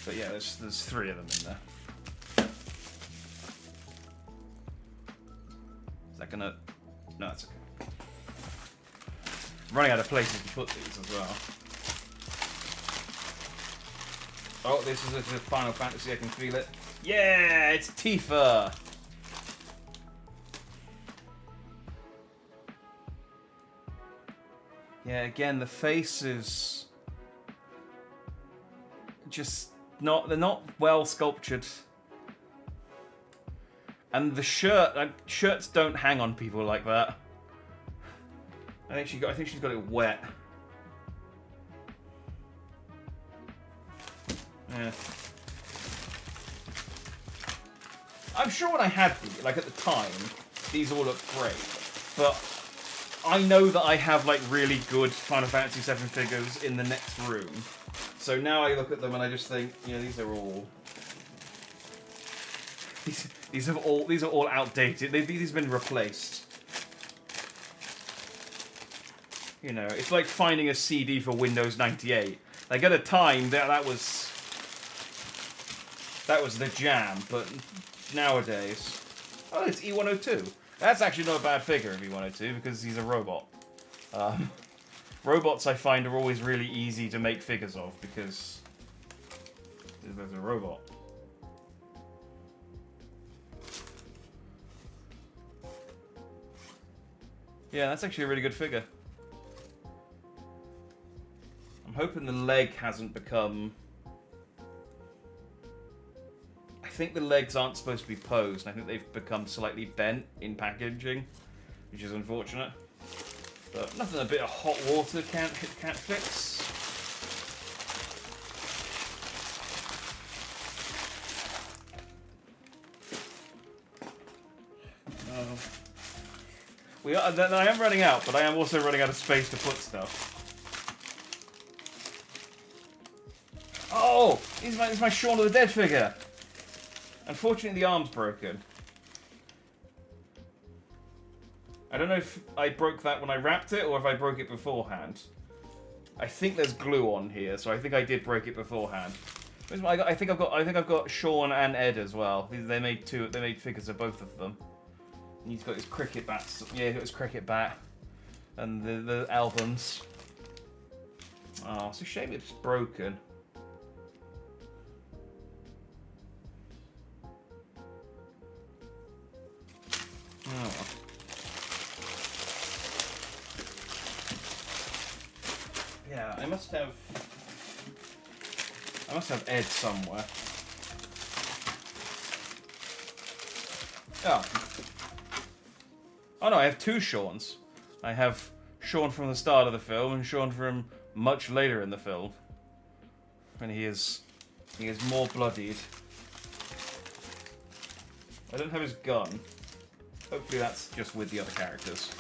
But yeah, there's three of them in there. Is that gonna... No, that's okay. I'm running out of places to put these as well. Oh, this is a Final Fantasy, I can feel it. Yeah, it's Tifa! Yeah, again, the face is just not... They're not well sculptured. And the shirts don't hang on people like that. I think she's got it wet. Yeah. I'm sure when I had these, like at the time, these all looked great. But I know that I have like really good Final Fantasy VII figures in the next room. So now I look at them and I just think, you know, these are all... These are all outdated. These have been replaced. You know, it's like finding a CD for Windows 98. Like at a time that was the jam, but nowadays, oh, it's E102. That's actually not a bad figure of E102 because he's a robot. Robots I find are always really easy to make figures of because there's a robot. Yeah, that's actually a really good figure. I'm hoping the leg hasn't become... I think the legs aren't supposed to be posed. I think they've become slightly bent in packaging, which is unfortunate. But nothing a bit of hot water can't fix. I am running out, but I am also running out of space to put stuff. Oh! It's my Shaun of the Dead figure! Unfortunately, the arm's broken. I don't know if I broke that when I wrapped it, or if I broke it beforehand. I think there's glue on here, so I think I did break it beforehand. I think I've got Shaun and Ed as well. They made figures of both of them. And he's got his cricket bats. Yeah, he's got his cricket bat. And the albums. Oh, it's a shame it's broken. Oh. Yeah, I must have Ed somewhere. Oh. Oh no, I have two Shauns. I have Shaun from the start of the film and Shaun from much later in the film. And he is more bloodied. I don't have his gun. Hopefully that's just with the other characters.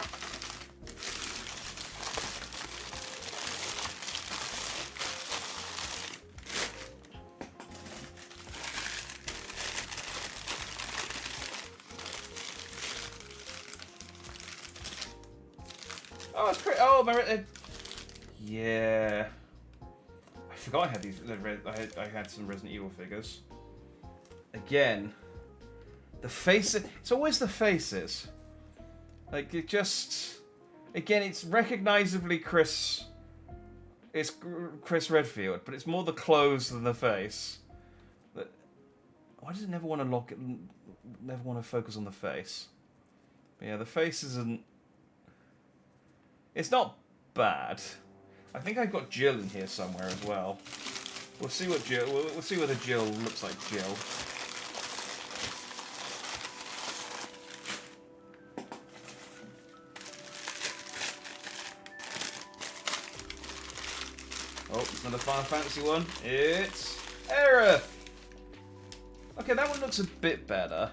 Oh, it's pretty. Oh, yeah. I forgot I had these. I had some Resident Evil figures. Again, the faces. It's always the faces. Like it just. Again, it's recognizably Chris. It's Chris Redfield, but it's more the clothes than the face. But why does it never want to never want to focus on the face? But yeah, the face isn't. It's not bad. I think I've got Jill in here somewhere as well. We'll see what Jill. We'll see whether Jill looks like Jill. Oh, it's another Final Fantasy one. It's Aerith. Okay, that one looks a bit better,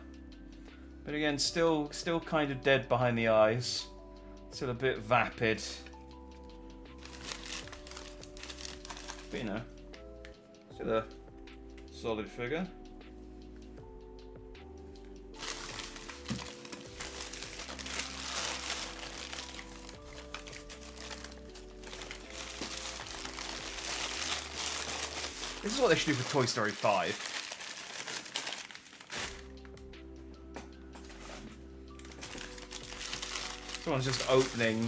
but again, still kind of dead behind the eyes. Still a bit vapid. But you know, still a solid figure. This is what they should do for Toy Story 5. Someone's just opening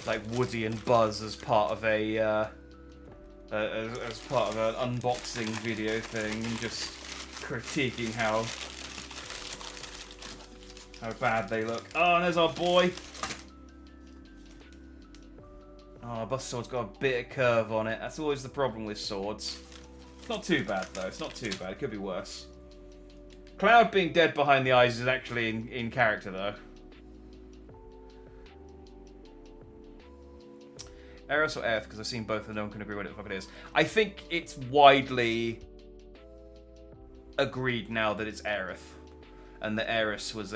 like Woody and Buzz as part of a as part of an unboxing video thing, and just critiquing how bad they look. Oh, and there's our boy. Oh, Buster Sword's got a bit of curve on it. That's always the problem with swords. It's not too bad though. It's not too bad. It could be worse. Cloud being dead behind the eyes is actually in character though. Aerith or Aerith, because I've seen both and no one can agree what the fuck it is. I think it's widely agreed now that it's Aerith, and that Aerith was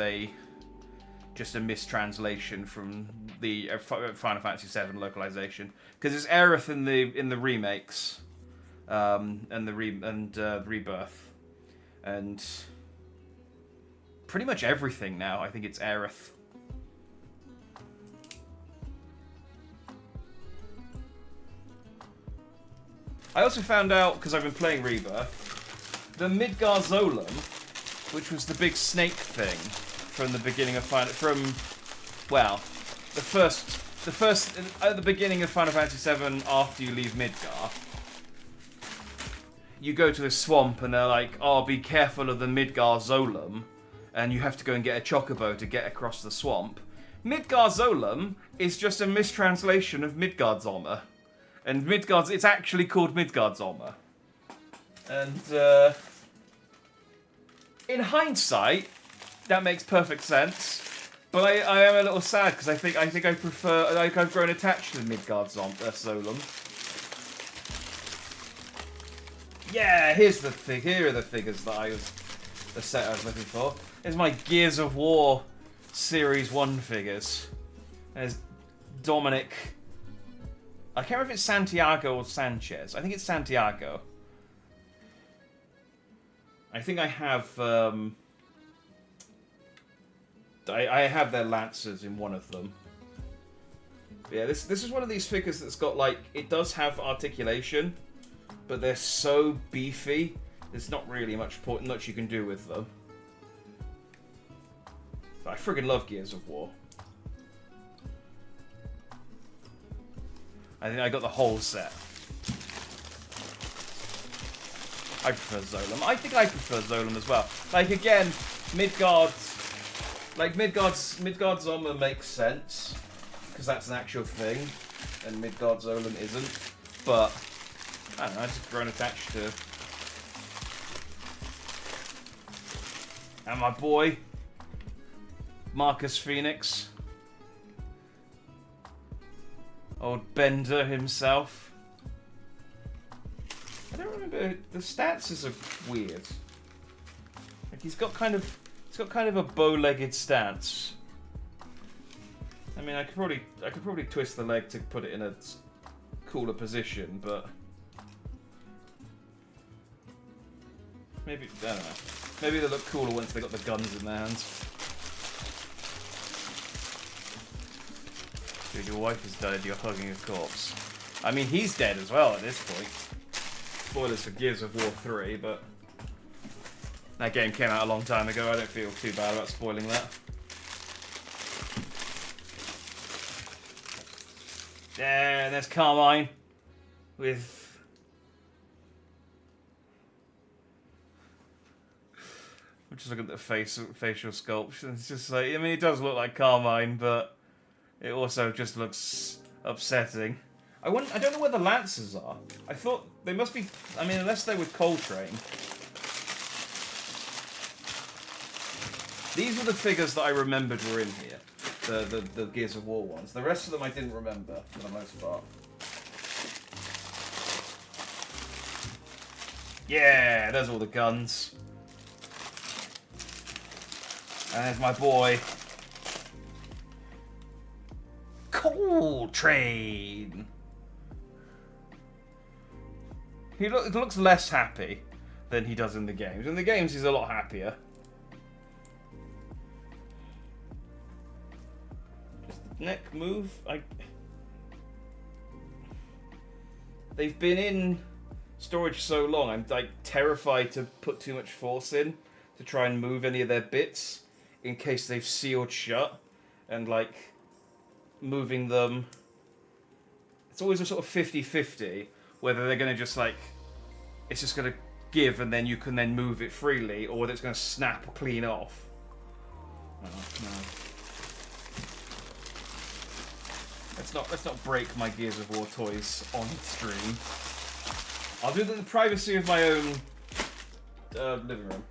just a mistranslation from the Final Fantasy VII localization, because it's Aerith in the remakes, and the Rebirth, and pretty much everything now. I think it's Aerith. I also found out, because I've been playing Rebirth, the Midgar Zolom, which was the big snake thing from the beginning of at the beginning of Final Fantasy VII, after you leave Midgar, you go to this swamp and they're like, oh, be careful of the Midgar Zolom, and you have to go and get a chocobo to get across the swamp. Midgar Zolom is just a mistranslation of Midgardsormr. And it's actually called Midgardsormr. And in hindsight, that makes perfect sense. But I am a little sad because I think I prefer, like, I've grown attached to Midgardsormr. Yeah, here are the figures that the set I was looking for. Here's my Gears of War Series 1 figures. There's Dominic. I can't remember if it's Santiago or Sanchez. I think it's Santiago. I think I have I have their Lancers in one of them. But yeah, this is one of these figures that's got, like, it does have articulation, but they're so beefy, there's not really much you can do with them. But I friggin' love Gears of War. I think I got the whole set. I prefer Zolom. I think I prefer Zolom as well. Like, again, Midgardsormr makes sense, because that's an actual thing, and Midgardsormr isn't. But I don't know, I've just grown attached to. And my boy, Marcus Phoenix. Old Bender himself. I don't remember, the stances are weird. Like, he's got kind of a bow-legged stance. I mean, I could probably twist the leg to put it in a cooler position, but maybe, I don't know. Maybe they look cooler once they got the guns in their hands. Dude, your wife is dead, you're hugging a corpse. I mean, he's dead as well at this point. Spoilers for Gears of War 3, but... that game came out a long time ago, I don't feel too bad about spoiling that. Yeah, there's Carmine. With... I'm just looking at the facial sculpture. It's just like, I mean, it does look like Carmine, but it also just looks upsetting. I don't know where the Lancers are. I thought they must be. I mean, unless they were Coltrane. These were the figures that I remembered were in here. The Gears of War ones. The rest of them I didn't remember for the most part. Yeah, there's all the guns. And there's my boy, Coltrane. He looks less happy than he does in the games. In the games, he's a lot happier. Just the neck move. They've been in storage so long. I'm like terrified to put too much force in to try and move any of their bits, in case they've sealed shut, and like moving them, it's always a sort of 50-50 whether they're going to just like, it's just going to give and then you can then move it freely, or whether it's going to snap clean off. Oh, no. Let's not break my Gears of War toys on stream. I'll do it in the privacy of my own living room.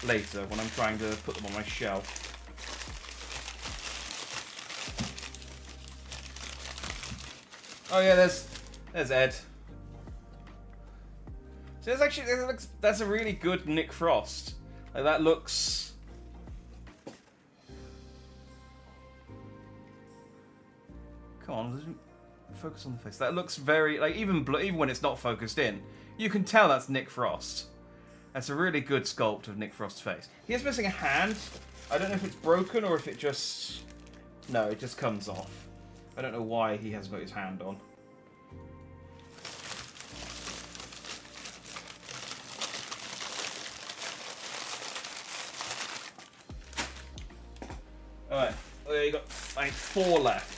Later, when I'm trying to put them on my shelf. Oh yeah, there's Ed. So that's a really good Nick Frost. Like, that looks... Come on, focus on the face. That looks very, like, even when it's not focused in, you can tell that's Nick Frost. That's a really good sculpt of Nick Frost's face. He is missing a hand. I don't know if it's broken or if it just... No, it just comes off. I don't know why he hasn't got his hand on. Alright, well, you got like 4 left.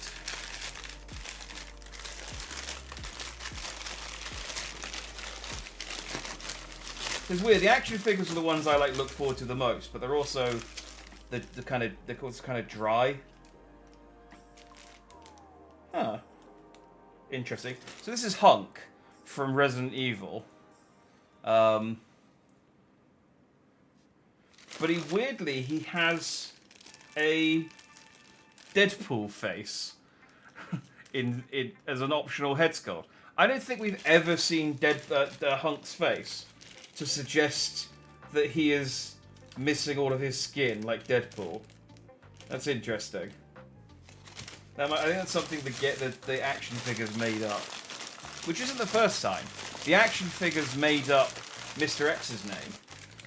It's weird. The action figures are the ones I look forward to the most, but they're also they're kind of dry. Huh. Interesting. So this is Hunk from Resident Evil. But weirdly he has a Deadpool face in as an optional head sculpt. I don't think we've ever seen Hunk's face to suggest that he is missing all of his skin like Deadpool. That's interesting. I think that's something to get the action figures made up. Which isn't the first time. The action figures made up Mr. X's name.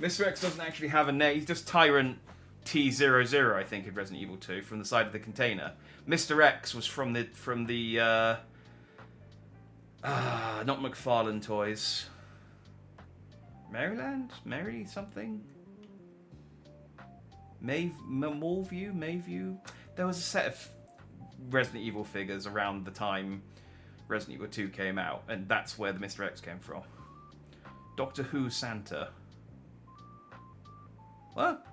Mr. X doesn't actually have a name. He's just Tyrant T00, I think, in Resident Evil 2, from the side of the container. Mr. X was from the not McFarlane Toys. Maryland? Mary something? Mayview? There was a set of Resident Evil figures around the time Resident Evil 2 came out, and that's where the Mr. X came from. Doctor Who Santa. What?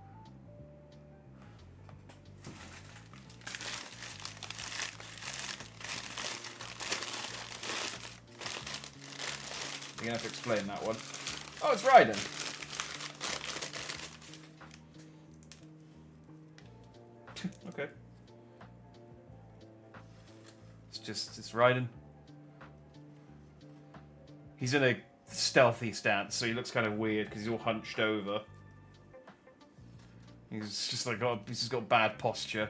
You're gonna have to explain that one. Oh, it's Raiden. Okay. It's Raiden. He's in a stealthy stance, so he looks kind of weird because he's all hunched over. He's just he's just got bad posture.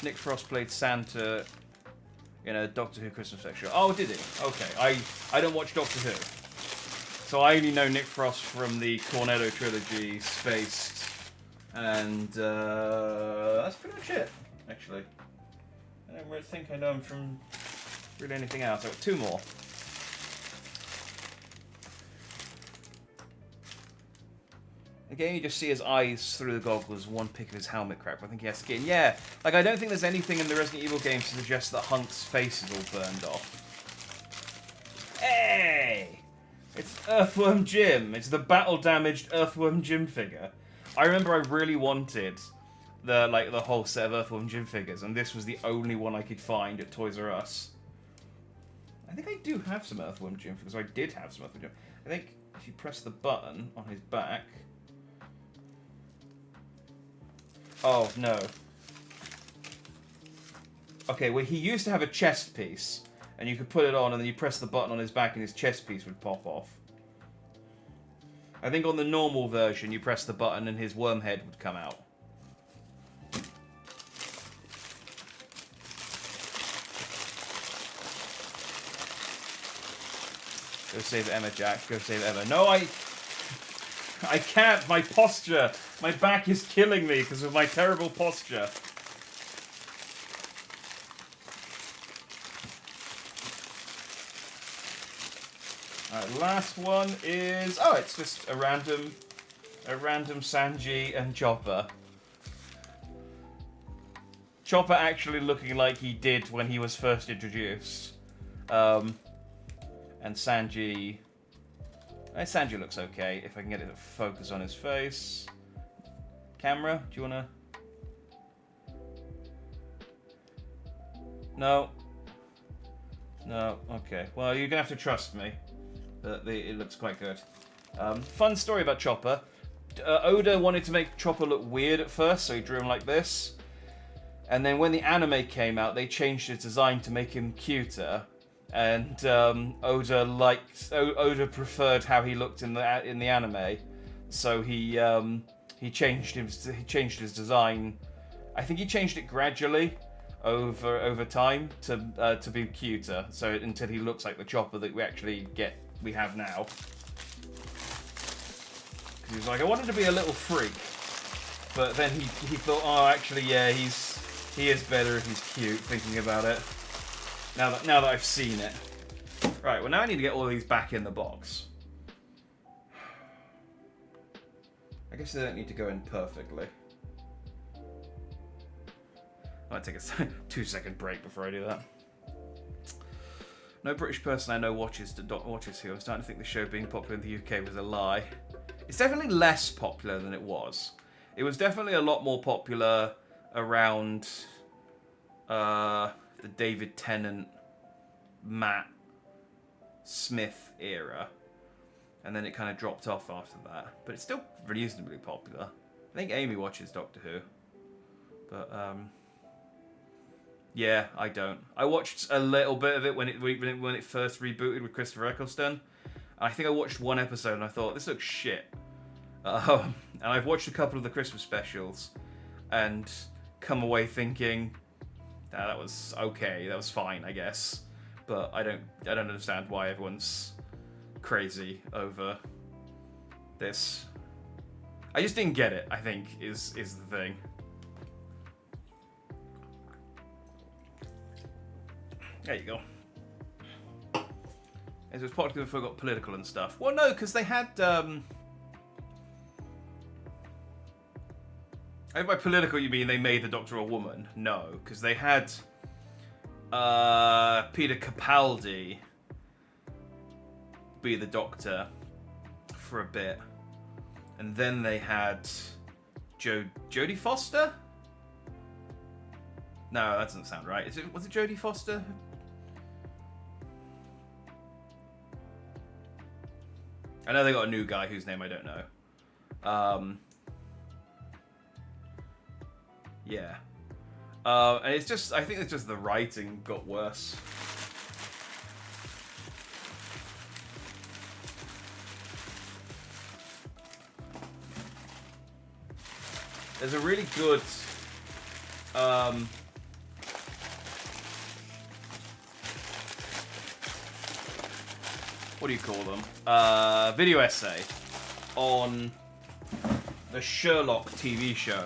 Nick Frost played Santa in a Doctor Who Christmas special. Oh, did he? Okay, I don't watch Doctor Who, So I only know Nick Frost from the Cornetto trilogy, Spaced, and that's pretty much it, actually. I don't really think I know him from really anything else. I've got 2 more. Again, you just see his eyes through the goggles, one pick of his helmet crack. I think he has skin. Yeah, like I don't think there's anything in the Resident Evil games to suggest that Hunk's face is all burned off. Hey! It's Earthworm Jim. It's the battle-damaged Earthworm Jim figure. I remember I really wanted the whole set of Earthworm Jim figures, and this was the only one I could find at Toys R Us. I think I do have some Earthworm Jim figures. I did have some Earthworm Jim. I think if you press the button on his back. Oh no. Okay, well he used to have a chest piece, and you could put it on, and then you press the button on his back, and his chest piece would pop off. I think on the normal version, you press the button, and his worm head would come out. Go save Emma, Jack. Go save Emma. No, I can't. My posture. My back is killing me because of my terrible posture. Alright, last one is... Oh, it's just a random Sanji and Chopper. Chopper actually looking like he did when he was first introduced. And Sanji... Sanji looks okay, if I can get it to focus on his face. Camera, do you wanna... No. No, okay. Well, you're gonna have to trust me. It looks quite good. Fun story about Chopper. Oda wanted to make Chopper look weird at first, so he drew him like this. And then when the anime came out, they changed his design to make him cuter. And Oda preferred how he looked in the anime, so he changed his design. I think he changed it gradually over time to be cuter, so until he looks like the Chopper that we have now. He was like, I wanted to be a little freak, but then he thought, oh, actually, yeah, he is better if he's cute. Thinking about it. Now that I've seen it. Right, well now I need to get all these back in the box. I guess they don't need to go in perfectly. I might take a 2-second break before I do that. No British person I know watches here. I'm starting to think the show being popular in the UK was a lie. It's definitely less popular than it was. It was definitely a lot more popular around the David Tennant, Matt Smith era, and then it kind of dropped off after that. But it's still reasonably popular. I think Amy watches Doctor Who, but yeah, I don't. I watched a little bit of it when it first rebooted with Christopher Eccleston. I think I watched 1 episode and I thought this looks shit. And I've watched a couple of the Christmas specials and come away thinking, that was okay, that was fine, I guess. But I don't understand why everyone's crazy over this. I just didn't get it, I think, is the thing. There you go. It was popular before it got political and stuff. Well, no, because they had... I think by political you mean they made the Doctor a woman. No, because they had Peter Capaldi be the Doctor for a bit. And then they had Jodie Foster? No, that doesn't sound right. Was it Jodie Foster? I know they got a new guy whose name I don't know. Yeah. And it's just, I think it's just the writing got worse. There's a really good, what do you call them? Video essay on the Sherlock TV show,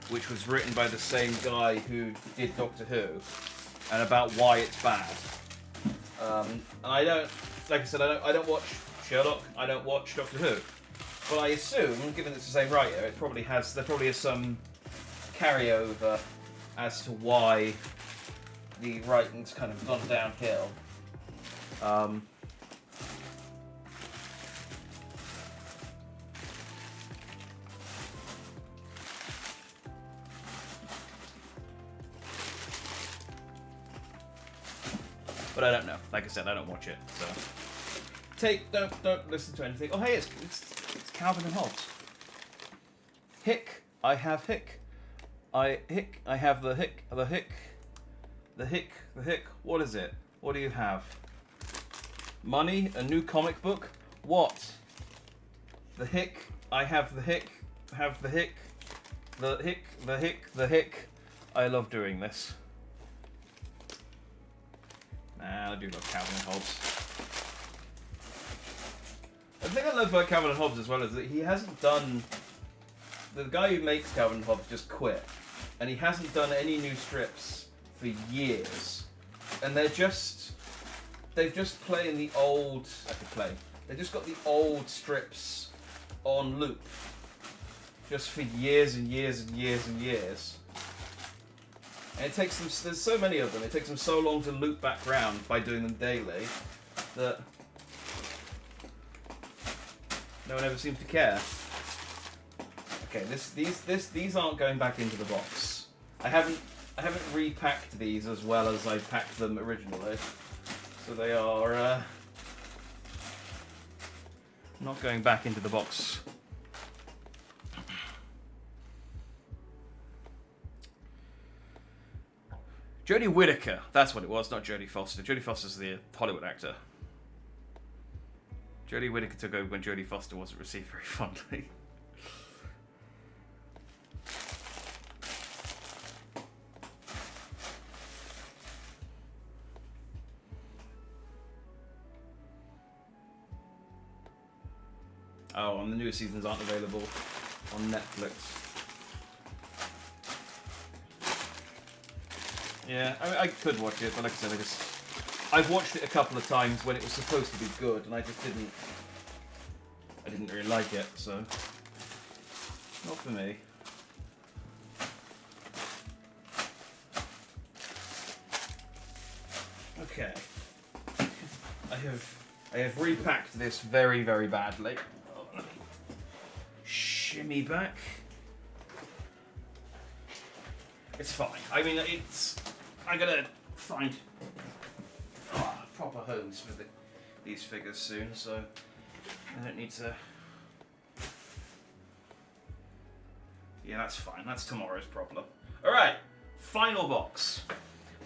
which was written by the same guy who did Doctor Who, and about why it's bad. And I don't, like I said, I don't watch Sherlock. I don't watch Doctor Who, but I assume, given it's the same writer, there probably is some carryover as to why the writing's kind of gone downhill. But I don't know. Like I said, I don't watch it, so don't listen to anything. Oh hey, it's Calvin and Hobbes. Hick, I have hick. I have the hick. What is it? What do you have? Money? A new comic book? What? The hick. I have the hick. Have the hick. The hick. I love doing this. Nah, I do love Calvin and Hobbes. The thing I love about Calvin and Hobbes as well is that he hasn't done... The guy who makes Calvin and Hobbes just quit. And he hasn't done any new strips for years. And they've just playing the old... They just got the old strips on loop. Just for years and years and years and years. And it takes them, there's so many of them, it takes them so long to loop back round by doing them daily that no one ever seems to care. Okay, these aren't going back into the box. I haven't repacked these as well as I packed them originally. So they are not going back into the box. Jodie Whittaker, that's what it was, not Jodie Foster. Jodie Foster's the Hollywood actor. Jodie Whittaker took over when Jodie Foster wasn't received very fondly. Oh, and the newer seasons aren't available on Netflix. Yeah, I could watch it, but like I said, I've watched it a couple of times when it was supposed to be good, and I didn't really like it, so not for me. Okay, I have repacked this very, very badly. Let me shimmy back. It's fine. I mean, I'm gonna find proper homes for these figures soon, so I don't need to. Yeah, that's fine. That's tomorrow's problem. All right, final box.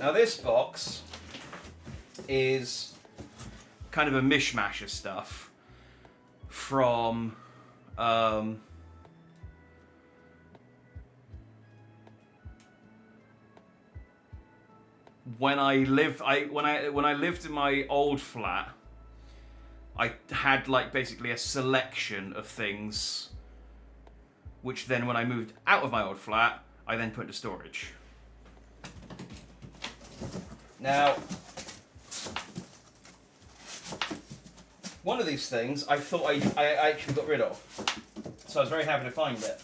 Now this box is kind of a mishmash of stuff from when I lived in my old flat, I had like basically a selection of things, which then when I moved out of my old flat, I then put into storage. Now, one of these things I thought I actually got rid of, so I was very happy to find it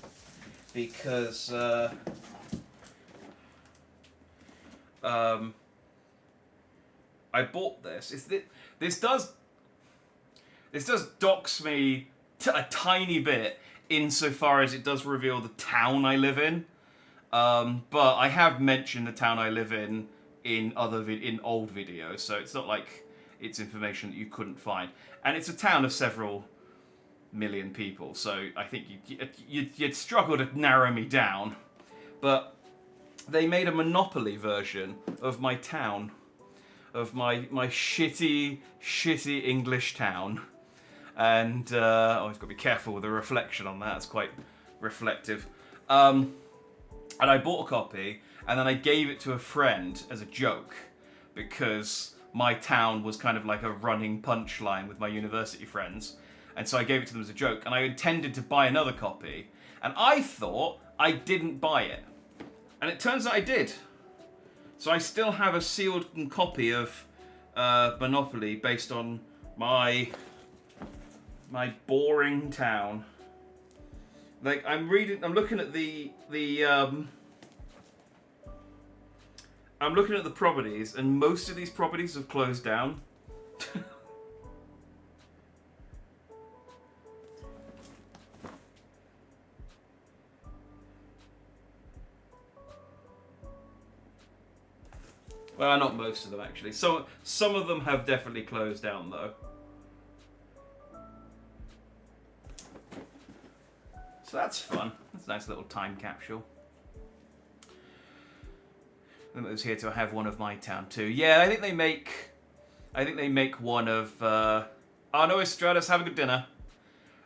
because. I bought this. This does dox me a tiny bit insofar as it does reveal the town I live in. But I have mentioned the town I live in in old videos, so it's not like it's information that you couldn't find. And it's a town of several million people, so I think you'd struggle to narrow me down. But they made a Monopoly version of my town, of my shitty English town, and I've got to be careful with the reflection on that. It's quite reflective. And I bought a copy, and then I gave it to a friend as a joke, because my town was kind of like a running punchline with my university friends. And so I gave it to them as a joke, and I intended to buy another copy, and I thought I didn't buy it. And it turns out I did. So I still have a sealed copy of Monopoly based on my boring town. Like, I'm looking at I'm looking at the properties, and most of these properties have closed down. Well, not most of them, actually. Some of them have definitely closed down, though. So that's fun. That's a nice little time capsule. It was here to have one of my town too. Yeah, I think they make one of. Oh no, Estradas, have a good dinner.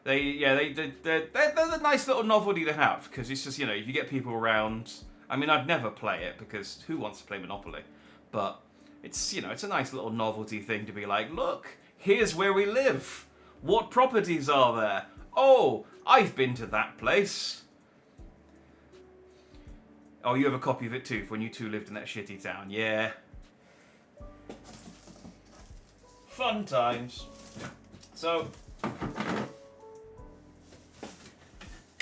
They're a nice little novelty to have, because it's just, if you get people around. I mean, I'd never play it because who wants to play Monopoly? But it's it's a nice little novelty thing to be like, look, here's where we live. What properties are there? Oh, I've been to that place. Oh, you have a copy of it too, for when you two lived in that shitty town. Yeah. Fun times. So,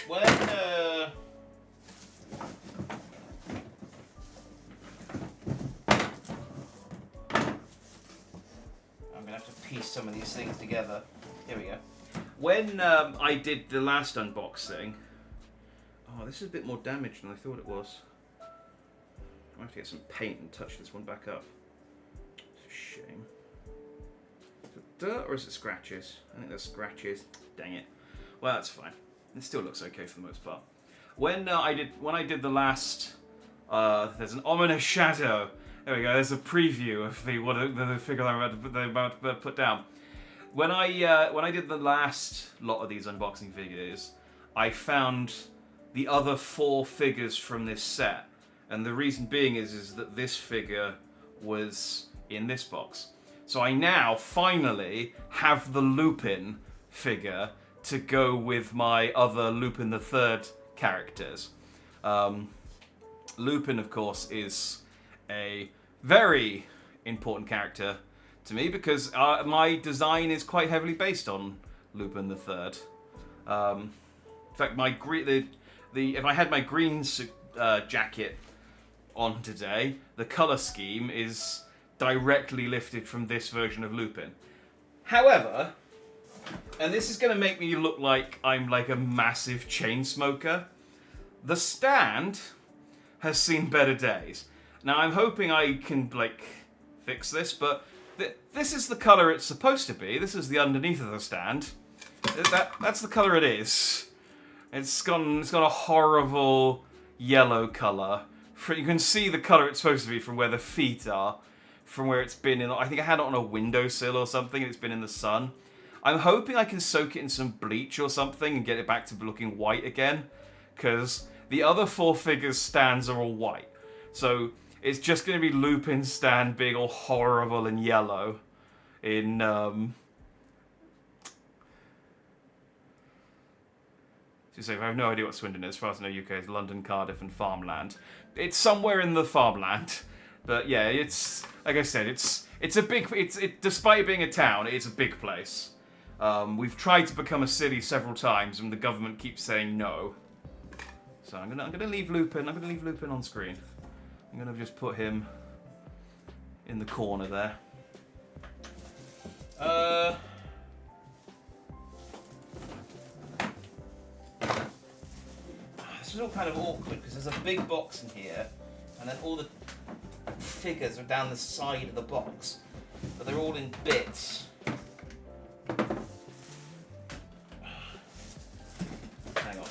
when I'm gonna have to piece some of these things together. Here we go. When I did the last unboxing, oh, this is a bit more damaged than I thought it was. I have to get some paint and touch this one back up. It's a shame. Is it dirt or is it scratches? I think there's scratches. Dang it. Well, that's fine. It still looks okay for the most part. When I did the last, there's an ominous shadow. There we go. There's a preview of the figure I'm about to put down. When I did the last lot of these unboxing videos, I found the other 4 figures from this set, and the reason being is that this figure was in this box. So I now finally have the Lupin figure to go with my other Lupin the Third characters. Lupin, of course, is a very important character to me because my design is quite heavily based on Lupin the Third. In fact, if I had my green jacket on today, the color scheme is directly lifted from this version of Lupin. However, and this is going to make me look like I'm like a massive chain smoker, the stand has seen better days. Now I'm hoping I can fix this, but this is the color it's supposed to be. This is the underneath of the stand. That's the color it is. It's got a horrible yellow color. You can see the color it's supposed to be from where the feet are, from where it's been in. I think I had it on a windowsill or something, and it's been in the sun. I'm hoping I can soak it in some bleach or something and get it back to looking white again, because the other 4 figures' stands are all white. So it's just going to be Lupin's stand being all horrible and yellow in I have no idea what Swindon is. As far as I know, UK is London, Cardiff, and farmland. It's somewhere in the farmland, but yeah, it's like I said, it's a big. Despite it being a town, it's a big place. We've tried to become a city several times, and the government keeps saying no. So I'm gonna leave Lupin. I'm gonna leave Lupin on screen. I'm gonna just put him in the corner there. This is all kind of awkward because there's a big box in here, and then all the figures are down the side of the box, but they're all in bits. Hang on.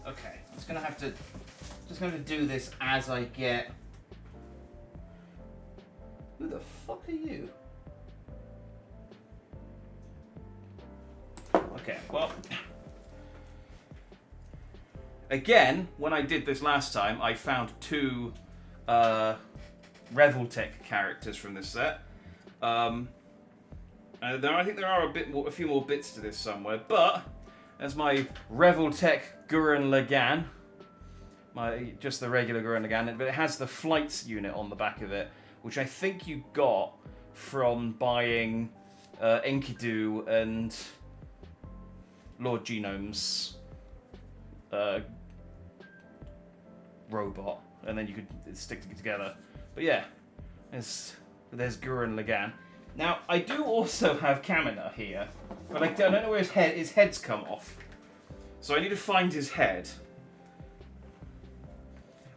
Okay, I'm just gonna have to do this as I get. Who the fuck are you? Okay, well, again, when I did this last time, I found 2 Revoltech characters from this set. I think there are a few more bits to this somewhere, but there's my Revoltech Gurren Lagann. Just the regular Gurren Lagann, but it has the flights unit on the back of it, which I think you got from buying Enkidu and Lord Genome's robot, and then you could stick it together. But yeah, there's Gurren Lagann. Now, I do also have Kamina here, but I don't know where his head's come off. So I need to find his head.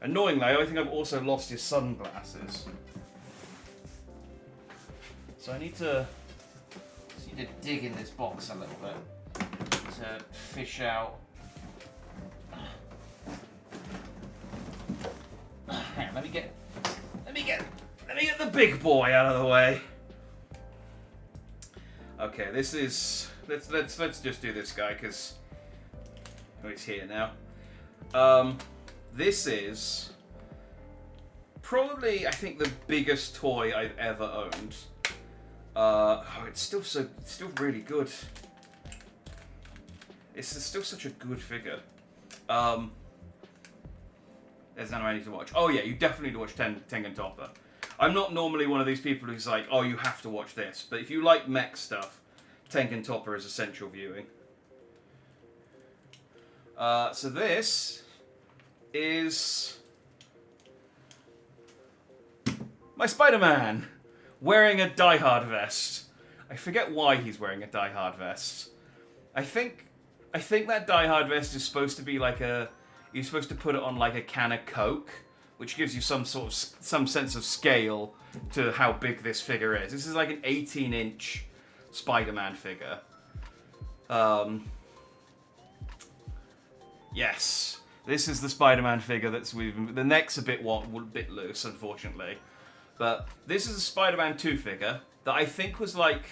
Annoyingly, I think I've also lost his sunglasses. So I need to dig in this box a little bit to fish out. Hang on, let me get the big boy out of the way. Okay, this is let's just do this guy because he's here now. This is probably, I think, the biggest toy I've ever owned. It's still really good. It's still such a good figure. There's another I need to watch. Oh yeah, you definitely need to watch Tengen Toppa. I'm not normally one of these people who's like, oh, you have to watch this. But if you like mech stuff, Tengen Toppa is essential viewing. So this is my Spider-Man wearing a Die Hard vest. I forget why he's wearing a Die Hard vest. I think that Die Hard vest is supposed to be like you're supposed to put it on like a can of Coke, which gives you some sense of scale to how big this figure is. This is like an 18-inch Spider-Man figure. Yes, this is the Spider-Man figure the neck's a bit loose, unfortunately. But this is a Spider-Man 2 figure that I think was like...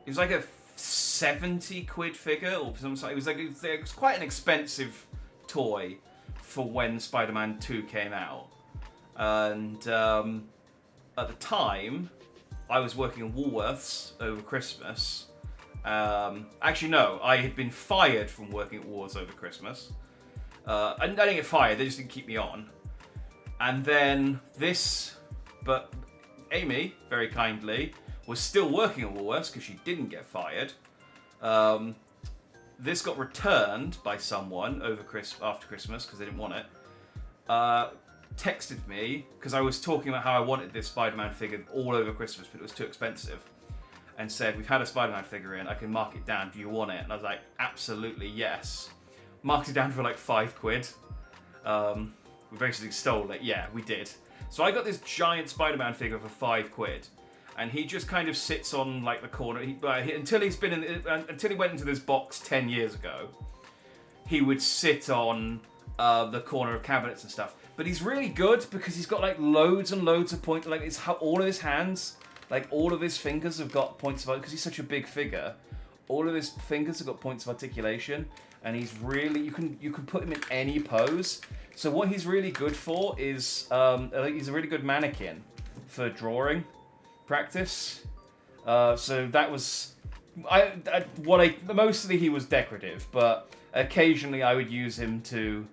It was like a 70 quid figure or something. It was quite an expensive toy for when Spider-Man 2 came out. And at the time, I was working in Woolworths over Christmas. Actually, no, I had been fired from working at Woolworths over Christmas. I didn't get fired, they just didn't keep me on. And then but Amy, very kindly, was still working at Woolworths because she didn't get fired. This got returned by someone after Christmas because they didn't want it. Texted me because I was talking about how I wanted this Spider-Man figure all over Christmas, but it was too expensive. And said, we've had a Spider-Man figure in, I can mark it down, do you want it? And I was like, absolutely yes. Marked it down for like 5 quid. We basically stole it, yeah, we did. So I got this giant Spider-Man figure for 5 quid. And he just kind of sits on like the corner, until he went into this box 10 years ago, he would sit on the corner of cabinets and stuff. But he's really good because he's got like loads and loads of points, like all of his hands, like all of his fingers have got points of, because he's such a big figure, all of his fingers have got points of articulation, and he's really, you can put him in any pose. So what he's really good for is, he's a really good mannequin for drawing practice. So that was, mostly he was decorative, but occasionally I would use him to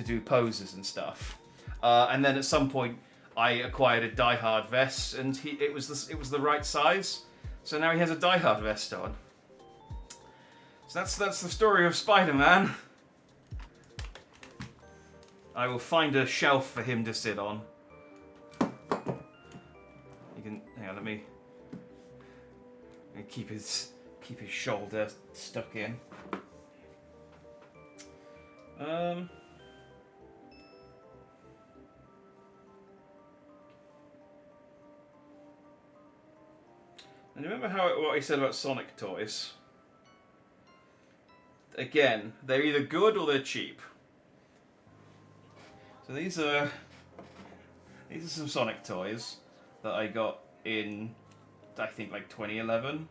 do poses and stuff. And then at some point, I acquired a Die Hard vest, and it was the right size. So now he has a Die Hard vest on. So that's the story of Spider-Man. I will find a shelf for him to sit on. You can hang on, let me keep his shoulder stuck in. And remember what I said about Sonic toys? Again, they're either good or they're cheap. So these are some Sonic toys that I got in, I think, like 2011.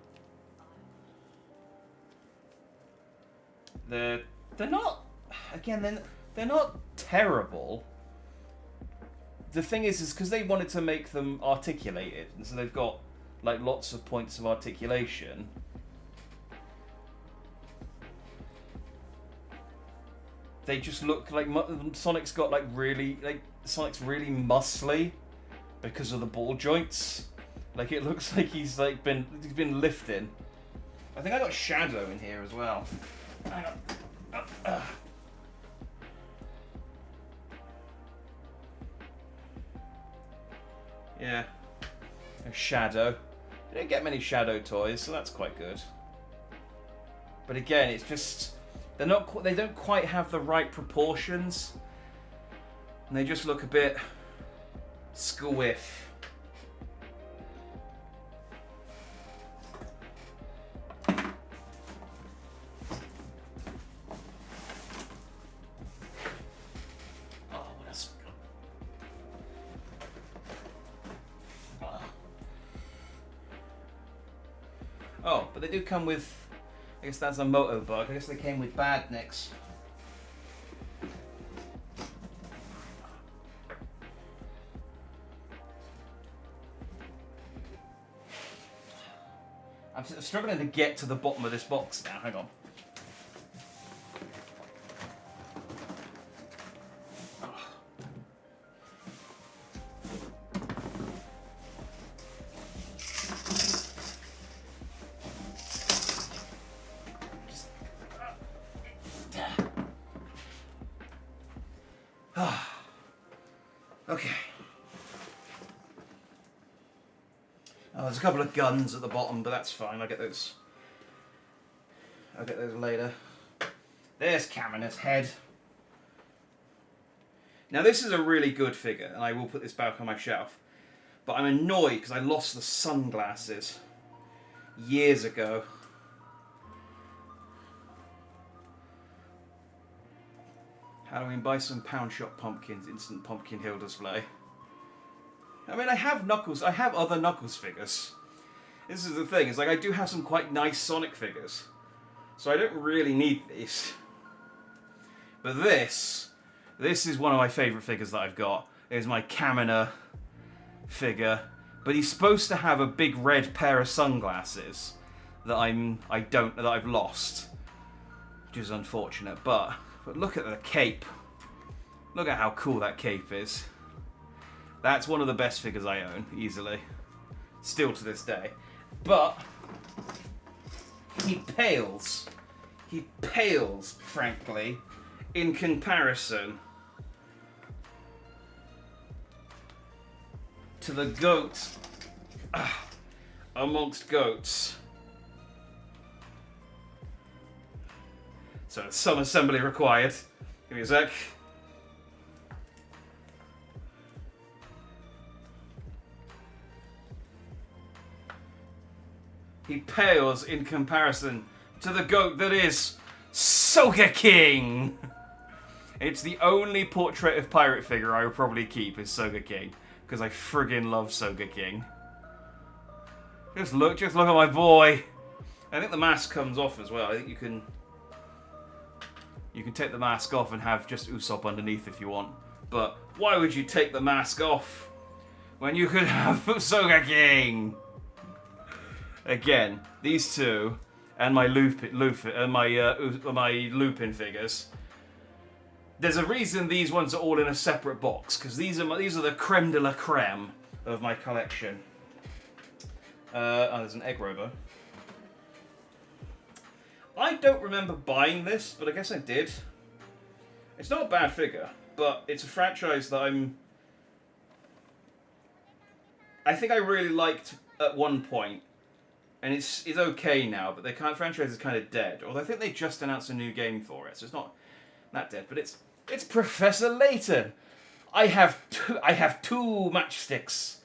They're not, again, they're not terrible. The thing is because they wanted to make them articulated, and so they've got like lots of points of articulation. They just look like Sonic's got like Sonic's really muscly because of the ball joints. Like it looks like he's been lifting. I think I got Shadow in here as well. Hang on. Yeah, a Shadow. You don't get many Shadow toys, so that's quite good. But again, it's just they don't quite have the right proportions, and they just look a bit squiff. Oh, but they do come with, I guess that's a Moto Bug. I guess they came with Badniks. I'm struggling to get to the bottom of this box now. Hang on. Okay. Oh, there's a couple of guns at the bottom, but that's fine. I'll get those later. There's Kamina's head. Now this is a really good figure, and I will put this back on my shelf. But I'm annoyed because I lost the sunglasses years ago. Halloween, buy some Pound Shop pumpkins, instant pumpkin hill display. I mean, I have Knuckles. I have other Knuckles figures. This is the thing. It's like I do have some quite nice Sonic figures, so I don't really need these. But this is one of my favourite figures that I've got. It's my Kamina figure, but he's supposed to have a big red pair of sunglasses that I've lost, which is unfortunate. But look at the cape. Look at how cool that cape is. That's one of the best figures I own, easily. Still to this day. But he pales. He pales, frankly, in comparison to the goat amongst goats. So some assembly required. Give me a sec. He pales in comparison to the goat that is Soga King. It's the only portrait of pirate figure I would probably keep is Soga King, because I friggin' love Soga King. Just look at my boy. I think the mask comes off as well. I think you can take the mask off and have just Usopp underneath if you want. But why would you take the mask off when you could have Soga King? Again, these two and my my Lupin figures. There's a reason these ones are all in a separate box, because these are the creme de la creme of my collection. There's an Egg Robo. I don't remember buying this, but I guess I did. It's not a bad figure, but it's a franchise that I think I really liked at one point, and it's okay now, but the franchise is kind of dead. Although I think they just announced a new game for it, so it's not that dead. But it's Professor Layton. I have two matchsticks.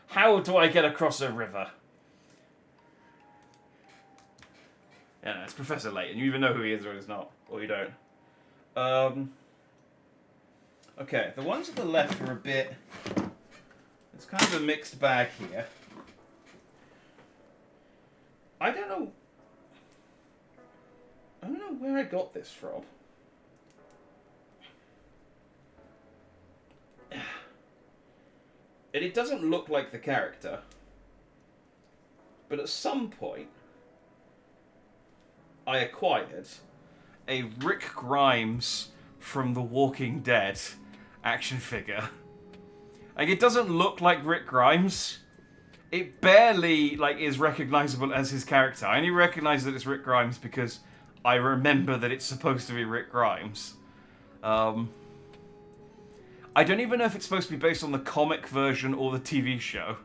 How do I get across a river? Yeah, no, it's Professor Layton. You either know who he is or he's not, or you don't. Okay, the ones at the left are a bit... It's kind of a mixed bag here. I don't know... I don't know where I got this from. And it doesn't look like the character. But at some point, I acquired a Rick Grimes from The Walking Dead action figure. Like, it doesn't look like Rick Grimes. It barely, like, is recognizable as his character. I only recognize that it's Rick Grimes because I remember that it's supposed to be Rick Grimes. I don't even know if it's supposed to be based on the comic version or the TV show.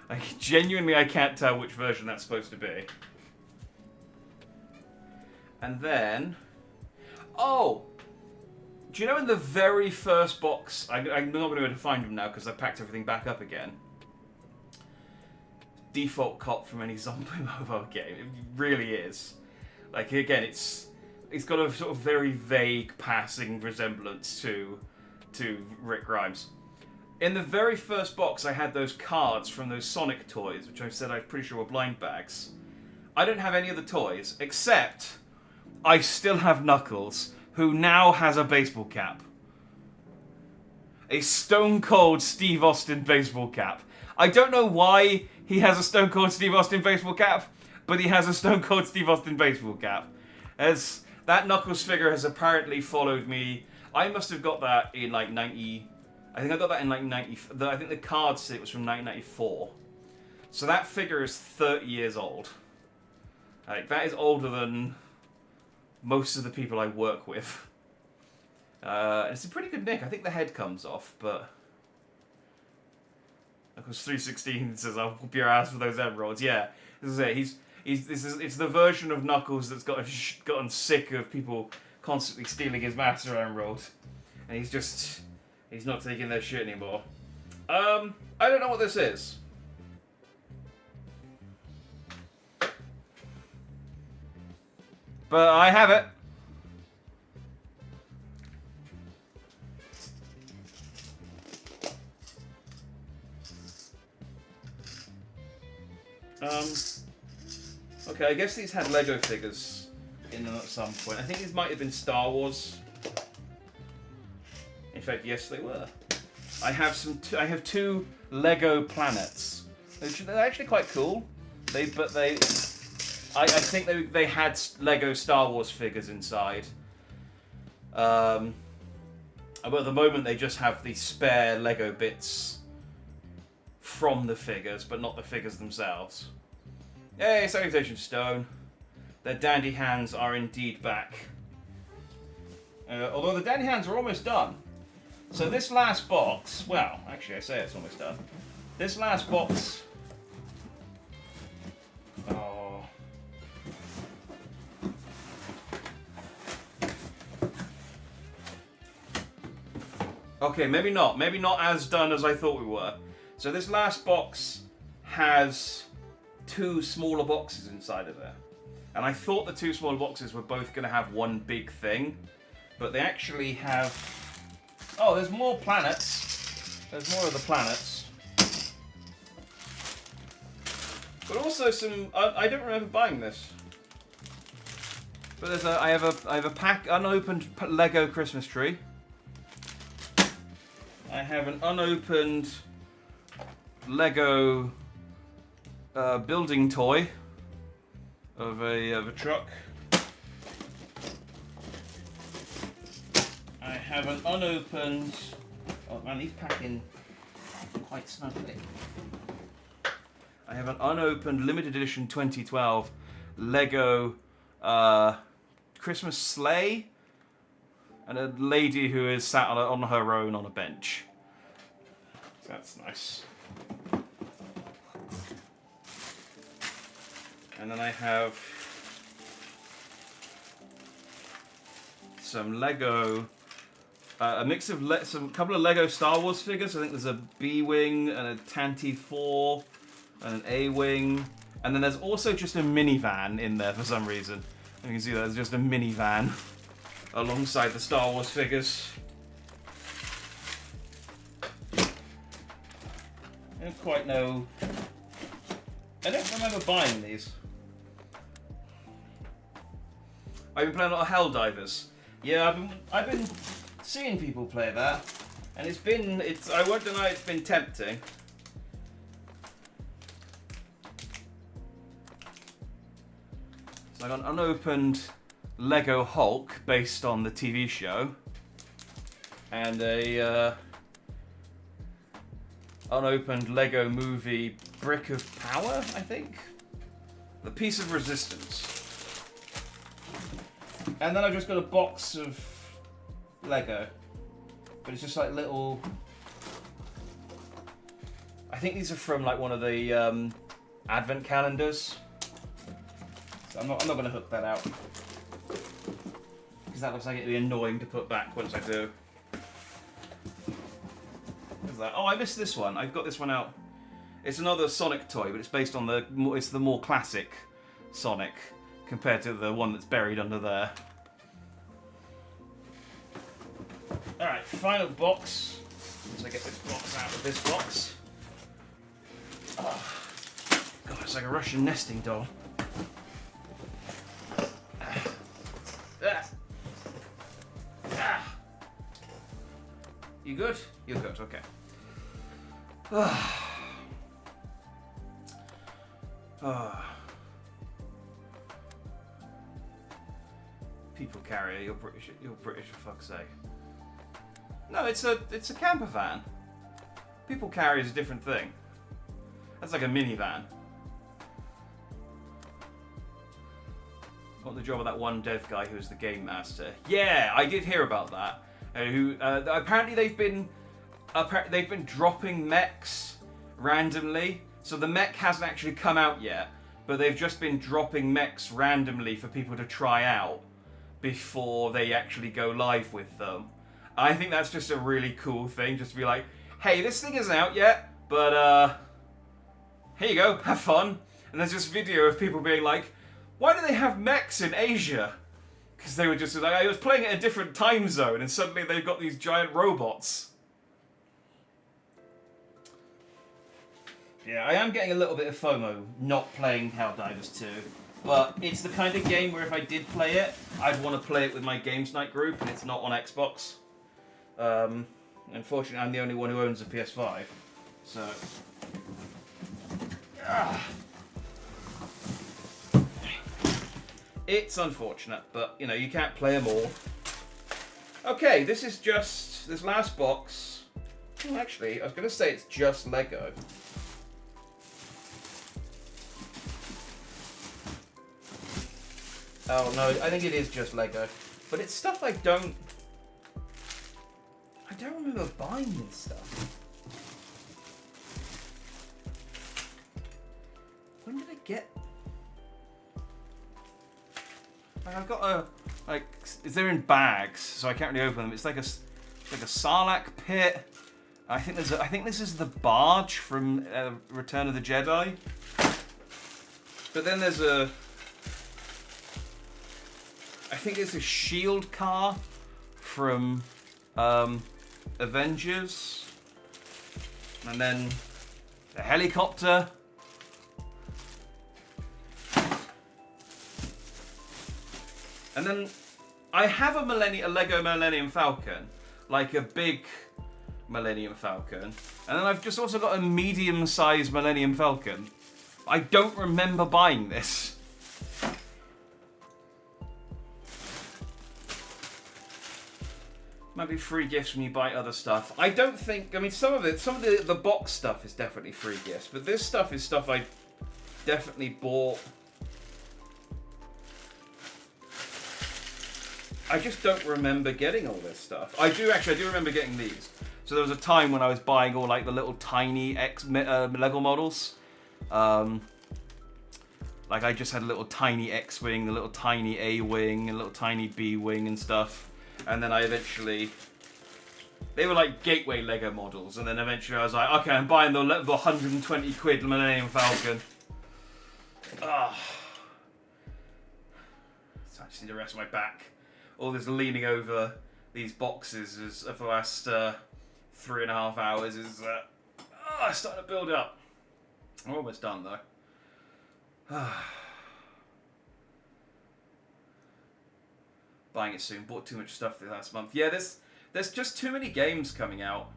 Like, genuinely, I can't tell which version that's supposed to be. And then... Oh! Do you know in the very first box... I'm not going to be able to find them now because I packed everything back up again. Default cop from any zombie mobile game. It really is. Like, again, it's got a sort of very vague passing resemblance to Rick Grimes. In the very first box, I had those cards from those Sonic toys, which I said I'm pretty sure were blind bags. I don't have any of the toys, except I still have Knuckles, who now has a baseball cap. A Stone Cold Steve Austin baseball cap. I don't know why he has a Stone Cold Steve Austin baseball cap, but he has a Stone Cold Steve Austin baseball cap. As that Knuckles figure has apparently followed me. I must have got that in like 90... I think I got that in like 90... I think the card set was from 1994. So that figure is 30 years old. Like, that is older than most of the people I work with. It's a pretty good nick. I think the head comes off, but... Knuckles 316 says, "I'll whoop your ass for those emeralds." Yeah, this is it. It's the version of Knuckles that's gotten sick of people constantly stealing his Master Emerald, and he's not taking their shit anymore. I don't know what this is. But I have it. Okay, I guess these had Lego figures in them at some point. I think these might have been Star Wars. In fact, yes, they were. I have two Lego planets. They're actually quite cool. I think they had Lego Star Wars figures inside. But at the moment, they just have the spare Lego bits from the figures, but not the figures themselves. Yay, Salutation Stone. Their dandy hands are indeed back. Although the dandy hands are almost done. So this last box, well, actually I say it's almost done. This last box... Oh... Okay, maybe not. Maybe not as done as I thought we were. So this last box has two smaller boxes inside of there. And I thought the two smaller boxes were both going to have one big thing. But they actually have... Oh, there's more planets. There's more of the planets. But also some... I don't remember buying this. But there's I have a pack unopened Lego Christmas tree. I have an unopened Lego building toy of a truck. I have an unopened... Oh man, these pack in quite snugly. I have an unopened limited edition 2012 Lego Christmas sleigh and a lady who is sat on her own on a bench. So that's nice. And then I have some Lego, a mix of couple of Lego Star Wars figures. I think there's a B-wing and a Tantive 4 and an A-wing, and then there's also just a minivan in there for some reason. You can see there's just a minivan alongside the Star Wars figures. I don't quite know. I don't remember buying these. I've been playing a lot of Helldivers. Yeah, I've been seeing people play that, and I won't deny it's been tempting. So I got an unopened Lego Hulk based on the TV show, and a unopened Lego movie Brick of Power, I think? The Piece of Resistance. And then I've just got a box of Lego. But it's just like little... I think these are from like one of the advent calendars. So I'm not going to hook that out. Because that looks like it'd be annoying to put back once I do. What's that? Oh, I missed this one. I've got this one out. It's another Sonic toy, but it's based on the more classic Sonic compared to the one that's buried under there. Alright, final box. Once I get this box out of this box. Oh, God, it's like a Russian nesting doll. You good? You're good, okay. People carrier, you're British for fuck's sake. No, it's a camper van. People carrier is a different thing. That's like a minivan. Got the job of that one dev guy who was the game master. Yeah, I did hear about that. Apparently they've been dropping mechs randomly. So the mech hasn't actually come out yet, but they've just been dropping mechs randomly for people to try out before they actually go live with them. I think that's just a really cool thing, just to be like, hey, this thing isn't out yet, but here you go, have fun. And there's this video of people being like, why do they have mechs in Asia? Because they were just like, I was playing in a different time zone, and suddenly they've got these giant robots. Yeah, I am getting a little bit of FOMO not playing Helldivers 2, but it's the kind of game where if I did play it, I'd want to play it with my Games Night group, and it's not on Xbox. Unfortunately, I'm the only one who owns a PS5, so... It's unfortunate, but, you know, you can't play them all. Okay, this is just... this last box... Well, actually, I was going to say it's just Lego. Oh, no, I think it is just Lego. But it's stuff I don't remember buying this stuff. When did I get... I've got a... like, they're in bags, so I can't really open them. It's like a Sarlacc pit. I think this is the barge from Return of the Jedi. But then there's a... I think it's a shield car from Avengers. And then a helicopter. And then I have a Lego Millennium Falcon, like a big Millennium Falcon. And then I've just also got a medium-sized Millennium Falcon. I don't remember buying this. Might be free gifts when you buy other stuff. I don't think... I mean, some of the box stuff is definitely free gifts, but this stuff is stuff I definitely bought. I just don't remember getting all this stuff. I do remember getting these. So there was a time when I was buying all like the little tiny Lego models. Like I just had a little tiny X-Wing, a little tiny A-Wing, a little tiny B-Wing and stuff. And then I eventually... They were like gateway Lego models. And then eventually I was like, okay, I'm buying the 120 quid Millennium Falcon. Ah. So I just need to rest my back. All this leaning over these boxes for the last 3.5 hours is starting to build up. I'm almost done though. buying it soon. Bought too much stuff the last month. Yeah, there's just too many games coming out.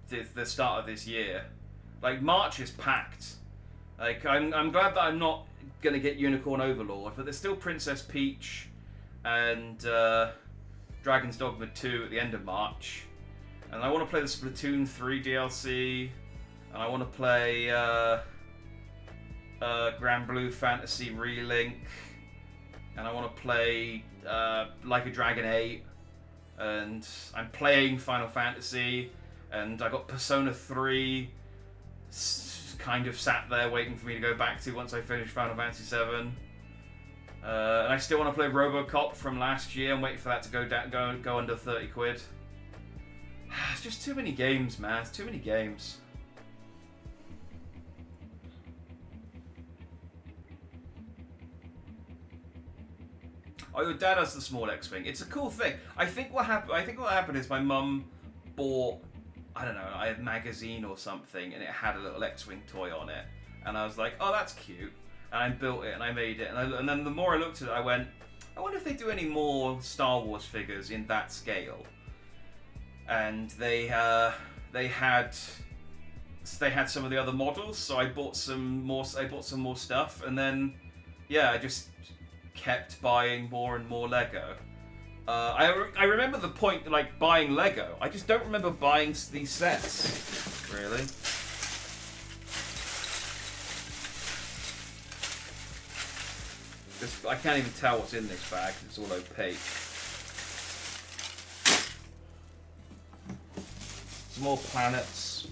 The start of this year, like March is packed. Like I'm glad that I'm not gonna get Unicorn Overlord, but there's still Princess Peach and Dragon's Dogma 2 at the end of March, and I want to play the Splatoon 3 DLC, and I want to play Grand Blue Fantasy Relink, and I want to play Like a Dragon 8, and I'm playing Final Fantasy, and I got Persona 3 kind of sat there waiting for me to go back to once I finish Final Fantasy 7. And I still want to play RoboCop from last year. I'm waiting for that to go under 30 quid. It's just too many games, man. It's too many games. Oh, your dad has the small X-Wing. It's a cool thing. I think what happened is my mum bought, I don't know, a magazine or something, and it had a little X-Wing toy on it. And I was like, oh, that's cute. And I built it, and I made it. And then the more I looked at it, I went, I wonder if they do any more Star Wars figures in that scale. And they had some of the other models, so I bought some more stuff, and then I just kept buying more and more Lego. I remember the point, like, buying Lego. I just don't remember buying these sets, really. I can't even tell what's in this bag. It's all opaque. Some more planets.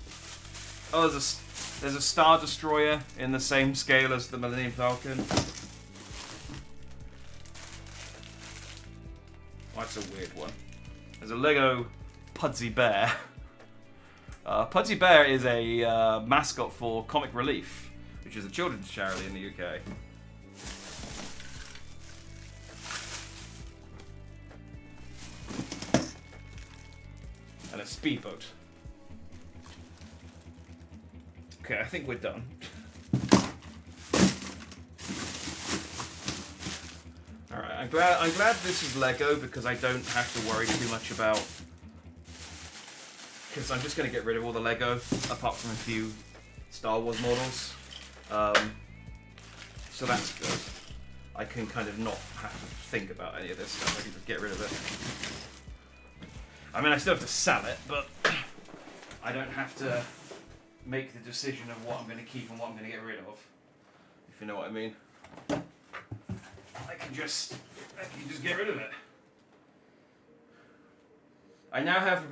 Oh, there's a Star Destroyer in the same scale as the Millennium Falcon. Oh, that's a weird one. There's a Lego Pudsey Bear. Pudsey Bear is a mascot for Comic Relief, which is a children's charity in the UK. And a speedboat. Okay, I think we're done. Alright, I'm glad this is Lego because I don't have to worry too much about, because I'm just going to get rid of all the Lego apart from a few Star Wars models. So that's good. I can kind of not have to think about any of this stuff. I can just get rid of it. I mean, I still have to sell it, but I don't have to make the decision of what I'm going to keep and what I'm going to get rid of. If you know what I mean. I can just get rid of it. I now have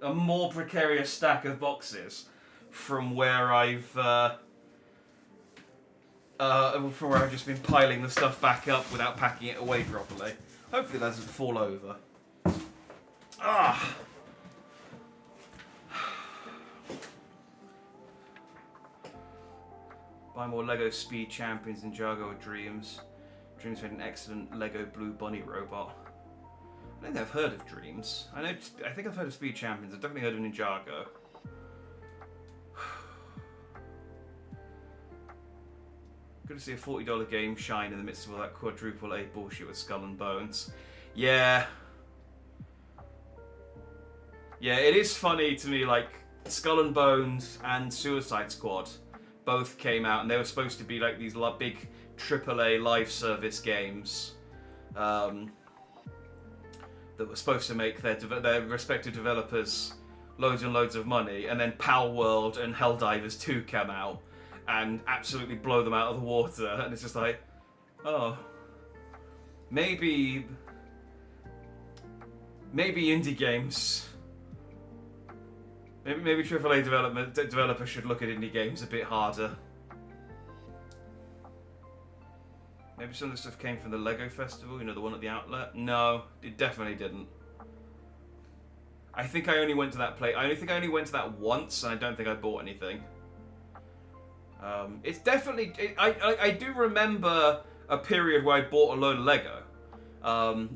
a more precarious stack of boxes from where I've just been piling the stuff back up without packing it away properly. Hopefully that doesn't fall over. Ah. Buy more Lego Speed Champions in Ninjago or Dreams. Dreams made an excellent Lego Blue Bunny robot. I don't think I've heard of Dreams. I think I've heard of Speed Champions. I've definitely heard of Ninjago. Good to see a $40 game shine in the midst of all that quadruple A bullshit with Skull and Bones. Yeah. Yeah, it is funny to me, like, Skull and Bones and Suicide Squad both came out, and they were supposed to be like these big AAA live service games that were supposed to make their respective developers loads and loads of money, and then Pal World and Helldivers 2 come out and absolutely blow them out of the water, and it's just like, oh, maybe indie games. Maybe AAA developers should look at indie games a bit harder. Maybe some of the stuff came from the Lego Festival, the one at the outlet? No, it definitely didn't. I think I only went to that place. I think I only went to that once, and I don't think I bought anything. It's definitely... I do remember a period where I bought a load of Lego.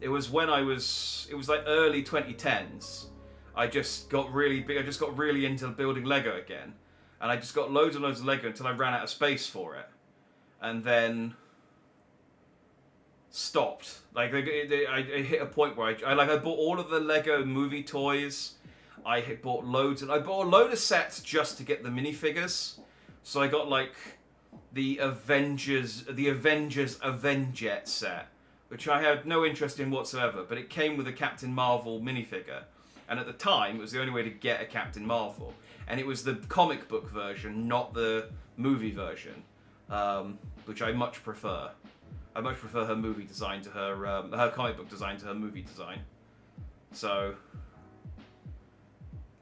It was when it was like early 2010s. I just got really big. I just got really into building Lego again, and I just got loads and loads of Lego until I ran out of space for it, and then stopped. Like I hit a point where I bought all of the Lego movie toys. I had bought loads, and I bought a load of sets just to get the minifigures. So I got like the Avengers Avenjet set, which I had no interest in whatsoever, but it came with a Captain Marvel minifigure. And at the time, it was the only way to get a Captain Marvel. And it was the comic book version, not the movie version, which I much prefer. I much prefer her movie design to her comic book design to her movie design. So,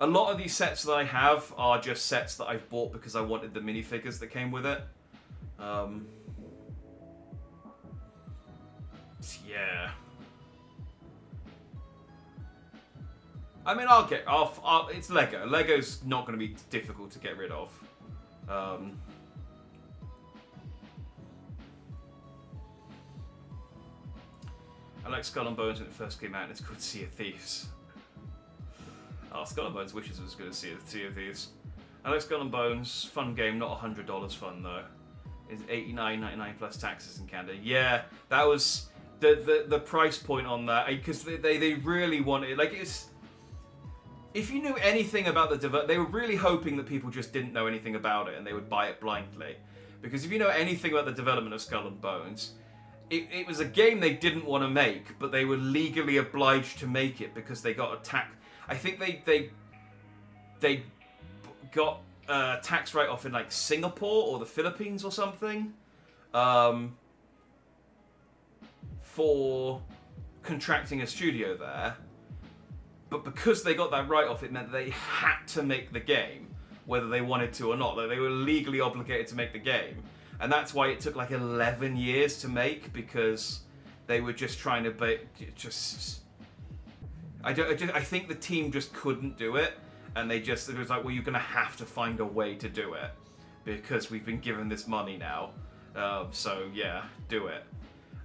a lot of these sets that I have are just sets that I've bought because I wanted the minifigures that came with it. Yeah. I mean, I'll it's Lego. Lego's not going to be difficult to get rid of. I like Skull and Bones when it first came out, and it's called Sea of Thieves. Oh, Skull and Bones wishes it was good as Sea of Thieves. I like Skull and Bones. Fun game, not $100 fun though. It's $89.99 plus taxes in Canada. Yeah, that was the price point on that, because they really wanted, like, it's. If you knew anything about they were really hoping that people just didn't know anything about it and they would buy it blindly. Because if you know anything about the development of Skull and Bones, it was a game they didn't want to make, but they were legally obliged to make it because they got a tax. I think they got a tax write-off in like Singapore or the Philippines or something, for contracting a studio there. But because they got that write-off, it meant they had to make the game, whether they wanted to or not. Like, they were legally obligated to make the game. And that's why it took like 11 years to make, because they were just trying to I think the team just couldn't do it, and it was like, well, you're going to have to find a way to do it, because we've been given this money now. So yeah, do it.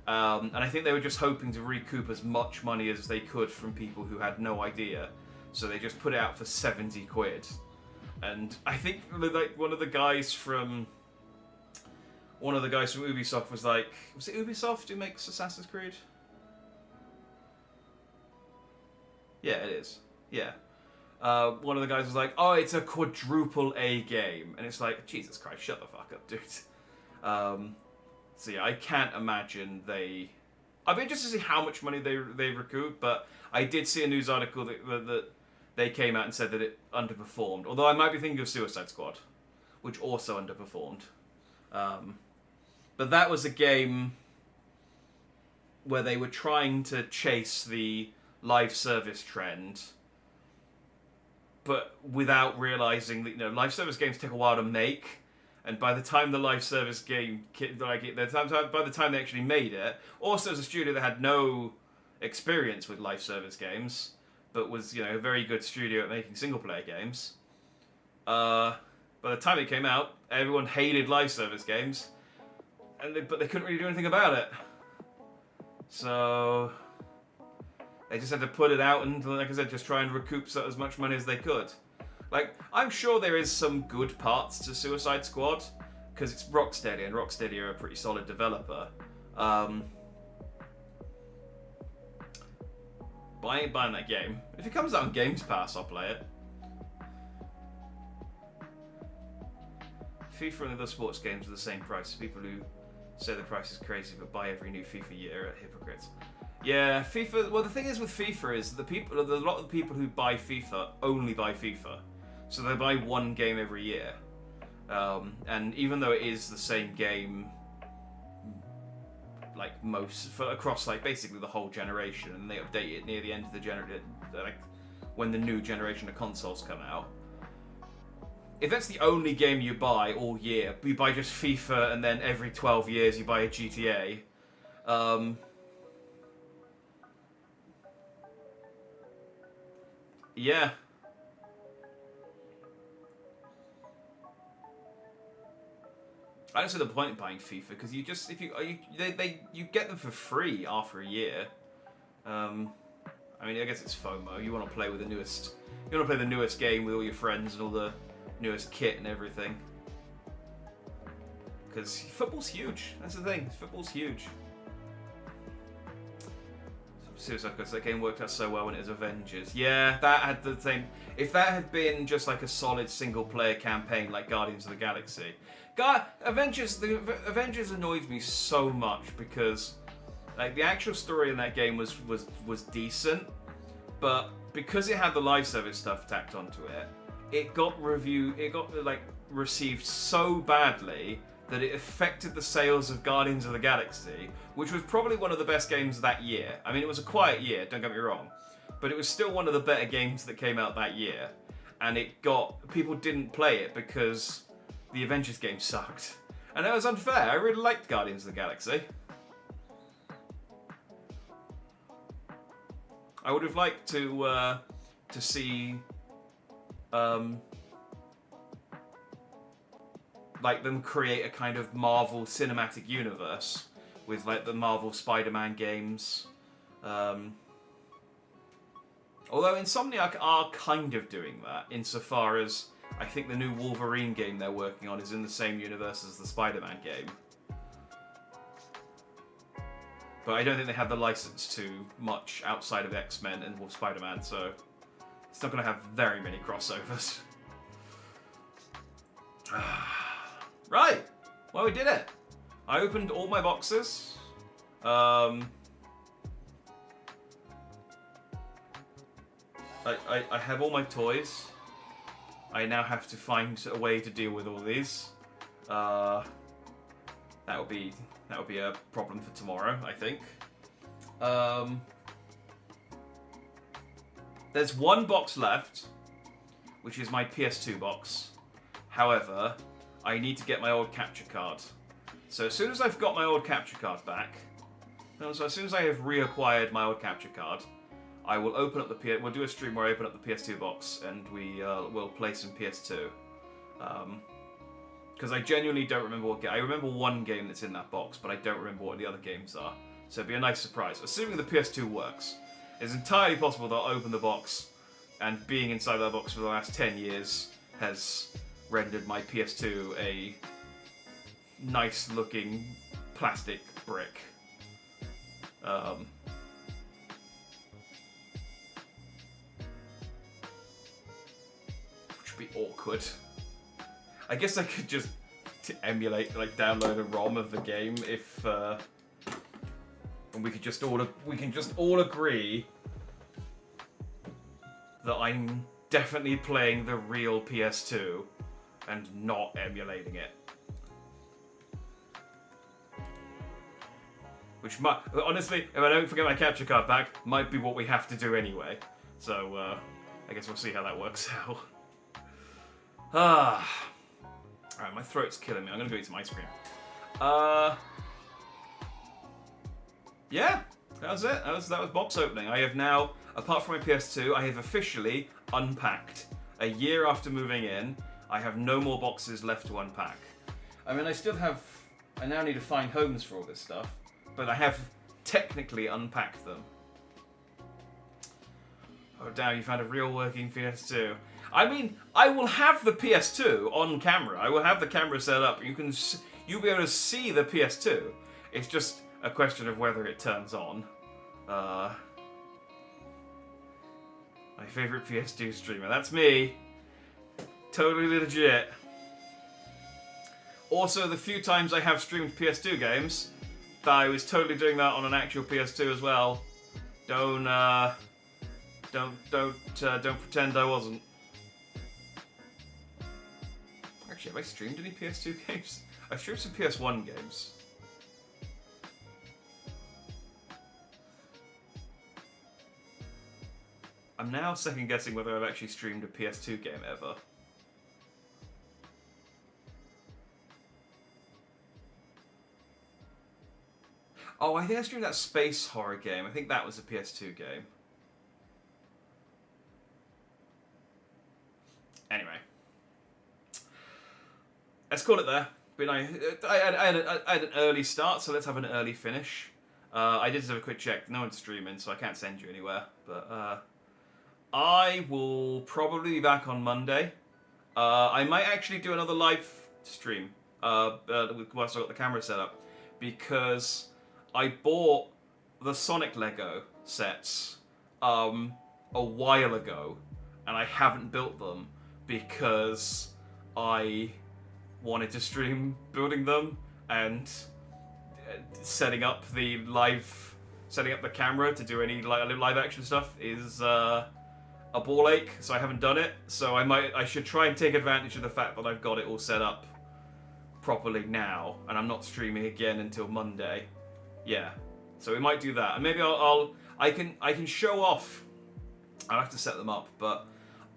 And I think they were just hoping to recoup as much money as they could from people who had no idea. So they just put it out for 70 quid. And I think like one of the guys from Ubisoft was like, was it Ubisoft who makes Assassin's Creed? Yeah, it is. Yeah. One of the guys was like, oh, it's a quadruple A game. And it's like, Jesus Christ, shut the fuck up, dude. So yeah, I can't imagine I'd be interested to see how much money they recoup, but I did see a news article that they came out and said that it underperformed. Although I might be thinking of Suicide Squad, which also underperformed. But that was a game where they were trying to chase the live service trend, but without realizing that live service games take a while to make. And by the time the live service game, by the time they actually made it, also as a studio that had no experience with live service games, but was a very good studio at making single player games. By the time it came out, everyone hated live service games, but they couldn't really do anything about it. So they just had to put it out and, like I said, just try and recoup as much money as they could. Like, I'm sure there is some good parts to Suicide Squad, because it's Rocksteady, and Rocksteady are a pretty solid developer. But I ain't buying that game. If it comes out on Games Pass, I'll play it. FIFA and other sports games are the same price. People who say the price is crazy but buy every new FIFA year are hypocrites. Yeah, FIFA. Well, the thing is with FIFA is a lot of the people who buy FIFA only buy FIFA. So they buy one game every year, and even though it is the same game, like across like basically the whole generation, and they update it near the end of the generation, like when the new generation of consoles come out. If that's the only game you buy all year, you buy just FIFA, and then every 12 years you buy a GTA. Yeah. I don't see the point in buying FIFA, because you get them for free after a year. I mean, I guess it's FOMO. You want to play with the newest. You want to play the newest game with all your friends and all the newest kit and everything. Because football's huge. That's the thing. Football's huge. Suicide Squad. That game worked out so well when it was Avengers. Yeah, that had the same. If that had been just like a solid single-player campaign like Guardians of the Galaxy, the Avengers annoyed me so much because like the actual story in that game was decent, but because it had the live service stuff tacked onto it, it got received so badly that it affected the sales of Guardians of the Galaxy, which was probably one of the best games that year. I mean, it was a quiet year, don't get me wrong, but it was still one of the better games that came out that year. And people didn't play it because the Avengers game sucked. And that was unfair. I really liked Guardians of the Galaxy. I would have liked to see like them create a kind of Marvel cinematic universe with like the Marvel Spider-Man games. Although Insomniac are kind of doing that insofar as I think the new Wolverine game they're working on is in the same universe as the Spider-Man game. But I don't think they have the license to much outside of X-Men and Spider-Man, so it's not going to have very many crossovers. Right! Well, we did it! I opened all my boxes. I have all my toys. I now have to find a way to deal with all these. That would be a problem for tomorrow, I think. There's one box left, which is my PS2 box. However, I need to get my old capture card. So as soon as I've got my old capture card back, so as soon as I have reacquired my old capture card, I will open up we'll do a stream where I open up the PS2 box and we'll play some PS2. Because I genuinely don't remember I remember one game that's in that box, but I don't remember what the other games are. So it'd be a nice surprise. Assuming the PS2 works, it's entirely possible that I'll open the box, and being inside that box for the last 10 years has rendered my PS2 a nice-looking plastic brick. Which would be awkward. I guess I could just emulate, like, download a ROM of the game if, and we can just all agree that I'm definitely playing the real PS2 and not emulating it. Which might, honestly, if I don't forget my capture card back, might be what we have to do anyway. So, I guess we'll see how that works out. Alright, my throat's killing me. I'm gonna go eat some ice cream. Yeah, that was it. That was Bob's opening. I have now, apart from my PS2, I have officially unpacked. A year after moving in, I have no more boxes left to unpack. I mean, I now need to find homes for all this stuff, but I have technically unpacked them. Oh damn, you found a real working PS2. I mean, I will have the PS2 on camera. I will have the camera set up. You'll be able to see the PS2. It's just a question of whether it turns on. My favorite PS2 streamer. That's me. Totally legit. Also, the few times I have streamed PS2 games, I was totally doing that on an actual PS2 as well. Don't pretend I wasn't. Actually, have I streamed any PS2 games? I've streamed some PS1 games. I'm now second guessing whether I've actually streamed a PS2 game ever. Oh, I think I streamed that space horror game. I think that was a PS2 game. Anyway. Let's call it there. But I had an early start, so let's have an early finish. I did have a quick check. No one's streaming, so I can't send you anywhere. But I will probably be back on Monday. I might actually do another live stream whilst I got the camera set up, because I bought the Sonic Lego sets a while ago, and I haven't built them because I wanted to stream building them and setting up the camera to do any live action stuff is a ball ache, so I haven't done it. So I should try and take advantage of the fact that I've got it all set up properly now, and I'm not streaming again until Monday. Yeah, so we might do that, and maybe I can show off. I'll have to set them up, but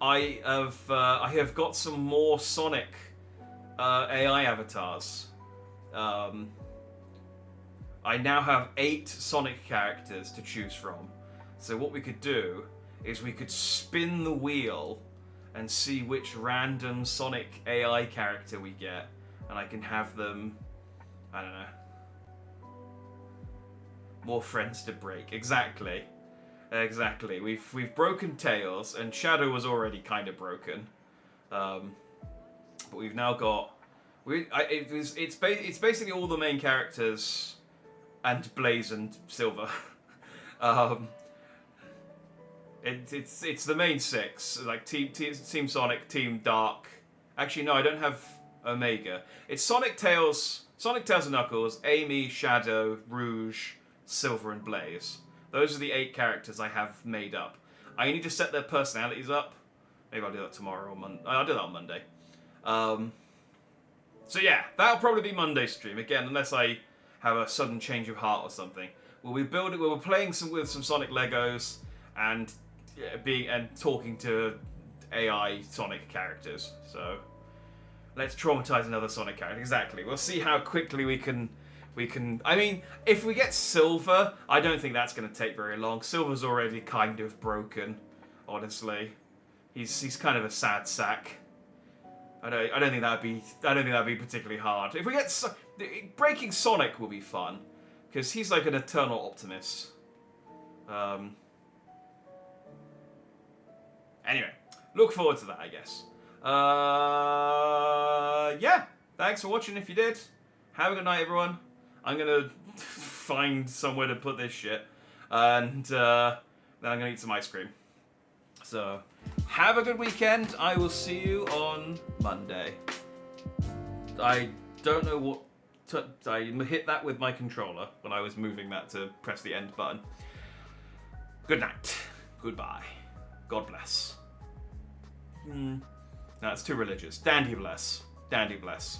I have got some more Sonic AI avatars. I now have 8 Sonic characters to choose from. So what we could do is we could spin the wheel and see which random Sonic AI character we get, and I can have them, I don't know, more friends to break. Exactly. We've broken Tails, and Shadow was already kind of broken, but we've now got it's basically all the main characters and Blaze and Silver. It's the main 6, like Team Sonic, Team Dark. Actually, no, I don't have Omega. It's Sonic, Tails and Knuckles, Amy, Shadow, Rouge, Silver, and Blaze. Those are the 8 characters I have made up. I need to set their personalities up. Maybe I'll do that tomorrow or Monday. I'll do that on Monday. So yeah, that'll probably be Monday's stream again, unless I have a sudden change of heart or something. We'll be playing with some Sonic Legos and talking to AI Sonic characters. So let's traumatize another Sonic character. Exactly. We'll see how quickly we can. I mean, if we get Silver, I don't think that's going to take very long. Silver's already kind of broken, honestly. He's kind of a sad sack. I don't think that'd be particularly hard. If we get breaking Sonic will be fun, because he's like an eternal optimist. Anyway, look forward to that, I guess. Yeah, thanks for watching. If you did, have a good night, everyone. I'm gonna find somewhere to put this shit, and then I'm gonna eat some ice cream. So, have a good weekend. I will see you on Monday. I don't know what... I hit that with my controller when I was moving that to press the end button. Good night. Goodbye. God bless. No, it's too religious. Dandy bless. Dandy bless.